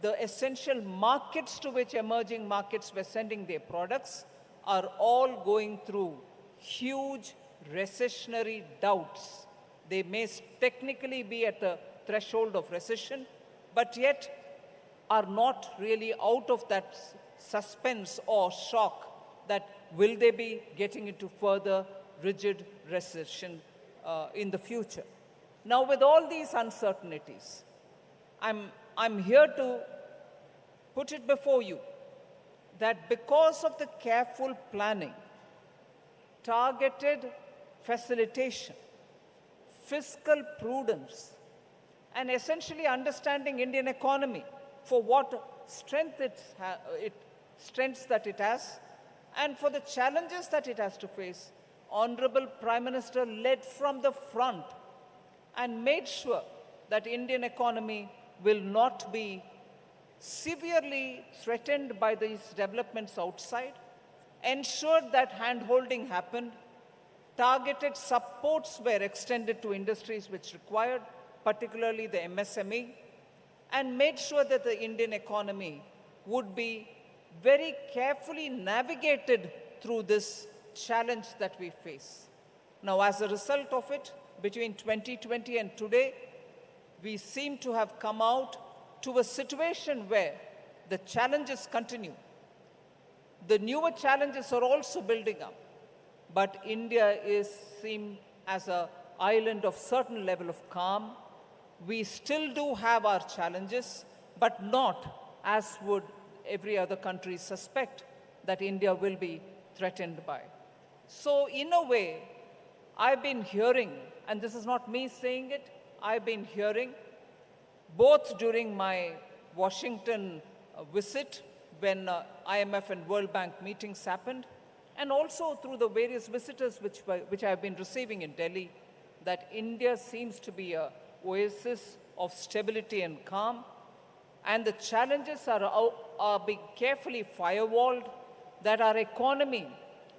the essential markets to which emerging markets were sending their products, are all going through huge recessionary doubts. They may technically be at the threshold of recession, but yet are not really out of that suspense or shock that will they be getting into further rigid recession in the future. Now, with all these uncertainties, I'm here to put it before you that because of the careful planning, targeted facilitation, fiscal prudence, and essentially understanding Indian economy for what strengths that it has, and for the challenges that it has to face, Honorable Prime Minister led from the front and made sure that Indian economy will not be severely threatened by these developments outside, ensured that hand-holding happened, targeted supports were extended to industries which required, particularly the MSME, and made sure that the Indian economy would be very carefully navigated through this challenge that we face. Now, as a result of it, between 2020 and today, we seem to have come out to a situation where the challenges continue. The newer challenges are also building up, but India is seen as an island of certain level of calm. We still do have our challenges, but not as would every other country suspect that India will be threatened by. So in a way, I've been hearing, and this is not me saying it, I've been hearing both during my Washington visit when IMF and World Bank meetings happened, and also through the various visitors which I've been receiving in Delhi, that India seems to be an oasis of stability and calm, and the challenges are being carefully firewalled, that our economy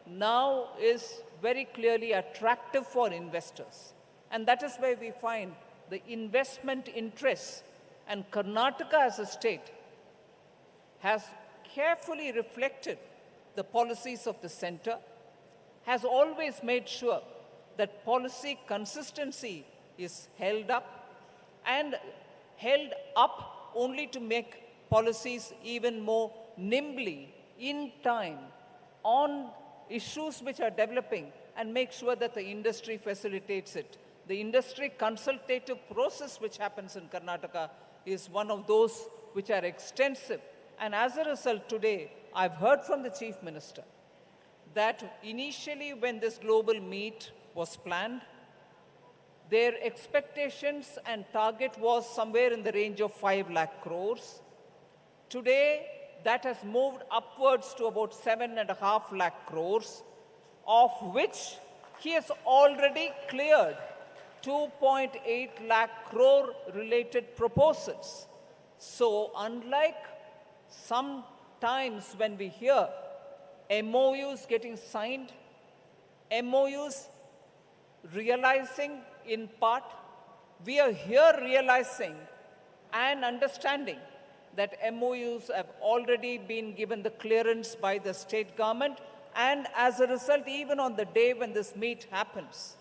now is very clearly attractive for investors. And that is where we find the investment interests, and Karnataka as a state has carefully reflected the policies of the center, has always made sure that policy consistency is held up, and held up only to make policies even more nimbly, in time, on issues which are developing, and make sure that the industry facilitates it. The industry consultative process which happens in Karnataka is one of those which are extensive. And as a result, today, I've heard from the Chief Minister that initially when this global meet was planned, their expectations and target was somewhere in the range of 5 lakh crores. Today, that has moved upwards to about 7.5 lakh crores, of which he has already cleared 2.8 lakh crore related proposals. So unlike some times when we hear MOUs getting signed, MOUs realizing in part, we are here realizing and understanding that MOUs have already been given the clearance by the state government, and as a result, even on the day when this meet happens,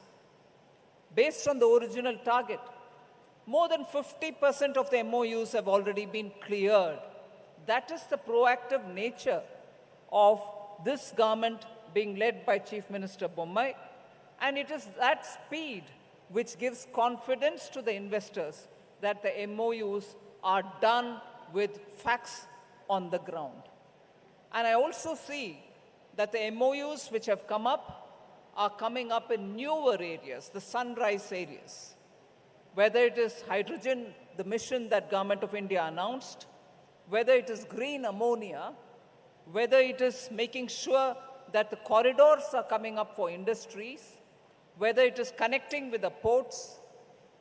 based on the original target, more than 50% of the MOUs have already been cleared. That is the proactive nature of this government being led by Chief Minister Bommai, and it is that speed which gives confidence to the investors that the MOUs are done with facts on the ground. And I also see that the MOUs which have come up are coming up in newer areas, the sunrise areas. Whether it is hydrogen, the mission that Government of India announced, whether it is green ammonia, whether it is making sure that the corridors are coming up for industries, whether it is connecting with the ports,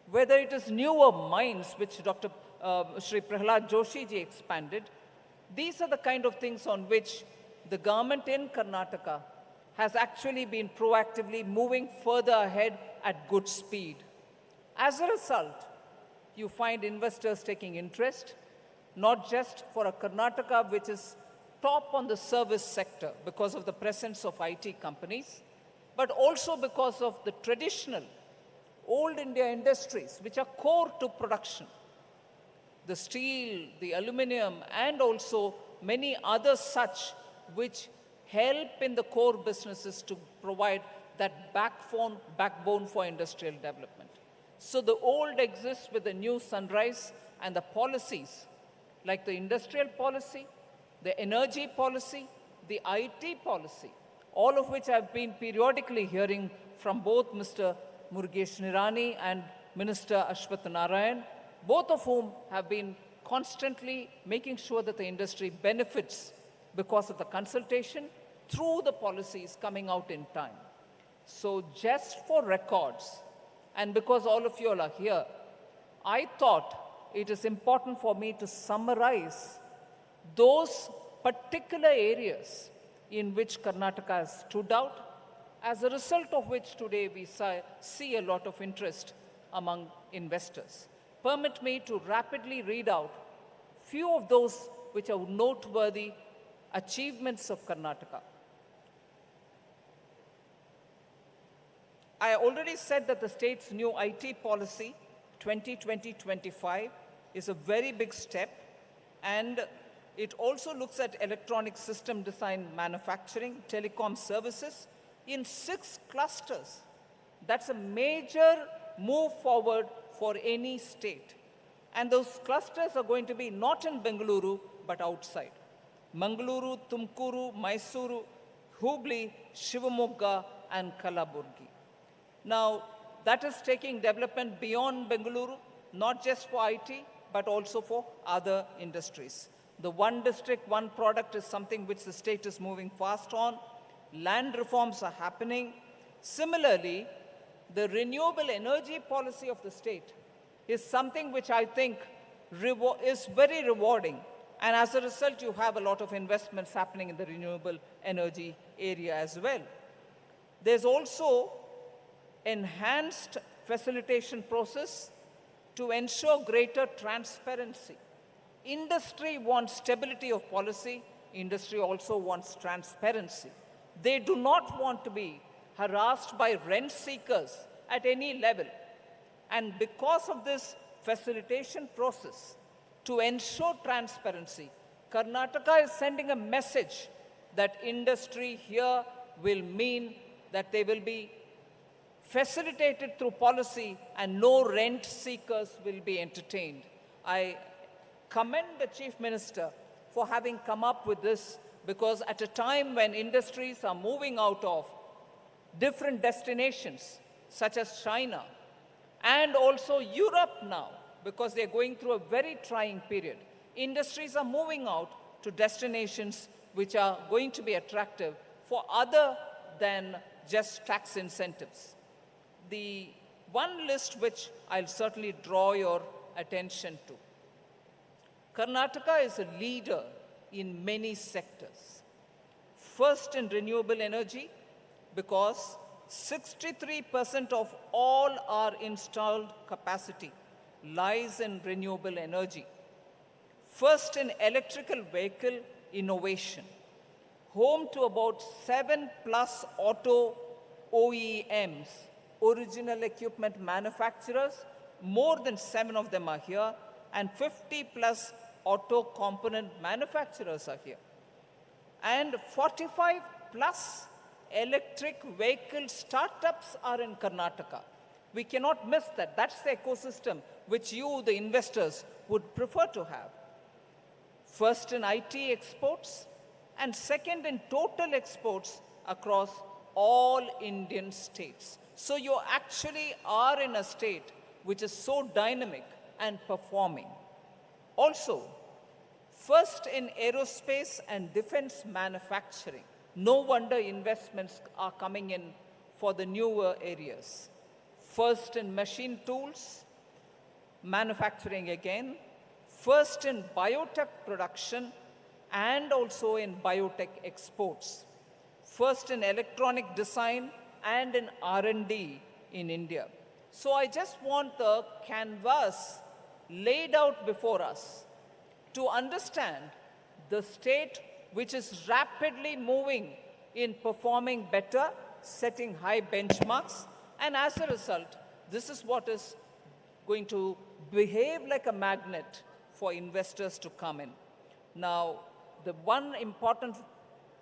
whether it is newer mines, which Dr. Shri Prahlad Joshi ji expanded, these are the kind of things on which the government in Karnataka has actually been proactively moving further ahead at good speed. As a result, you find investors taking interest, not just for a Karnataka which is top on the service sector because of the presence of IT companies, but also because of the traditional old India industries which are core to production. The steel, the aluminum, and also many others such which help in the core businesses to provide that backbone for industrial development. So the old exists with the new sunrise, and the policies like the industrial policy, the energy policy, the IT policy, all of which I've been periodically hearing from both Mr. Murugesh Nirani and Minister Ashwath Narayan, both of whom have been constantly making sure that the industry benefits because of the consultation through the policies coming out in time. So just for records, and because all of you all are here, I thought it is important for me to summarize those particular areas in which Karnataka has stood out, as a result of which today we see a lot of interest among investors. Permit me to rapidly read out few of those which are noteworthy achievements of Karnataka. I already said that the state's new IT policy, 2020-25, is a very big step, and it also looks at electronic system design manufacturing, telecom services in 6 clusters. That's a major move forward for any state. And those clusters are going to be not in Bengaluru, but outside. Mangaluru, Tumkuru, Mysuru, Hubli, Shivamogga, and Kalaburgi. Now, that is taking development beyond Bengaluru, not just for IT, but also for other industries. The one district, one product is something which the state is moving fast on. Land reforms are happening. Similarly, the renewable energy policy of the state is something which I think is very rewarding. And as a result, you have a lot of investments happening in the renewable energy area as well. There's also enhanced facilitation process to ensure greater transparency. Industry wants stability of policy. Industry also wants transparency. They do not want to be harassed by rent seekers at any level. And because of this facilitation process, to ensure transparency, Karnataka is sending a message that industry here will mean that they will be facilitated through policy and no rent seekers will be entertained. I commend the Chief Minister for having come up with this, because at a time when industries are moving out of different destinations, such as China, and also Europe now, because they're going through a very trying period, industries are moving out to destinations which are going to be attractive for other than just tax incentives. The one list which I'll certainly draw your attention to. Karnataka is a leader in many sectors. First in renewable energy, because 63% of all our installed capacity lies in renewable energy. First in electrical vehicle innovation. Home to about 7+ auto OEMs, original equipment manufacturers, more than 7 of them are here, and 50+ auto component manufacturers are here. And 45+ electric vehicle startups are in Karnataka. We cannot miss that. That's the ecosystem which you, the investors, would prefer to have. First in IT exports, and second in total exports across all Indian states. So you actually are in a state which is so dynamic and performing. Also, first in aerospace and defense manufacturing. No wonder investments are coming in for the newer areas. First in machine tools, manufacturing again. First in biotech production and also in biotech exports. First in electronic design and in R&D in India. So I just want the canvas laid out before us to understand the state which is rapidly moving in performing better, setting high benchmarks, and as a result, this is what is going to behave like a magnet for investors to come in. Now, the one important,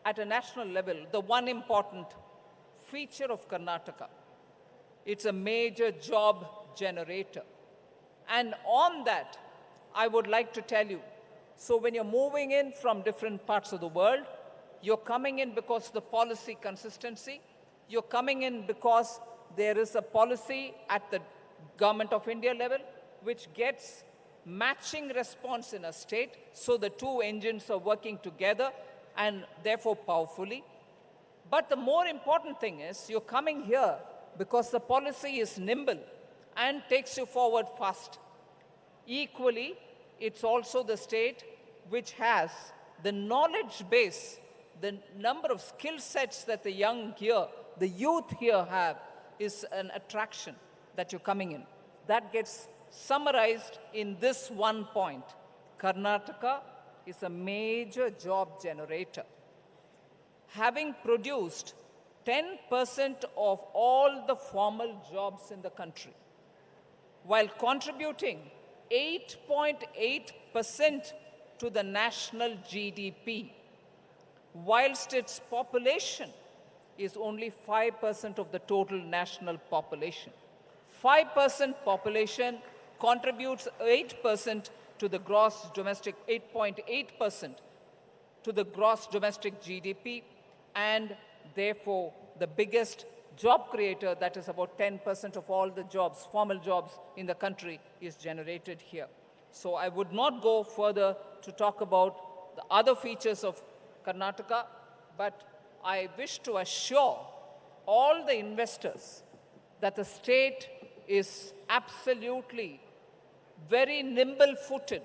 at a national level, the one important feature of Karnataka, it's a major job generator. And on that, I would like to tell you, so when you're moving in from different parts of the world, you're coming in because of the policy consistency, you're coming in because there is a policy at the Government of India level which gets matching response in a state, so the two engines are working together and therefore powerfully. But the more important thing is you're coming here because the policy is nimble and takes you forward fast. Equally, it's also the state which has the knowledge base, the number of skill sets that the youth here have is an attraction that you're coming in. That gets summarized in this one point. Karnataka is a major job generator. Having produced 10% of all the formal jobs in the country, while contributing 8.8% to the national GDP, whilst its population is only 5% of the total national population. 5% population contributes 8% to the gross domestic, 8.8% to the gross domestic GDP, and therefore the biggest job creator, that is about 10% of all the jobs, formal jobs in the country, is generated here. So I would not go further to talk about the other features of Karnataka, but I wish to assure all the investors that the state is absolutely very nimble-footed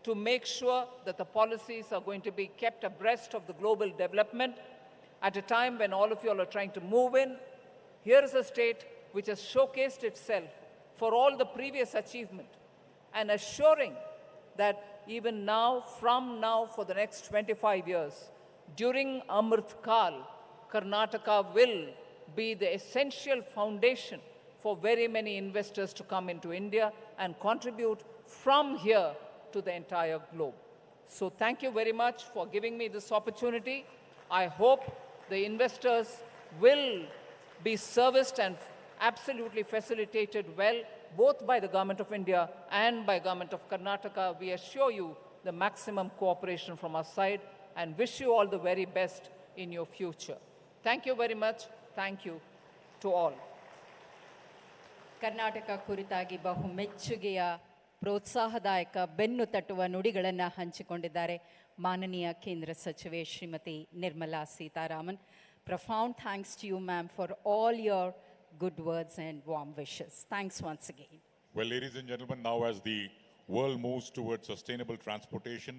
to make sure that the policies are going to be kept abreast of the global development at a time when all of you all are trying to move in. Here is a state which has showcased itself for all the previous achievement and assuring that even now, from now for the next 25 years, during Amrit Kal, Karnataka will be the essential foundation for very many investors to come into India and contribute from here to the entire globe. So thank you very much for giving me this opportunity. I hope the investors will be serviced and absolutely facilitated well, both by the Government of India and by Government of Karnataka. We assure you the maximum cooperation from our side and wish you all the very best in your future. Thank you very much. Thank you to all. Karnataka ಕುರಿತಾಗಿ ಬಹು ಮೆಚ್ಚುಗೆಯ ಪ್ರೋತ್ಸಾಹದಾಯಕ ಬೆನ್ನು ತಟ್ಟುವ ನುಡಿಗಳನ್ನು ಹಂಚಿಕೊಂಡಿದ್ದಾರೆ ಮಾನನೀಯ ಕೇಂದ್ರ ಸಚಿವೆ Shrimati Nirmala Sitharaman. Profound thanks to you, ma'am, for all your good words and warm wishes. Thanks once again. Well, ladies and gentlemen, now as the world moves towards sustainable transportation,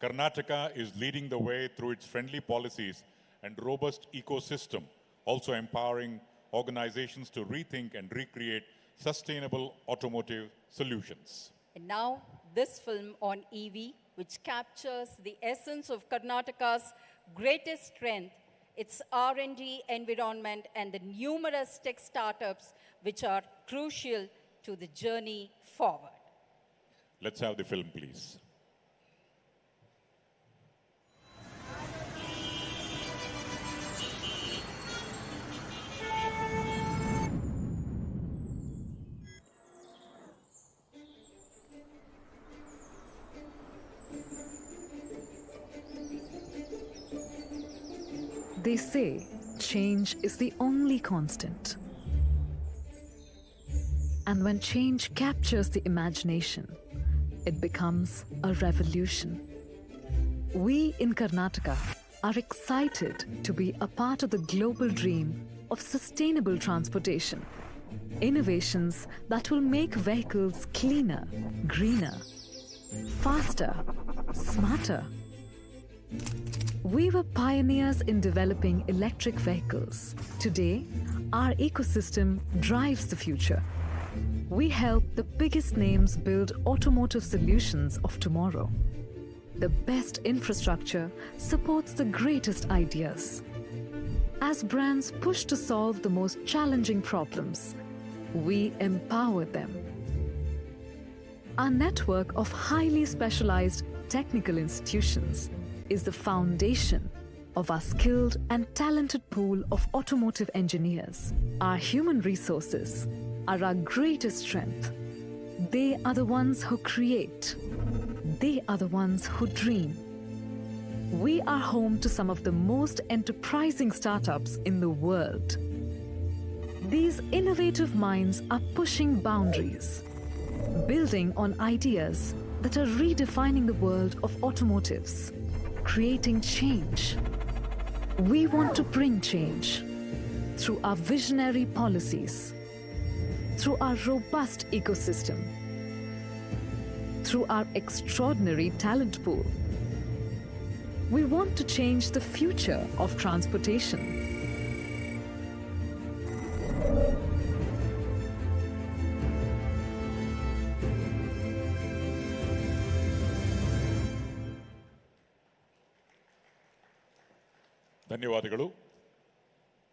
Karnataka is leading the way through its friendly policies and robust ecosystem, also empowering organizations to rethink and recreate sustainable automotive solutions. And now, this film on EV, which captures the essence of Karnataka's greatest strength, its R&D environment and the numerous tech startups which are crucial to the journey forward. Let's have the film, please. They say change is the only constant. And when change captures the imagination, it becomes a revolution. We in Karnataka are excited to be a part of the global dream of sustainable transportation. Innovations that will make vehicles cleaner, greener, faster, smarter. We were pioneers in developing electric vehicles. Today, our ecosystem drives the future. We help the biggest names build automotive solutions of tomorrow. The best infrastructure supports the greatest ideas. As brands push to solve the most challenging problems, we empower them. Our network of highly specialized technical institutions is the foundation of our skilled and talented pool of automotive engineers. Our human resources are our greatest strength. They are the ones who create. They are the ones who dream. We are home to some of the most enterprising startups in the world. These innovative minds are pushing boundaries, building on ideas that are redefining the world of automotives, creating change. We want to bring change through our visionary policies, through our robust ecosystem, through our extraordinary talent pool. We want to change the future of transportation. ಧನ್ಯವಾದಗಳು.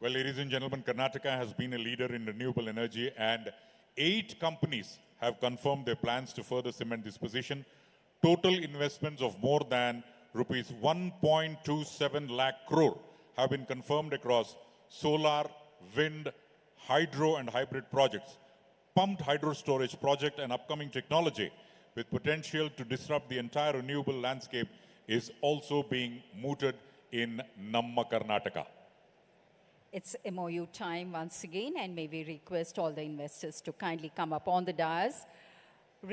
Well, ladies and gentlemen, Karnataka has been a leader in renewable energy, and 8 companies have confirmed their plans to further cement this position. Total investments of more than rupees 1.27 lakh crore have been confirmed across solar, wind, hydro and hybrid projects, pumped hydro storage project and upcoming technology with potential to disrupt the entire renewable landscape is also being mooted in Namma Karnataka. It's MOU time once again, and may we request all the investors to kindly come up on the dais.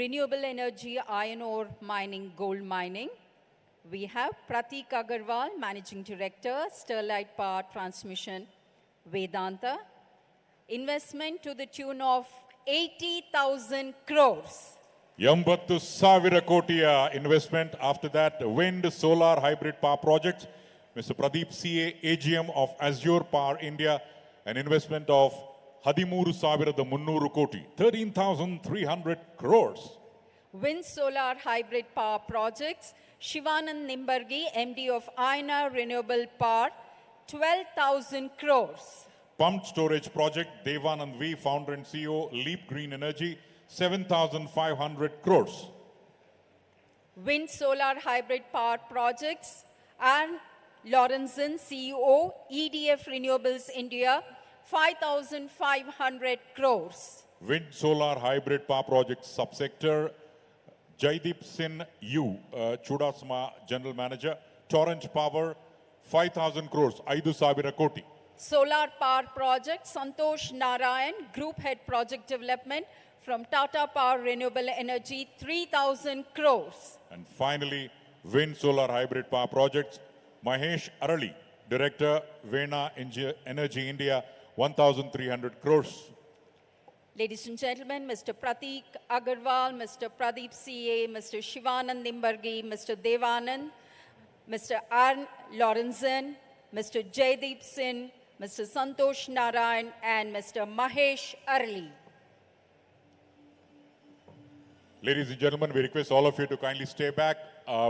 Renewable energy, iron ore mining, gold mining. We have Pratik Agarwal, Managing Director, Sterlite Power Transmission, Vedanta. Investment to the tune of 80,000 crores. 80,000 ಕೋಟಿಯ investment. After that, wind, solar, hybrid power projects. Mr. Pradeep CA, AGM of Azure Power India, an investment of 13,300 koti, 13,300 crores. Wind solar hybrid power projects, Shivanand Nimbargi, MD of Aina Renewable Power, 12,000 crores. Pumped storage project, Devanand V, founder and CEO, Leap Green Energy, 7,500 crores. Wind solar hybrid power projects, and Lorenzen, CEO, EDF Renewables India, 5,500 crores. Wind solar hybrid power project subsector, Jaideep Sin U, Chudasma General Manager, Torrent Power, 5,000 crores, 5,000 koti. Solar power project, Santosh Narayan, Group Head Project Development from Tata Power Renewable Energy, 3,000 crores. And finally, wind solar hybrid power projects, Mahesh Arali, Director, Vena Energy India, 1,300 crores. Ladies and gentlemen, Mr. Pratik Agarwal, Mr. Pradeep CA, Mr. Shivanand Nimbargi, Mr. Devanand, Mr. Arn Lorenzen, Mr. Jaideep Sin, Mr. Santosh Narayan, and Mr. Mahesh Arali. Ladies and gentlemen, we request all of you to kindly stay back.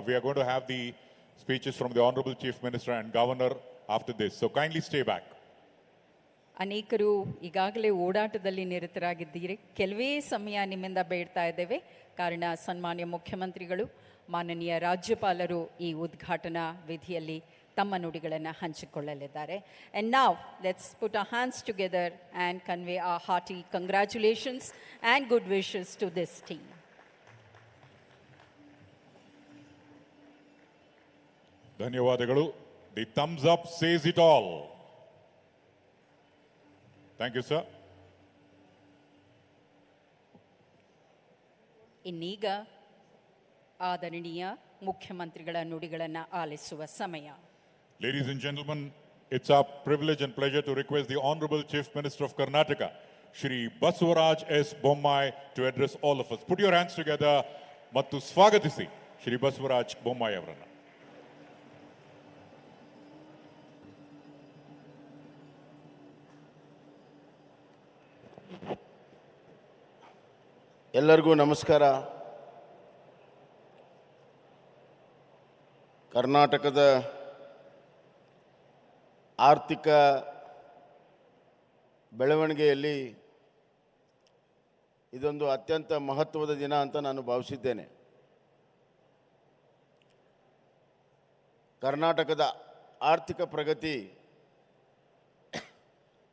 We are going to have the speeches from the Honorable Chief Minister and Governor after this. So kindly stay back. ಅನೇಕರು ಈಗಾಗಲೇ ಓಡಾಟದಲ್ಲಿ ನಿರತರಾಗಿದ್ದೀರಿ. ಕೆಲವೇ ಸಮಯ ನಿಮ್ಮಿಂದ ಬೇಡ್ತಾ ಇದ್ದೇವೆ. ಕಾರಣ ಸನ್ಮಾನ್ಯ ಮುಖ್ಯಮಂತ್ರಿಗಳು, ಮಾನನೀಯ ರಾಜ್ಯಪಾಲರು ಈ ಉದ್ಘಾಟನಾ ವಿಧಿಯಲ್ಲಿ ತಮ್ಮ ನುಡಿಗಳನ್ನು ಹಂಚಿಕೊಳ್ಳಲಿದ್ದಾರೆ. And now, let's put our hands together and convey our hearty congratulations and good wishes to this team. ಧನ್ಯವಾದಗಳು. The thumbs up says it all. Thank you, sir. ಇನ್ನೀಗ ಆದರಣೀಯ ಮುಖ್ಯಮಂತ್ರಿಗಳ ನುಡಿಗಳನ್ನು ಆಲಿಸುವ ಸಮಯ. Ladies and gentlemen, it's our privilege and pleasure to request the Honorable Chief Minister of Karnataka, Shri Basavaraj S. Bommai, to address all of us. Put your hands together ಮತ್ತು ಸ್ವಾಗತಿಸಿ ಶ್ರೀ ಬಸವರಾಜ್ ಬೊಮ್ಮಾಯಿ ಅವರನ್ನು. ಎಲ್ಲರಿಗೂ ನಮಸ್ಕಾರ. ಕರ್ನಾಟಕದ ಆರ್ಥಿಕ ಬೆಳವಣಿಗೆಯಲ್ಲಿ ಇದೊಂದು ಅತ್ಯಂತ ಮಹತ್ವದ ದಿನ ಅಂತ ನಾನು ಭಾವಿಸಿದ್ದೇನೆ. ಕರ್ನಾಟಕದ ಆರ್ಥಿಕ ಪ್ರಗತಿ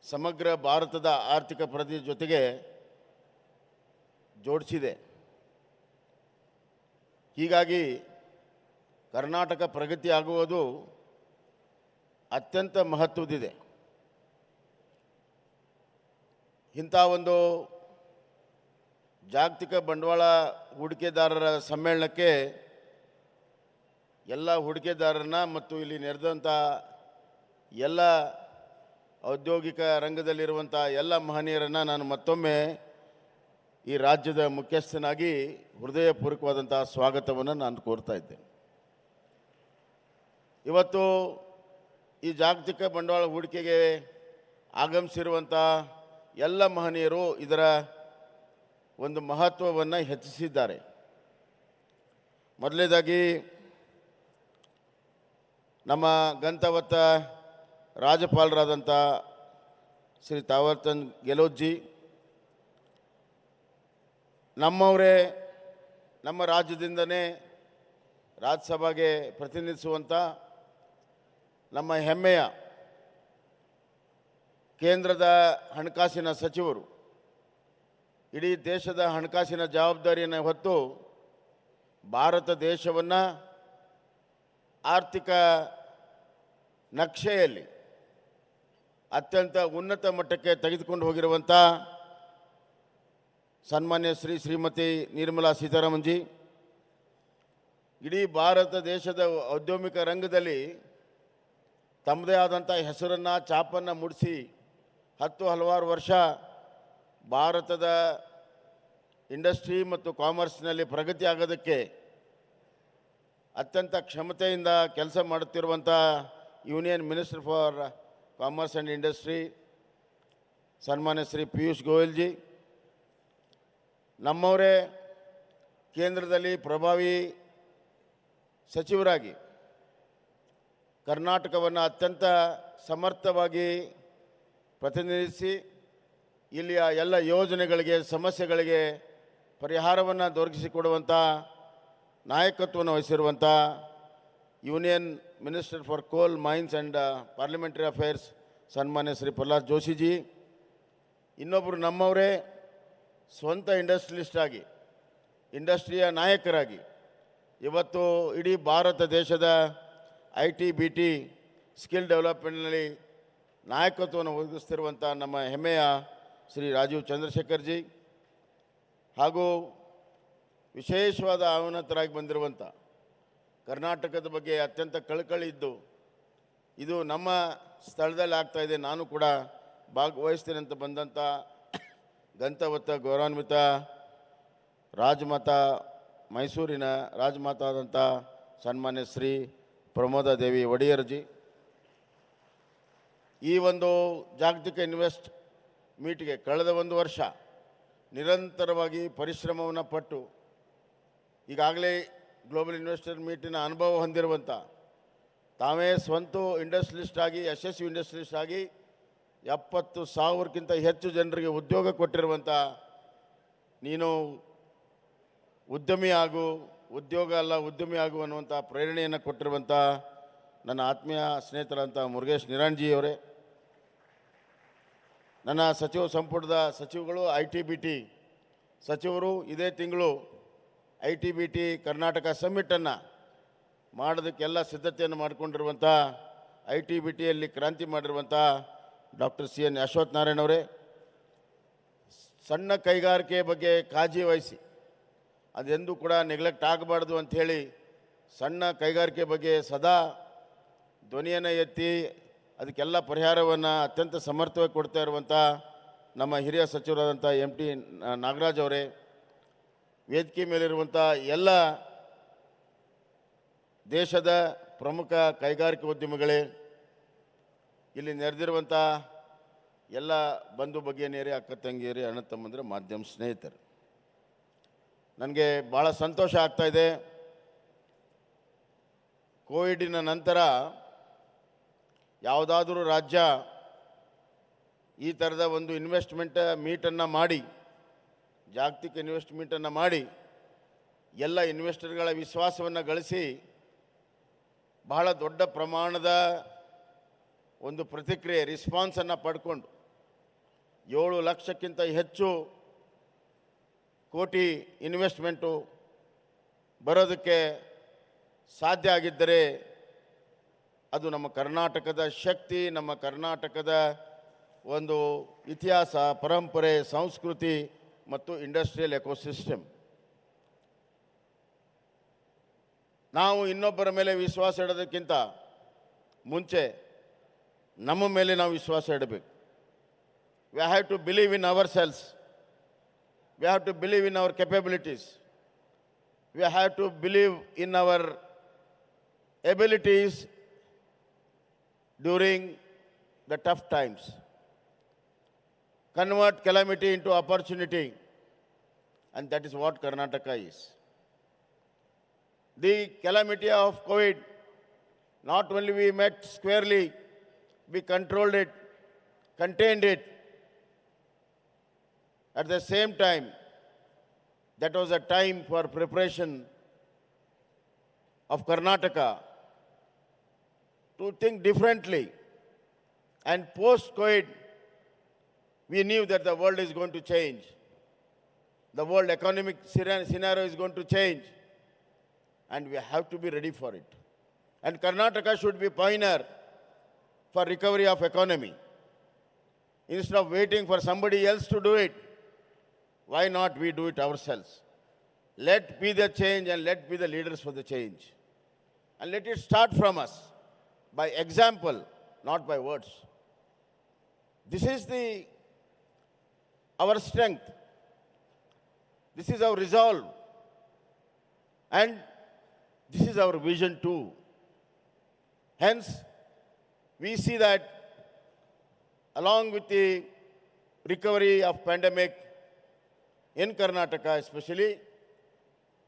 ಸಮಗ್ರ ಭಾರತದ ಆರ್ಥಿಕ ಪ್ರಗತಿ ಜೊತೆಗೆ ಜೋಡಿಸಿದೆ. ಹೀಗಾಗಿ ಕರ್ನಾಟಕ ಪ್ರಗತಿ ಆಗುವುದು ಅತ್ಯಂತ ಮಹತ್ವದಿದೆ. ಇಂಥ ಒಂದು ಜಾಗತಿಕ ಬಂಡವಾಳ ಹೂಡಿಕೆದಾರರ ಸಮ್ಮೇಳನಕ್ಕೆ ಎಲ್ಲ ಹೂಡಿಕೆದಾರರನ್ನ ಮತ್ತು ಇಲ್ಲಿ ನೆರೆದಂಥ ಎಲ್ಲ ಔದ್ಯೋಗಿಕ ರಂಗದಲ್ಲಿರುವಂಥ ಎಲ್ಲ ಮಹನೀಯರನ್ನು ನಾನು ಮತ್ತೊಮ್ಮೆ ಈ ರಾಜ್ಯದ ಮುಖ್ಯಸ್ಥನಾಗಿ ಹೃದಯಪೂರ್ವಕವಾದಂಥ ಸ್ವಾಗತವನ್ನು ನಾನು ಕೋರ್ತಾ ಇದ್ದೇನೆ. ಇವತ್ತು ಈ ಜಾಗತಿಕ ಬಂಡವಾಳ ಹೂಡಿಕೆಗೆ ಆಗಮಿಸಿರುವಂಥ ಎಲ್ಲ ಮಹನೀಯರು ಇದರ ಒಂದು ಮಹತ್ವವನ್ನು ಹೆಚ್ಚಿಸಿದ್ದಾರೆ. ಮೊದಲನೇದಾಗಿ ನಮ್ಮ ಗಂತವತ್ತ ರಾಜ್ಯಪಾಲರಾದಂಥ ಶ್ರೀ ತಾವರ್ಚಂದ್ ಗೆಹ್ಲೋಟ್ ಜಿ, ನಮ್ಮವರೇ ನಮ್ಮ ರಾಜ್ಯದಿಂದನೇ ರಾಜ್ಯಸಭೆಗೆ ಪ್ರತಿನಿಧಿಸುವಂಥ ನಮ್ಮ ಹೆಮ್ಮೆಯ ಕೇಂದ್ರದ ಹಣಕಾಸಿನ ಸಚಿವರು ಇಡೀ ದೇಶದ ಹಣಕಾಸಿನ ಜವಾಬ್ದಾರಿಯನ್ನು ಹೊತ್ತು ಭಾರತ ದೇಶವನ್ನು ಆರ್ಥಿಕ ನಕ್ಷೆಯಲ್ಲಿ ಅತ್ಯಂತ ಉನ್ನತ ಮಟ್ಟಕ್ಕೆ ತೆಗೆದುಕೊಂಡು ಹೋಗಿರುವಂಥ ಸನ್ಮಾನ್ಯ ಶ್ರೀಮತಿ ನಿರ್ಮಲಾ ಸೀತಾರಾಮನ್ ಜಿ, ಇಡೀ ಭಾರತ ದೇಶದ ಔದ್ಯಮಿಕ ರಂಗದಲ್ಲಿ ತಮ್ಮದೇ ಆದಂಥ ಹೆಸರನ್ನು ಛಾಪನ್ನು ಮೂಡಿಸಿ ಹಲವಾರು ವರ್ಷ ಭಾರತದ ಇಂಡಸ್ಟ್ರಿ ಮತ್ತು ಕಾಮರ್ಸ್ನಲ್ಲಿ ಪ್ರಗತಿ ಆಗೋದಕ್ಕೆ ಅತ್ಯಂತ ಕ್ಷಮತೆಯಿಂದ ಕೆಲಸ ಮಾಡುತ್ತಿರುವಂಥ union minister for commerce and industry ಸನ್ಮಾನ್ಯ ಶ್ರೀ ಪಿಯೂಷ್ ಗೋಯಲ್ ಜಿ, ನಮ್ಮವರೇ ಕೇಂದ್ರದಲ್ಲಿ ಪ್ರಭಾವಿ ಸಚಿವರಾಗಿ ಕರ್ನಾಟಕವನ್ನು ಅತ್ಯಂತ ಸಮರ್ಥವಾಗಿ ಪ್ರತಿನಿಧಿಸಿ ಇಲ್ಲಿಯ ಎಲ್ಲ ಯೋಜನೆಗಳಿಗೆ ಸಮಸ್ಯೆಗಳಿಗೆ ಪರಿಹಾರವನ್ನು ದೊರಕಿಸಿಕೊಡುವಂಥ ನಾಯಕತ್ವವನ್ನು ವಹಿಸಿರುವಂಥ ಯೂನಿಯನ್ ಮಿನಿಸ್ಟರ್ ಫಾರ್ ಕೋಲ್ ಮೈನ್ಸ್ ಆ್ಯಂಡ್ ಪಾರ್ಲಿಮೆಂಟರಿ ಅಫೇರ್ಸ್ ಸನ್ಮಾನ್ಯ ಶ್ರೀ ಪ್ರಹ್ಲಾದ್ ಜೋಶಿ ಜಿ, ಇನ್ನೊಬ್ಬರು ನಮ್ಮವರೇ ಸ್ವಂತ ಇಂಡಸ್ಟ್ರಿಯಲಿಸ್ಟ್ ಆಗಿ ಇಂಡಸ್ಟ್ರಿಯ ನಾಯಕರಾಗಿ ಇವತ್ತು ಇಡೀ ಭಾರತ ದೇಶದ IT BT ಸ್ಕಿಲ್ ಡೆವಲಪ್ಮೆಂಟ್ನಲ್ಲಿ ನಾಯಕತ್ವವನ್ನು ಒದಗಿಸ್ತಿರುವಂಥ ನಮ್ಮ ಹೆಮ್ಮೆಯ ಶ್ರೀ ರಾಜೀವ್ ಚಂದ್ರಶೇಖರ್ ಜಿ, ಹಾಗೂ ವಿಶೇಷವಾದ ಆಹ್ವಾನಿತರಾಗಿ ಬಂದಿರುವಂಥ ಕರ್ನಾಟಕದ ಬಗ್ಗೆ ಅತ್ಯಂತ ಕಳಕಳಿ ಇದ್ದು ಇದು ನಮ್ಮ ಸ್ಥಳದಲ್ಲಿ ಆಗ್ತಾಯಿದೆ, ನಾನು ಕೂಡ ಭಾಗವಹಿಸ್ತೀನಿ ಅಂತ ಬಂದಂಥ ಗಂತವತ್ತ ಗೌರವಾನ್ವಿತ ರಾಜಮಾತಾ ಮೈಸೂರಿನ ರಾಜಮಾತಾ ಆದಂಥ ಸನ್ಮಾನ್ಯ ಶ್ರೀ ಪ್ರಮೋದ ದೇವಿ ಒಡೆಯರ್ ಜಿ, ಈ ಒಂದು ಜಾಗತಿಕ ಇನ್ವೆಸ್ಟ್ ಮೀಟ್ಗೆ ಕಳೆದ ಒಂದು ವರ್ಷ ನಿರಂತರವಾಗಿ ಪರಿಶ್ರಮವನ್ನು ಪಟ್ಟು ಈಗಾಗಲೇ ಗ್ಲೋಬಲ್ ಇನ್ವೆಸ್ಟರ್ ಮೀಟಿನ ಅನುಭವ ಹೊಂದಿರುವಂಥ ತಾವೇ ಸ್ವಂತ ಇಂಡಸ್ಟ್ರಿಯಲಿಸ್ಟ್ ಆಗಿ ಯಶಸ್ವಿ ಇಂಡಸ್ಟ್ರಿಯಲಿಸ್ಟ್ ಆಗಿ 70,000ಕ್ಕಿಂತ ಹೆಚ್ಚು ಜನರಿಗೆ ಉದ್ಯೋಗ ಕೊಟ್ಟಿರುವಂಥ, ನೀನು ಉದ್ಯಮಿ ಆಗು, ಉದ್ಯೋಗ ಅಲ್ಲ ಉದ್ಯಮಿ ಆಗು ಅನ್ನುವಂಥ ಪ್ರೇರಣೆಯನ್ನು ಕೊಟ್ಟಿರುವಂಥ ನನ್ನ ಆತ್ಮೀಯ ಸ್ನೇಹಿತರಂಥ ಮುರುಗೇಶ್ ನಿರಾಣ್ಜಿಯವರೇ, ನನ್ನ ಸಚಿವ ಸಂಪುಟದ ಸಚಿವಗಳು IT BT ಸಚಿವರು ಇದೇ ತಿಂಗಳು IT BT ಕರ್ನಾಟಕ ಸಮ್ಮಿಟನ್ನು ಮಾಡೋದಕ್ಕೆಲ್ಲ ಸಿದ್ಧತೆಯನ್ನು ಮಾಡಿಕೊಂಡಿರುವಂಥ IT BTಯಲ್ಲಿ ಕ್ರಾಂತಿ ಮಾಡಿರುವಂಥ doctor C N Ashwath Narayan ಅವರೇ, ಸಣ್ಣ ಕೈಗಾರಿಕೆ ಬಗ್ಗೆ ಕಾಳಜಿ ವಹಿಸಿ, ಅದೆಂದೂ ಕೂಡ ನೆಗ್ಲೆಕ್ಟ್ ಆಗಬಾರ್ದು ಅಂಥೇಳಿ ಸಣ್ಣ ಕೈಗಾರಿಕೆ ಬಗ್ಗೆ ಸದಾ ಧ್ವನಿಯನ್ನು ಎತ್ತಿ ಅದಕ್ಕೆಲ್ಲ ಪರಿಹಾರವನ್ನು ಅತ್ಯಂತ ಸಮರ್ಥವಾಗಿ ಕೊಡ್ತಾ ಇರುವಂಥ ನಮ್ಮ ಹಿರಿಯ ಸಚಿವರಾದಂಥ MT ನಾಗರಾಜ್ ಅವರೇ, ವೇದಿಕೆ ಮೇಲಿರುವಂಥ ಎಲ್ಲ ದೇಶದ ಪ್ರಮುಖ ಕೈಗಾರಿಕೋದ್ಯಮಿಗಳೇ, ಇಲ್ಲಿ ನೆರೆದಿರುವಂಥ ಎಲ್ಲ ಬಂಧು ಭಗಿನಿಯರೇ, ಅಕ್ಕ ತಂಗಿಯರೇ, ಅಣ್ಣ ತಮ್ಮಂದಿರ, ಮಾಧ್ಯಮ ಸ್ನೇಹಿತರು, ನನಗೆ ಭಾಳ ಸಂತೋಷ ಆಗ್ತಾ ಇದೆ. ಕೋವಿಡಿನ ನಂತರ ಯಾವುದಾದ್ರೂ ರಾಜ್ಯ ಈ ಥರದ ಒಂದು ಇನ್ವೆಸ್ಟ್ಮೆಂಟ್ ಮೀಟನ್ನು ಮಾಡಿ, ಜಾಗತಿಕ ಇನ್ವೆಸ್ಟ್ಮೆಂಟನ್ನು ಮಾಡಿ ಎಲ್ಲ ಇನ್ವೆಸ್ಟರ್ಗಳ ವಿಶ್ವಾಸವನ್ನು ಗಳಿಸಿ ಬಹಳ ದೊಡ್ಡ ಪ್ರಮಾಣದ ಒಂದು ಪ್ರತಿಕ್ರಿಯೆ ರೆಸ್ಪಾನ್ಸನ್ನು ಪಡ್ಕೊಂಡು 7 ಲಕ್ಷಕ್ಕಿಂತ ಹೆಚ್ಚು ಕೋಟಿ ಇನ್ವೆಸ್ಟ್ಮೆಂಟು ಬರೋದಕ್ಕೆ ಸಾಧ್ಯ ಆಗಿದ್ದರೆ ಅದು ನಮ್ಮ ಕರ್ನಾಟಕದ ಶಕ್ತಿ, ನಮ್ಮ ಕರ್ನಾಟಕದ ಒಂದು ಇತಿಹಾಸ, ಪರಂಪರೆ, ಸಂಸ್ಕೃತಿ ಮತ್ತು ಇಂಡಸ್ಟ್ರಿಯಲ್ ಎಕೋಸಿಸ್ಟಮ್. ನಾವು ಇನ್ನೊಬ್ಬರ ಮೇಲೆ ವಿಶ್ವಾಸ ಇಡೋದಕ್ಕಿಂತ ಮುಂಚೆ ನಮ್ಮ ಮೇಲೆ ನಾವು ವಿಶ್ವಾಸ ಇಡಬೇಕು. We have to believe in ourselves. We have to believe in our capabilities. We have to believe in our abilities during the tough times. Convert calamity into opportunity, and that is what Karnataka is. The calamity of COVID, not only we met squarely, we controlled it, contained it. At the same time, that was a time for preparation of Karnataka to think differently. And post-COVID, we knew that the world is going to change. The world economic scenario is going to change. And we have to be ready for it. And Karnataka should be pioneer for recovery of economy. Instead of waiting for somebody else to do it, why not we do it ourselves? Let be the change and let be the leaders for the change. And let it start from us, by example, not by words. This is our strength. This is our resolve. And this is our vision too. Hence, we see that along with the recovery of pandemic in Karnataka especially,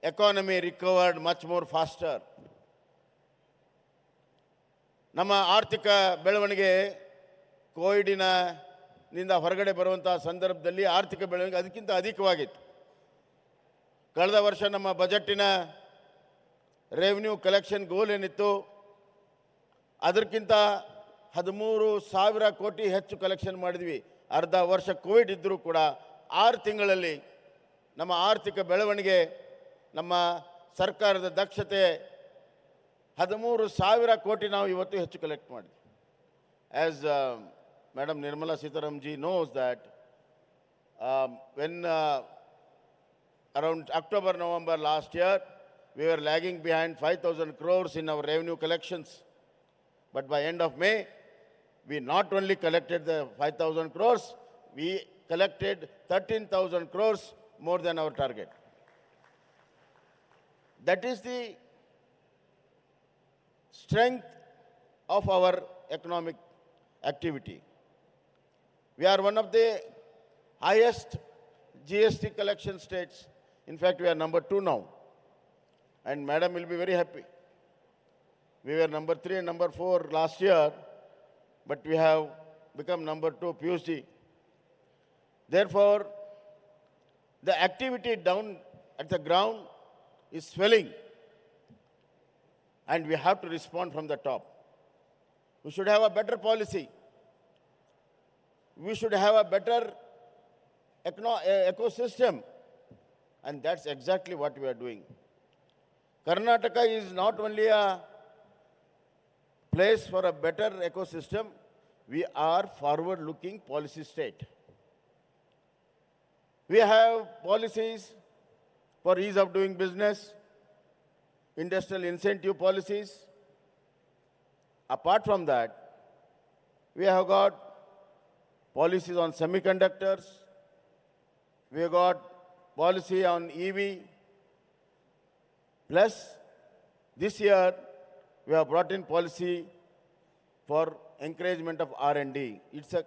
economy recovered much more faster. ನಮ್ಮ ಆರ್ಥಿಕ ಬೆಳವಣಿಗೆ ಕೋವಿಡಿನಿಂದ ಹೊರಗಡೆ ಬರುವಂಥ ಸಂದರ್ಭದಲ್ಲಿ ಆರ್ಥಿಕ ಬೆಳವಣಿಗೆ ಅದಕ್ಕಿಂತ ಅಧಿಕವಾಗಿತ್ತು. ಕಳೆದ ವರ್ಷ ನಮ್ಮ ಬಜೆಟ್ಟಿನ ರೆವಿನ್ಯೂ ಕಲೆಕ್ಷನ್ ಗೋಲ್ ಏನಿತ್ತು, ಅದಕ್ಕಿಂತ 13,000 ಕೋಟಿ ಹೆಚ್ಚು ಕಲೆಕ್ಷನ್ ಮಾಡಿದ್ವಿ. ಅರ್ಧ ವರ್ಷ ಕೋವಿಡ್ ಇದ್ದರೂ ಕೂಡ 6 ತಿಂಗಳಲ್ಲಿ ನಮ್ಮ ಆರ್ಥಿಕ ಬೆಳವಣಿಗೆ, ನಮ್ಮ ಸರ್ಕಾರದ ದಕ್ಷತೆ 13,000 ಕೋಟಿ ನಾವು ಇವತ್ತು ಹೆಚ್ಚು ಕಲೆಕ್ಟ್ ಮಾಡಿದ್ವಿ. As Madam Nirmala Sitaram ji knows that when around October, November last year, we were lagging behind 5,000 crores in our revenue collections. But by end of May, we not only collected the 5,000 crores, we collected 13,000 crores more than our target. That is the strength of our economic activity. We are one of the highest GST collection states. In fact, we are number 2 now. And Madam will be very happy. We were number 3 and number 4 last year, but we have become number 2, Piyush ji. Therefore, the activity down at the ground is swelling, and we have to respond from the top. We should have a better policy. We should have a better ecosystem, and that's exactly what we are doing. Karnataka is not only a place for a better ecosystem, we are forward-looking policy state. We have policies for ease of doing business, industrial incentive policies. Apart from that, we have got policies on semiconductors. We have got policy on EV. Plus, this year, we have brought in policy for encouragement of R&D.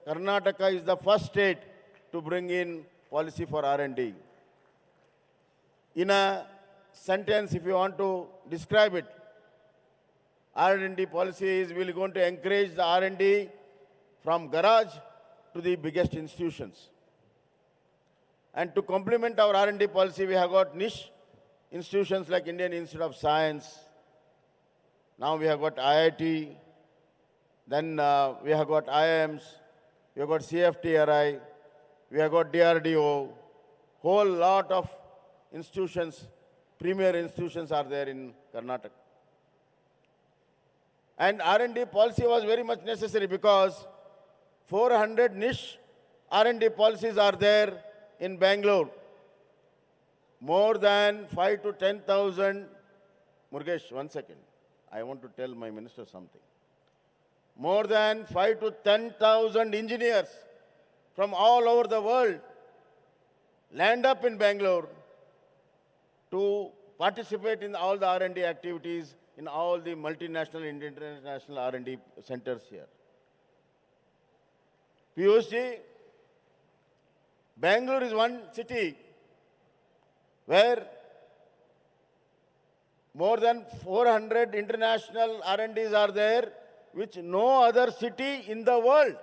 Karnataka is the first state to bring in policy for R&D. In a sentence, if you want to describe it, R&D policy is we're going to encourage the R&D from garage to the biggest institutions. And to complement our R&D policy, we have got niche institutions like Indian Institute of Science. Now we have got IIT. Then we have got IIMs. We have got CFTRI. We have got DRDO. Whole lot of institutions, premier institutions are there in Karnataka. And R&D policy was very much necessary because 400 niche R&D policies are there in Bangalore. More than 5 to 10,000. Murugesh, 1 second. I want to tell my minister something. More than 5 to 10,000 engineers from all over the world land up in Bangalore to participate in all the R&D activities in all the multinational and international R&D centers here. Piyush ji, Bangalore is one city where more than 400 international R&Ds are there, which no other city in the world,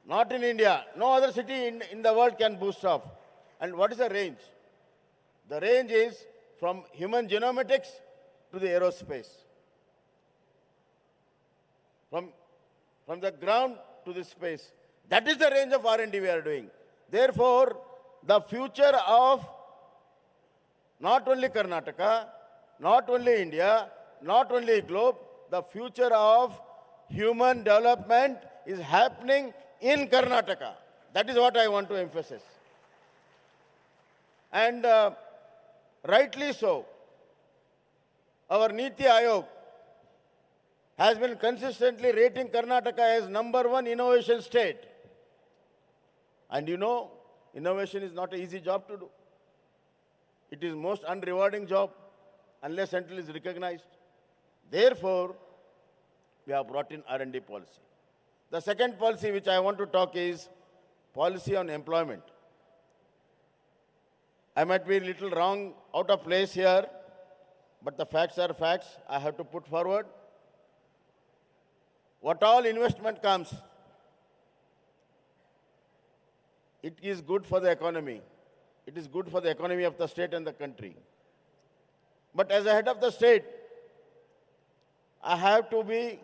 not in India, no other city in the world can boast of. And what is the range? The range is from human genomics to the aerospace. From the ground to the space. That is the range of R&D we are doing. Therefore, the future of not only Karnataka, not only India, not only globe, the future of human development is happening in Karnataka. That is what I want to emphasize. And rightly so, our Niti Aayog has been consistently rating Karnataka as #1 innovation state. And you know, innovation is not an easy job to do. It is most unrewarding job unless until it is recognized. Therefore, we have brought in R&D policy. The second policy which I want to talk is policy on employment. I might be a little wrong, out of place here, but the facts are facts. I have to put forward. What all investment comes, it is good for the economy. It is good for the economy of the state and the country. But as a head of the state, I have to be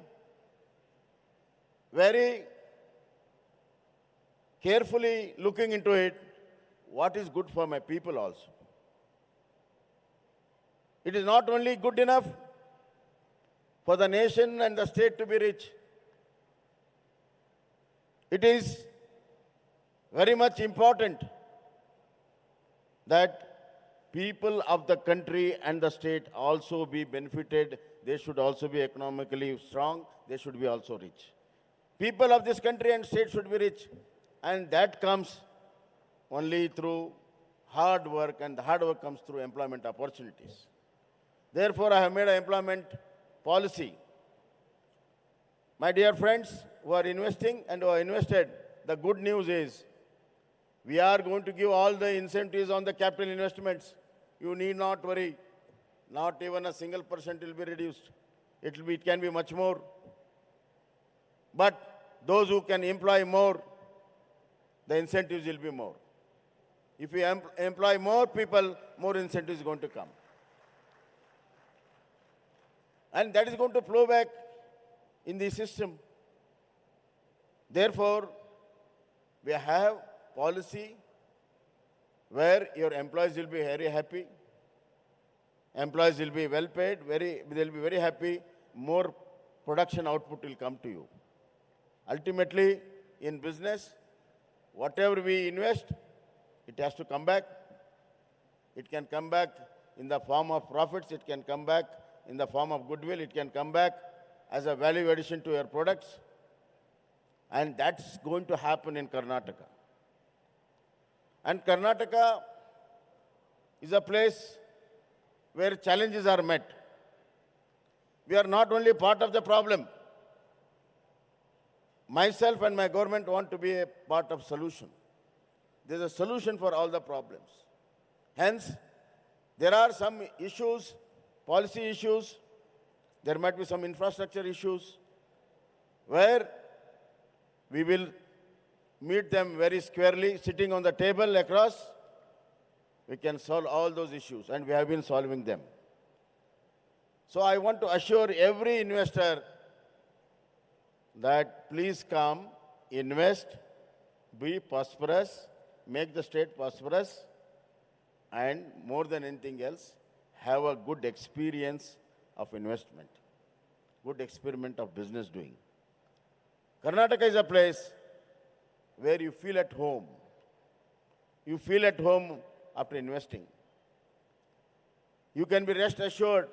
very carefully looking into it, what is good for my people also. It is not only good enough for the nation and the state to be rich. It is very much important that people of the country and the state also be benefited. They should also be economically strong. They should be also rich. People of this country and state should be rich. And that comes only through hard work, and the hard work comes through employment opportunities. Therefore, I have made an employment policy. My dear friends who are investing and who are invested, the good news is we are going to give all the incentives on the capital investments. You need not worry. Not even a single % will be reduced. It can be much more. But those who can employ more, the incentives will be more. If we employ more people, more incentives is going to come. And that is going to flow back in the system. Therefore, we have policy where your employees will be very happy. Employees will be well paid, they'll be very happy. More production output will come to you. Ultimately, in business, whatever we invest, it has to come back. It can come back in the form of profits. It can come back in the form of goodwill. It can come back as a value addition to your products. And that's going to happen in Karnataka. And Karnataka is a place where challenges are met. We are not only part of the problem. Myself and my government want to be a part of solution. There's a solution for all the problems. Hence, there are some issues, policy issues, there might be some infrastructure issues, where we will meet them very squarely, sitting on the table across. We can solve all those issues, and we have been solving them. So I want to assure every investor that please come, invest, be prosperous, make the state prosperous, and more than anything else, have a good experience of investment, good experiment of business doing. Karnataka is a place where you feel at home. You feel at home after investing. You can be rest assured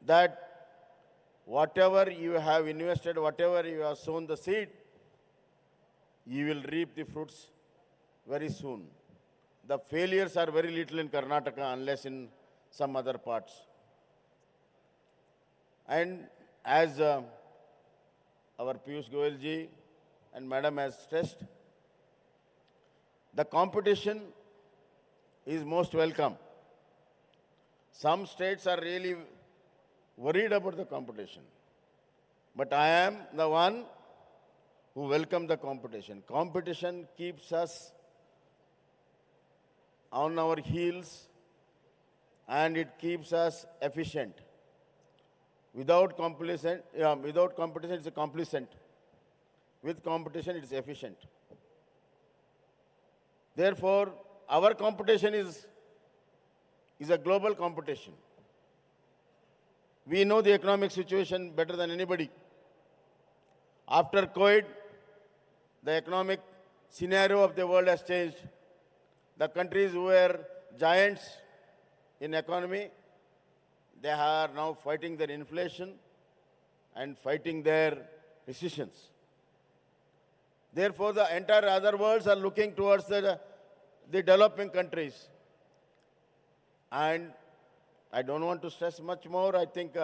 that whatever you have invested, whatever you have sown the seed, you will reap the fruits very soon. The failures are very little in Karnataka unless in some other parts. And as our Piyush Goyal ji and Madam has stressed, the competition is most welcome. Some states are really worried about the competition. But I am the one who welcomes the competition. Competition keeps us on our heels and it keeps us efficient. Without competition, it's a complacent. With competition, it's efficient. Therefore, our competition is a global competition. We know the economic situation better than anybody. After COVID, the economic scenario of the world has changed. The countries who were giants in economy, they are now fighting their inflation and fighting their recessions. Therefore, the entire other worlds are looking towards the developing countries. And I don't want to stress much more. I think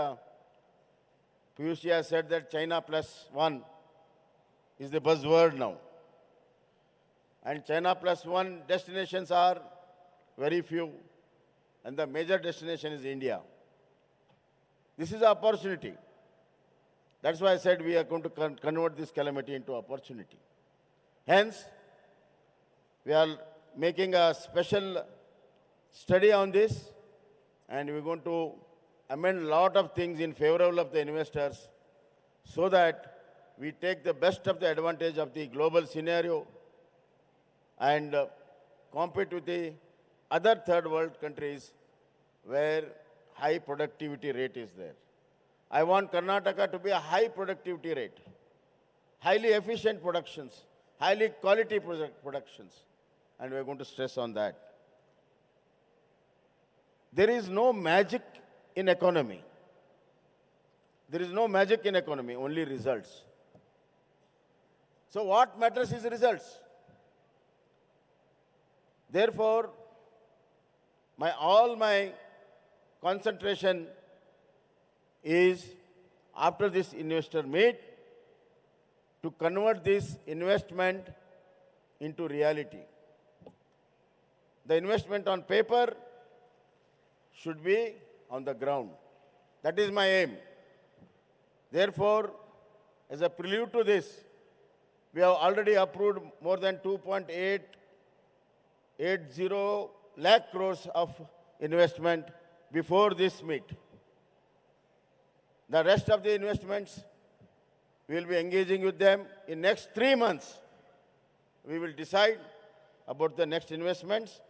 Piyush has said that China plus one is the buzzword now. And China plus one destinations are very few. And the major destination is India. This is an opportunity. That's why I said we are going to convert this calamity into opportunity. Hence, we are making a special study on this, and we're going to amend a lot of things in favor of the investors so that we take the best of the advantage of the global scenario and compete with the other third world countries where high productivity rate is there. I want Karnataka to be a high productivity rate, highly efficient productions, highly quality productions, and we're going to stress on that. There is no magic in economy. There is no magic in economy, only results. So what matters is results. Therefore, all my concentration is, after this investor meet, to convert this investment into reality. The investment on paper should be on the ground. That is my aim. Therefore, as a prelude to this, we have already approved more than 2.880 lakh crores of investment before this meet. The rest of the investments, we will be engaging with them. In next 3 months, we will decide about the next investments.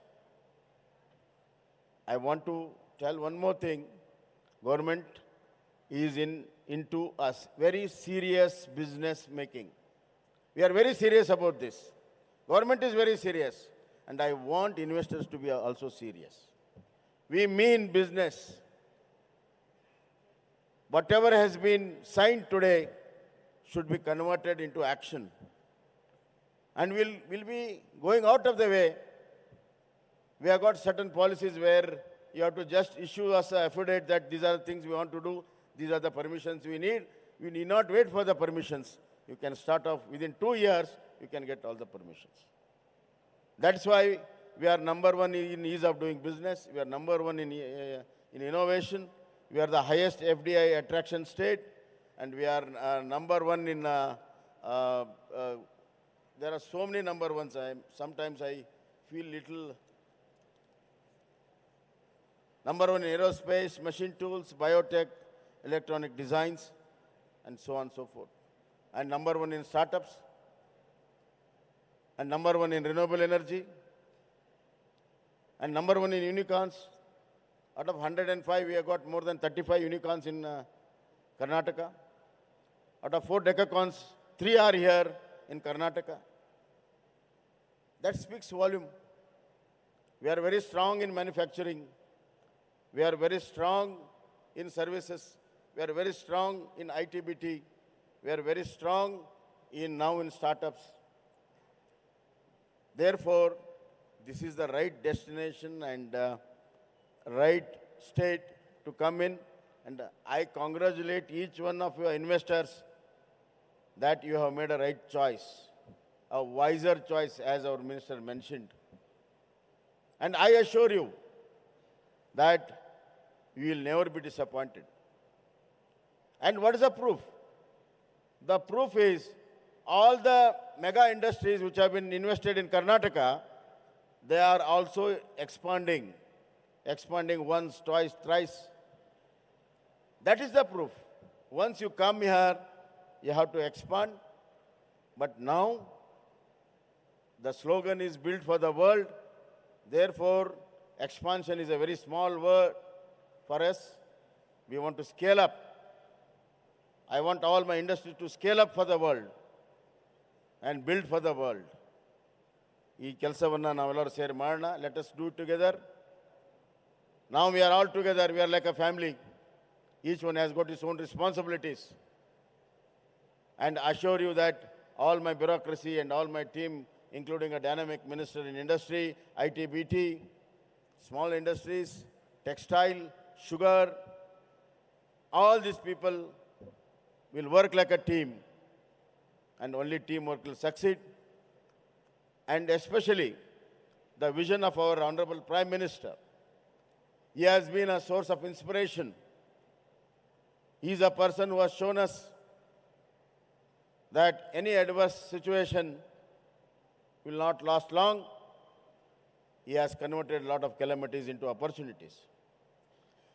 I want to tell one more thing. Government is into a very serious business making. We are very serious about this. Government is very serious. And I want investors to be also serious. We mean business. Whatever has been signed today should be converted into action. And we'll be going out of the way. We have got certain policies where you have to just issue us an affidavit that these are the things we want to do, these are the permissions we need. We need not wait for the permissions. You can start off within 2 years, you can get all the permissions. That's why we are number one in ease of doing business. We are number one in innovation. We are the highest FDI attraction state. And we are number one in, there are so many number ones. Sometimes I feel little. Number one in aerospace, machine tools, biotech, electronic designs, and so on and so forth. And number one in startups. And number one in renewable energy. And number one in unicorns. Out of 105, we have got more than 35 unicorns in Karnataka. Out of 4 decacorns, 3 are here in Karnataka. That speaks volume. We are very strong in manufacturing. We are very strong in services. We are very strong in ITBT. We are very strong now in startups. Therefore, this is the right destination and right state to come in. And I congratulate each one of your investors that you have made a right choice, a wiser choice, as our minister mentioned. And I assure you that you will never be disappointed. And what is the proof? The proof is all the mega industries which have been invested in Karnataka, they are also expanding once, twice, thrice. That is the proof. Once you come here, you have to expand. But now, the slogan is built for the world. Therefore, expansion is a very small word for us. We want to scale up. I want all my industries to scale up for the world and build for the world. ಈ ಕೆಲಸವನ್ನು ನಾವೆಲ್ಲರೂ ಸೇರಿ ಮಾಡೋಣ. Let us do it together. Now we are all together. We are like a family. Each one has got his own responsibilities. And I assure you that all my bureaucracy and all my team, including a dynamic minister in industry, ITBT, small industries, textile, sugar, all these people will work like a team. And only teamwork will succeed. And especially the vision of our Honorable Prime Minister. He has been a source of inspiration. He is a person who has shown us that any adverse situation will not last long. He has converted a lot of calamities into opportunities.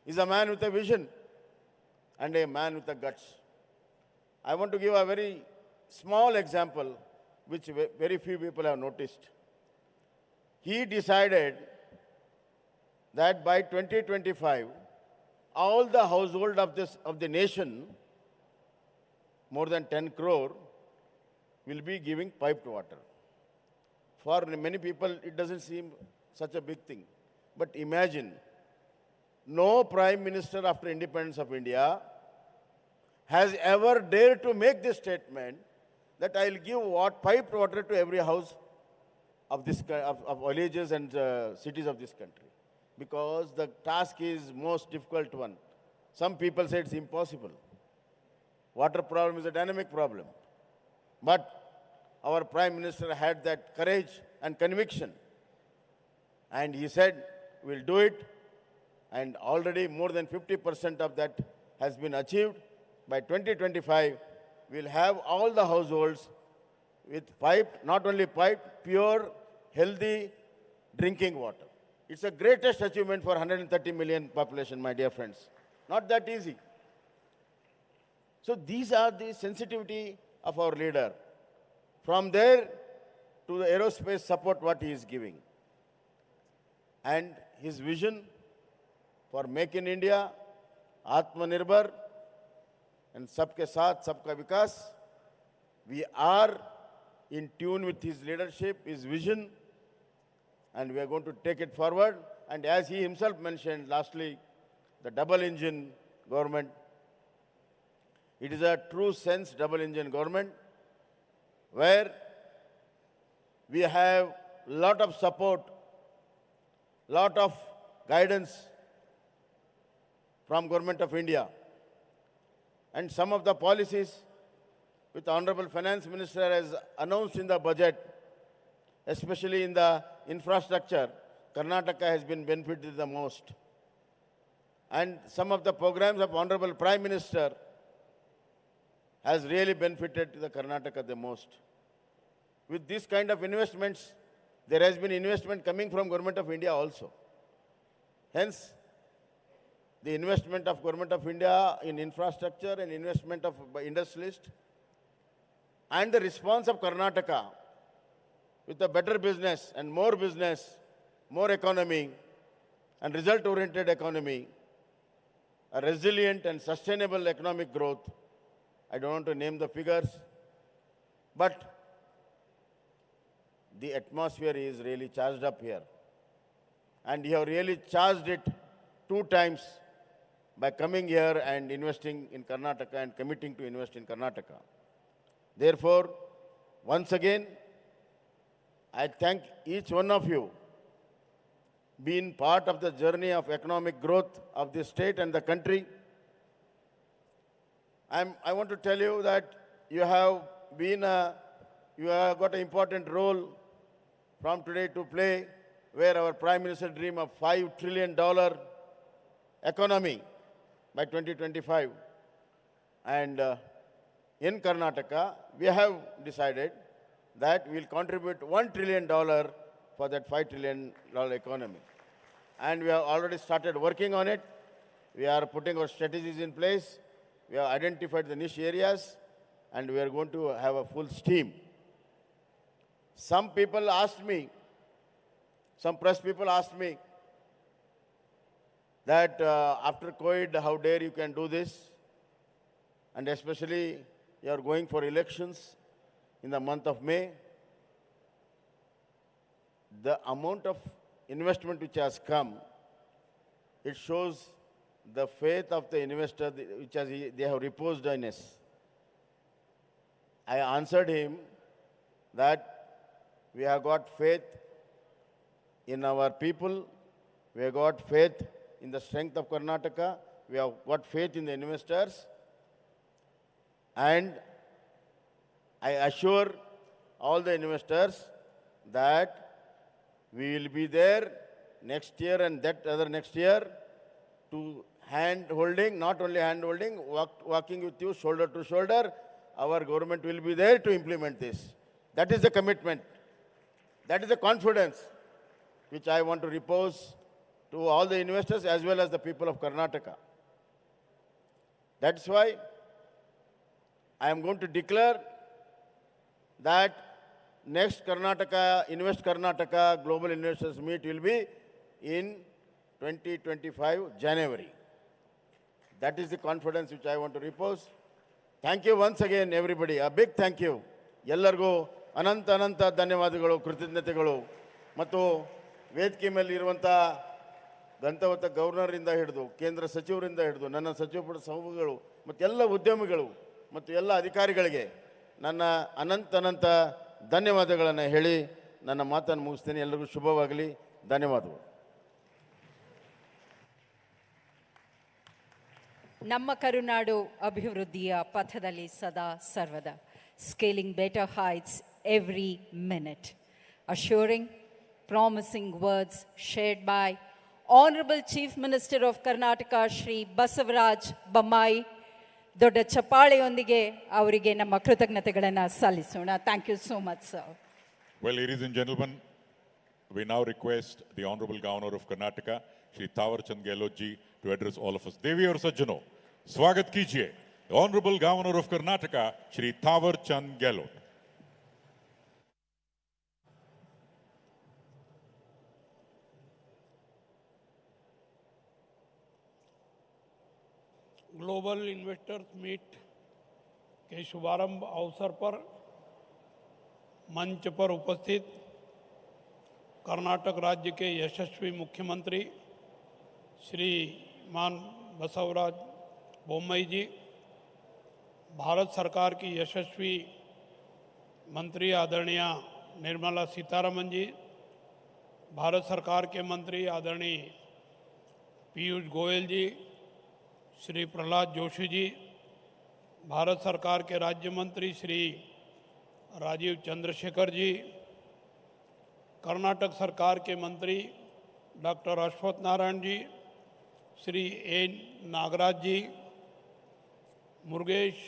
He is a man with a vision and a man with a guts. I want to give a very small example which very few people have noticed. He decided that by 2025, all the household of the nation, more than 10 crore, will be giving piped water. For many people, it doesn't seem such a big thing. But imagine, no Prime Minister after independence of India has ever dared to make this statement that I will give piped water to every house of villages and cities of this country. Because the task is most difficult one. Some people say it's impossible. Water problem is a dynamic problem. But our Prime Minister had that courage and conviction. And he said, we'll do it. And already more than 50% of that has been achieved. By 2025, we'll have all the households with piped, not only piped, pure, healthy drinking water. It's the greatest achievement for 130 million population, my dear friends. Not that easy. So these are the sensitivity of our leader. From there to the aerospace support what he is giving. And his vision for Make in India, Atmanirbhar, and Sabke Saath, Sabka Vikas. We are in tune with his leadership, his vision, and we are going to take it forward. And as he himself mentioned, lastly, the double-engine government. It is a true sense double-engine government where we have lot of support, lot of guidance from Government of India. And some of the policies which the Honorable Finance Minister has announced in the budget, especially in the infrastructure, Karnataka has been benefited the most. And some of the programs of Honorable Prime Minister has really benefited the Karnataka the most. With this kind of investments, there has been investment coming from Government of India also. Hence, the investment of Government of India in infrastructure and investment of industrialists and the response of Karnataka with a better business and more economy and result-oriented economy, a resilient and sustainable economic growth. I don't want to name the figures, but the atmosphere is really charged up here. And you have really charged it 2 times by coming here and investing in Karnataka and committing to invest in Karnataka. Therefore, once again, I thank each one of you being part of the journey of economic growth of the state and the country. I want to tell you that you have got an important role from today to play, where our Prime Minister dream of $5 trillion economy by 2025. And in Karnataka, we have decided that we will contribute $1 trillion for that $5 trillion economy. And we have already started working on it. We are putting our strategies in place. We have identified the niche areas, and we are going to have a full steam. Some people asked me, some press people asked me that after COVID, how dare you can do this? And especially you are going for elections in the month of May. The amount of investment which has come, it shows the faith of the investor which they have reposed in us. I answered him that we have got faith in our people, we have got faith in the strength of Karnataka, we have got faith in the investors, and I assure all the investors that we will be there next year and that other next year to hand-holding, not only hand-holding, walking with you shoulder to shoulder. Our government will be there to implement this. That is the commitment. That is the confidence which I want to repose to all the investors as well as the people of Karnataka. That's why I am going to declare that next Karnataka, Invest Karnataka Global Investors Meet will be in 2025 January. That is the confidence which I want to repose. Thank you once again, everybody. A big thank you. ಎಲ್ಲರಿಗೂ ಅನಂತ ಧನ್ಯವಾದಗಳು, ಕೃತಜ್ಞತೆಗಳು. ಮತ್ತು ವೇದಿಕೆ ಮೇಲೆ ಇರುವಂಥ ಗಂತವತ್ತ ಗವರ್ನರಿಂದ ಹಿಡಿದು, ಕೇಂದ್ರ ಸಚಿವರಿಂದ ಹಿಡಿದು, ನನ್ನ ಸಚಿವ ಸಹೋದರಗಳು ಮತ್ತು ಎಲ್ಲ ಉದ್ಯಮಿಗಳು ಮತ್ತು ಎಲ್ಲ ಅಧಿಕಾರಿಗಳಿಗೆ ನನ್ನ ಅನಂತ ಧನ್ಯವಾದಗಳನ್ನು ಹೇಳಿ ನನ್ನ ಮಾತನ್ನು ಮುಗಿಸ್ತೇನೆ. ಎಲ್ಲರಿಗೂ ಶುಭವಾಗಲಿ. ಧನ್ಯವಾದಗಳು. ನಮ್ಮ ಕರುನಾಡು ಅಭಿವೃದ್ಧಿಯ ಪಥದಲ್ಲಿ ಸದಾ ಸರ್ವದಾ, scaling better heights every minute. Assuring, promising words shared by Honorable Chief Minister of Karnataka, Shri Basavaraj Bommai. ದೊಡ್ಡ ಚಪ್ಪಾಳೆಯೊಂದಿಗೆ ಅವರಿಗೆ ನಮ್ಮ ಕೃತಜ್ಞತೆಗಳನ್ನು ಸಲ್ಲಿಸೋಣ. Thank you so much, sir. Well, ladies and gentlemen, we now request the Honorable Governor of Karnataka, Shri Thawarchand Gehlot ji, to address all of us. Devi aur sajjano, swagat kijiye the Honorable Governor of Karnataka, Shri Thawarchand Gehlot. Global investors meet के शुभारंभ अवसर पर मंच पर उपस्थित कर्नाटक राज्य के यशस्वी मुख्यमंत्री श्रीमान बसवराज बोम्मई जी, भारत सरकार की यशस्वी मंत्री आदरणीय निर्मला सीतारमन जी, भारत सरकार के मंत्री आदरणीय पीयूष गोयल जी, श्री प्रहलाद जोशी जी, भारत सरकार के राज्य मंत्री श्री राजीव चंद्रशेखर जी, कर्नाटक सरकार के मंत्री डॉक्टर अश्वत्थ नारायण जी, श्री एन नागराज जी, मुरुगेश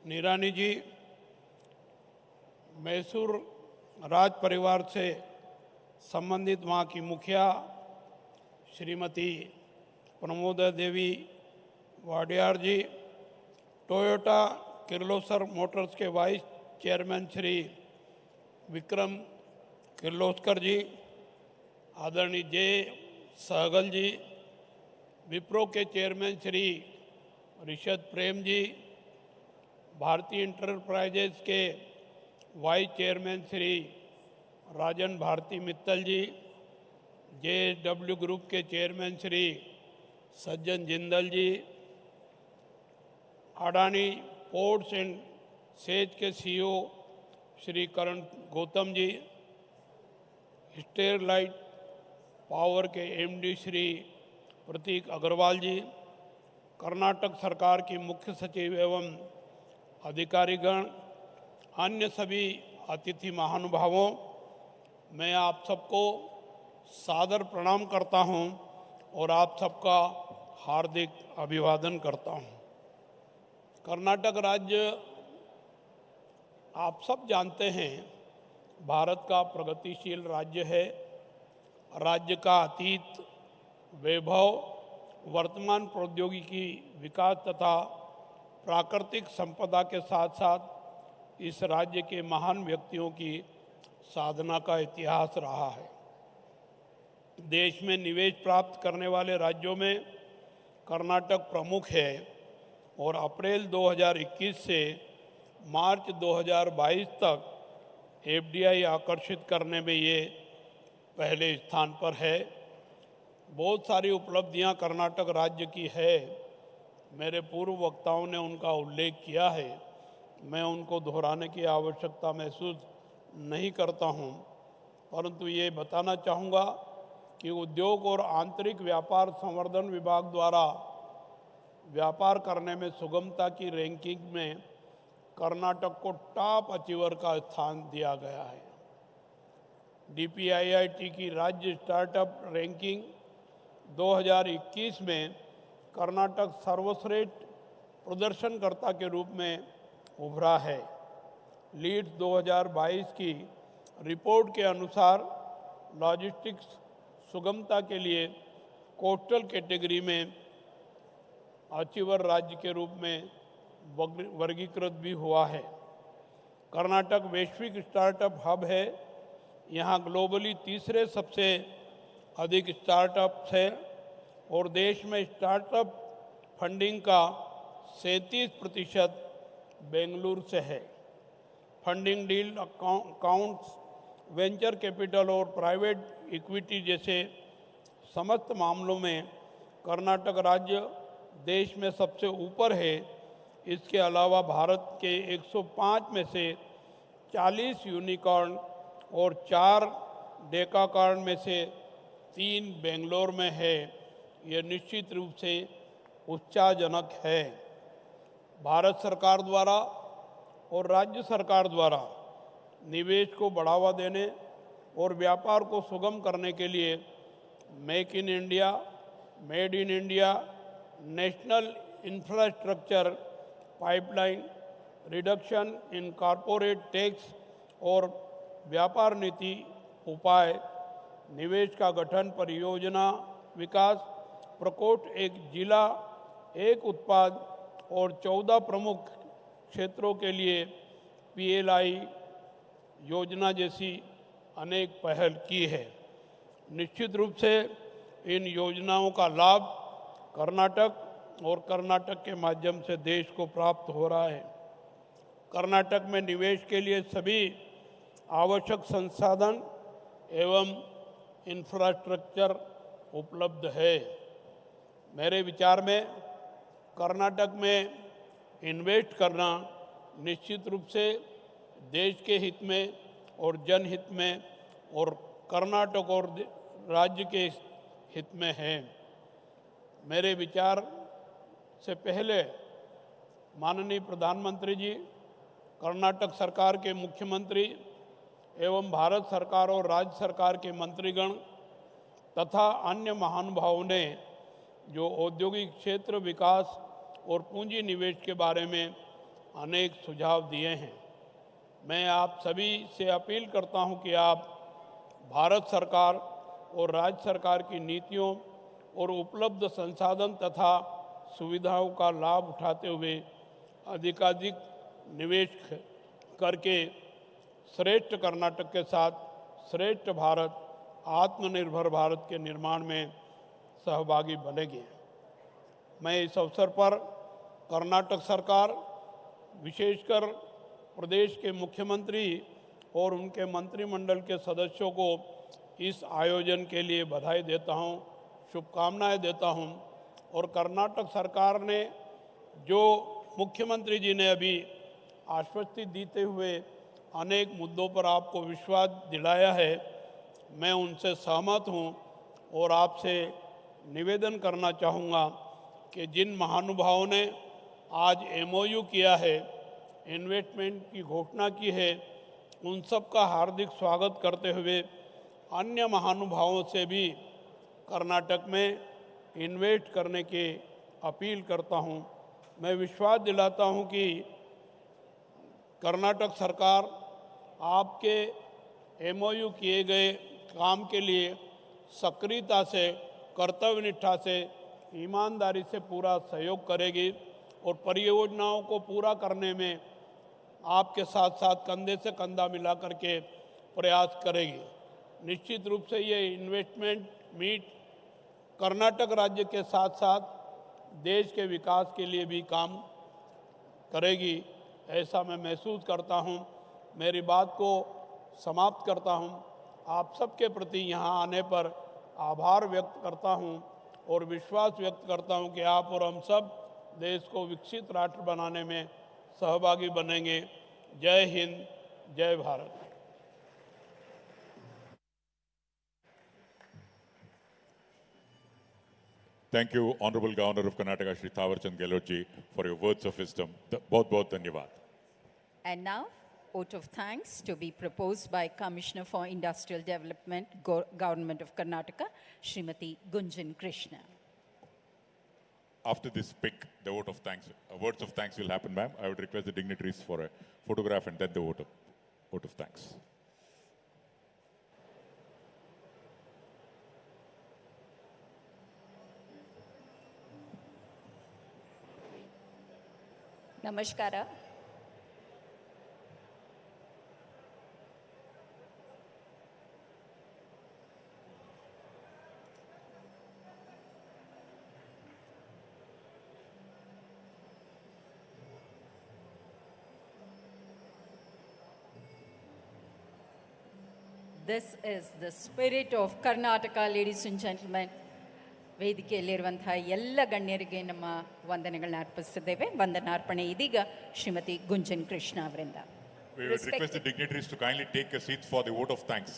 निरानी जी, मैसूर राज परिवार से संबंधित वहाँ की मुखिया श्रीमती प्रमोदा देवी वाडियार जी, टोयोटा किर्लोस्कर मोटर्स के वाइस चेयरमैन श्री विक्रम किर्लोस्कर जी, आदरणीय जे सहगल जी, विप्रो के चेयरमैन श्री ऋषद प्रेम जी, भारतीय इंटरप्राइजेज के वाइस चेयरमैन श्री राजन भारती मित्तल जी, JSW ग्रुप के chairman Shri Sajjan Jindal ji, Adani ports and says के CEO श्री करण गौतम जी, स्टेरलाइट पावर के MD श्री प्रतीक अग्रवाल जी, कर्नाटक सरकार की मुख्य सचिव एवं अधिकारीगण, अन्य सभी अतिथि महानुभावों, मैं आप सबको सादर प्रणाम करता हूं और आप सबका हार्दिक अभिवादन करता हूं। कर्नाटक राज्य आप सब जानते हैं भारत का प्रगतिशील राज्य है। राज्य का अतीत वैभव, वर्तमान प्रौद्योगिकी विकास तथा प्राकृतिक संपदा के साथ साथ इस राज्य के महान व्यक्तियों की साधना का इतिहास रहा है। देश में निवेश प्राप्त करने वाले राज्यों में कर्नाटक प्रमुख है और अप्रैल 2021 से मार्च 2022 तक FDI आकर्षित करने में ये पहले स्थान पर है। बहुत सारी उपलब्धियां कर्नाटक राज्य की है, मेरे पूर्व वक्ताओं ने उनका उल्लेख किया है, मैं उनको दोहराने की आवश्यकता महसूस नहीं करता हूं, परंतु ये बताना चाहूँगा कि उद्योग और आंतरिक व्यापार संवर्धन विभाग द्वारा व्यापार करने में सुगमता की रैंकिंग में कर्नाटक को टॉप अचीवर का स्थान दिया गया है। DPIIT की राज्य स्टार्टअप रैंकिंग 2021 में कर्नाटक सर्वश्रेष्ठ प्रदर्शनकर्ता के रूप में उभरा है। लीड्स 2022 की रिपोर्ट के अनुसार लॉजिस्टिक्स सुगमता के लिए कोस्टल कैटेगरी में अचीवर राज्य के रूप में वर्गीकृत भी हुआ है। कर्नाटक वैश्विक स्टार्टअप हब है। यहाँ ग्लोबली तीसरे सबसे अधिक स्टार्टअप्स है और देश में स्टार्टअप फंडिंग का 37% बेंगलुरु से है। Funding deal accounts, venture capital और प्राइवेट इक्विटी जैसे समस्त मामलों में कर्नाटक राज्य देश में सबसे ऊपर है। इसके अलावा भारत के 105 में से 40 यूनिकॉर्न और 4 डेकाकॉर्न में से 3 बेंगलोर में है। यह निश्चित रूप से उत्साहजनक है। भारत सरकार द्वारा और राज्य सरकार द्वारा निवेश को बढ़ावा देने और व्यापार को सुगम करने के लिए make in India, made in India, national infrastructure pipeline, reduction in corporate tax और व्यापार नीति उपाय, निवेश का गठन, परियोजना विकास, प्रकोष्ठ, एक जिला एक उत्पाद और 14 प्रमुख क्षेत्रों के लिए PLI योजना जैसी अनेक पहल की है। निश्चित रूप से इन योजनाओं का लाभ कर्नाटक और कर्नाटक के माध्यम से देश को प्राप्त हो रहा है। कर्नाटक में निवेश के लिए सभी आवश्यक संसाधन एवं इंफ्रास्ट्रक्चर उपलब्ध है। मेरे विचार में कर्नाटक में इन्वेस्ट करना निश्चित रूप से देश के हित में और जनहित में और कर्नाटक और राज्य के हित में है। मेरे विचार से पहले माननीय प्रधानमंत्री जी, कर्नाटक सरकार के मुख्यमंत्री एवं भारत सरकार और राज्य सरकार के मंत्रीगण तथा अन्य महानुभावों ने जो औद्योगिक क्षेत्र विकास और पूंजी निवेश के बारे में अनेक सुझाव दिए हैं। मैं आप सभी से अपील करता हूं कि आप भारत सरकार और राज्य सरकार की नीतियों और उपलब्ध संसाधन तथा सुविधाओं का लाभ उठाते हुए अधिकाधिक निवेश करके श्रेष्ठ कर्नाटक के साथ श्रेष्ठ भारत, आत्मनिर्भर भारत के निर्माण में सहभागी बनेंगे। मैं इस अवसर पर कर्नाटक सरकार, विशेषकर प्रदेश के मुख्यमंत्री और उनके मंत्रिमंडल के सदस्यों को इस आयोजन के लिए बधाई देता हूं, शुभकामनाएं देता हूं। और कर्नाटक सरकार ने जो मुख्यमंत्री जी ने अभी आश्वस्ति देते हुए अनेक मुद्दों पर आपको विश्वास दिलाया है, मैं उनसे सहमत हूं और आपसे निवेदन करना चाहूँगा कि जिन महानुभावों ने आज एमओयू किया है, इन्वेस्टमेंट की घोषणा की है, उन सब का हार्दिक स्वागत करते हुए अन्य महानुभावों से भी कर्नाटक में इन्वेस्ट करने की अपील करता हूं। मैं विश्वास दिलाता हूं कि कर्नाटक सरकार आपके एमओयू किए गए काम के लिए सक्रियता से, कर्तव्यनिष्ठा से, ईमानदारी से पूरा सहयोग करेगी और परियोजनाओं को पूरा करने में आपके साथ साथ कंधे से कंधा मिला करके प्रयास करेगी। निश्चित रूप से ये इन्वेस्टमेंट मीट कर्नाटक राज्य के साथ साथ देश के विकास के लिए भी काम करेगी, ऐसा मैं महसूस करता हूँ। मेरी बात को समाप्त करता हूँ। आप सबके प्रति यहाँ आने पर आभार व्यक्त करता हूँ और विश्वास व्यक्त करता हूँ कि आप और हम सब देश को विकसित राष्ट्र बनाने में सहभागी बनेंगे। जय हिंद, जय Bharat. Thank you, Honorable Governor of Karnataka, Shri Thawarchand Gehlot ji, for your words of wisdom. बहुत-बहुत धन्यवाद. And now, vote of thanks to be proposed by Commissioner for Industrial Development, Government of Karnataka, Srimati Gunjan Krishna. After this pick, the vote of thanks, words of thanks will happen, ma'am. I would request the dignitaries for a photograph and then the vote of thanks. Namaskara. This is the spirit of Karnataka, ladies and gentlemen. ವೇದಿಕೆಯಲ್ಲಿರುವಂತಹ ಎಲ್ಲ ಗಣ್ಯರಿಗೆ ನಮ್ಮ ವಂದನೆಗಳನ್ನ ಅರ್ಪಿಸುತ್ತೇವೆ. ವಂದನಾರ್ಪಣೆ ಇದೀಗ ಶ್ರೀಮತಿ ಗುಂಜನ್ ಕೃಷ್ಣ ಅವರಿಂದ. We would request the dignitaries to kindly take a seat for the vote of thanks.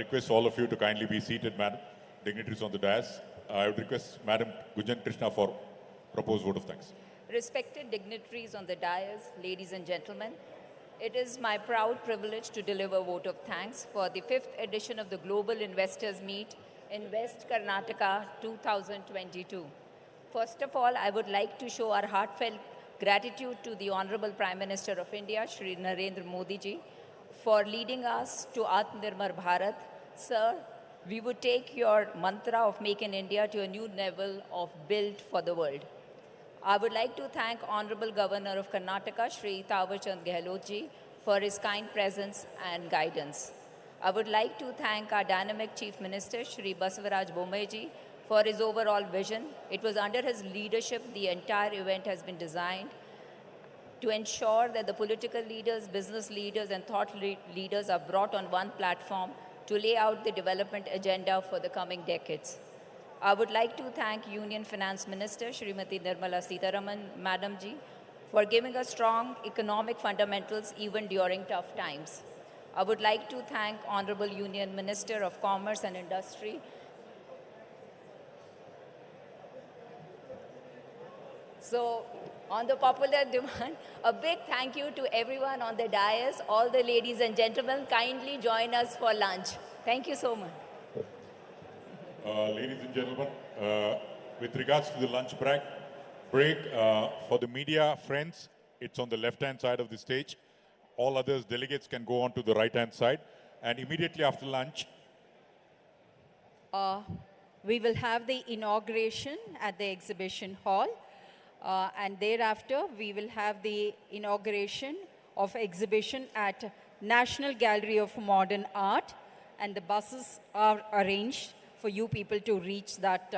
Request all of you to kindly be seated, madam. Dignitaries on the dais. I would request Madam Gunjan Krishna for proposed vote of thanks. Respected dignitaries on the dais, ladies and gentlemen, it is my proud privilege to deliver vote of thanks for the 5th edition of the Global Investors Meet in West Karnataka 2022. First of all, I would like to show our heartfelt gratitude to the Honorable Prime Minister of India, Shri Narendra Modi ji, for leading us to Atmanirbhar Bharat. Sir, we would take your mantra of making India to a new level of build for the world. I would like to thank Honorable Governor of Karnataka, Shri Thawarchand Gehlot ji, for his kind presence and guidance. I would like to thank our dynamic Chief Minister, Shri Basavaraj Bommai ji, for his overall vision. It was under his leadership the entire event has been designed to ensure that the political leaders, business leaders, and thought leaders are brought on one platform to lay out the development agenda for the coming decades. I would like to thank Union Finance Minister Srimati Nirmala Sitharaman, Madam Ji, for giving us strong economic fundamentals even during tough times. I would like to thank Honorable Union Minister of Commerce and Industry, so on the popular demand, a big thank you to everyone on the dais, all the ladies and gentlemen. Kindly join us for lunch. Thank you so much. Ladies and gentlemen, with regards to the lunch break, for the media friends, it's on the left-hand side of the stage. All others, delegates can go on to the right-hand side. And immediately after lunch, we will have the inauguration at the exhibition hall. And thereafter, we will have the inauguration of exhibition at National Gallery of Modern Art. And the buses are arranged for you people to reach that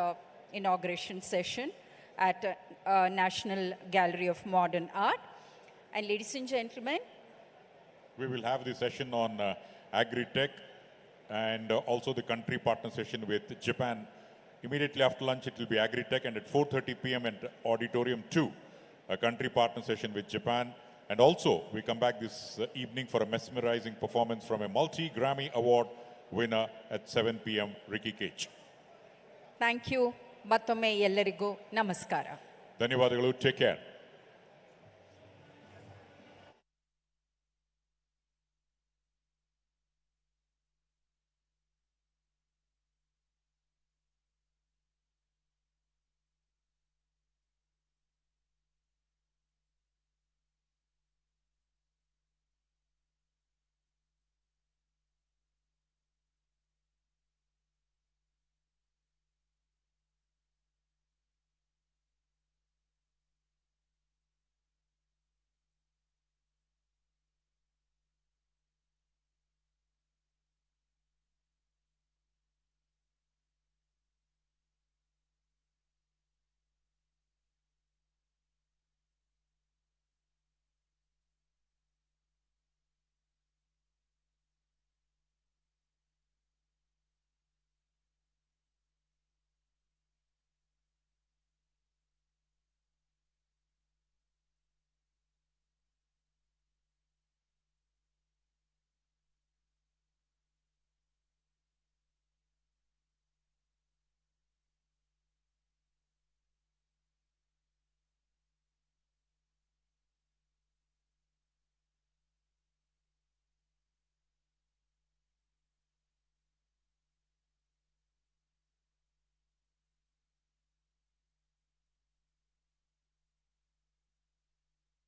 inauguration session at National Gallery of Modern Art. And ladies and gentlemen, we will have the session on agri-tech and also the country partner session with Japan. Immediately after lunch, it will be agri-tech, and at 4:30 p.m. at Auditorium 2, a country partner session with Japan. And also, we come back this evening for a mesmerizing performance from a multi-Grammy Award winner at 7 p.m., Ricky Cage. Thank you. Mattomme ellarigu namaskara. ಧನ್ಯವಾದಗಳು. Take care.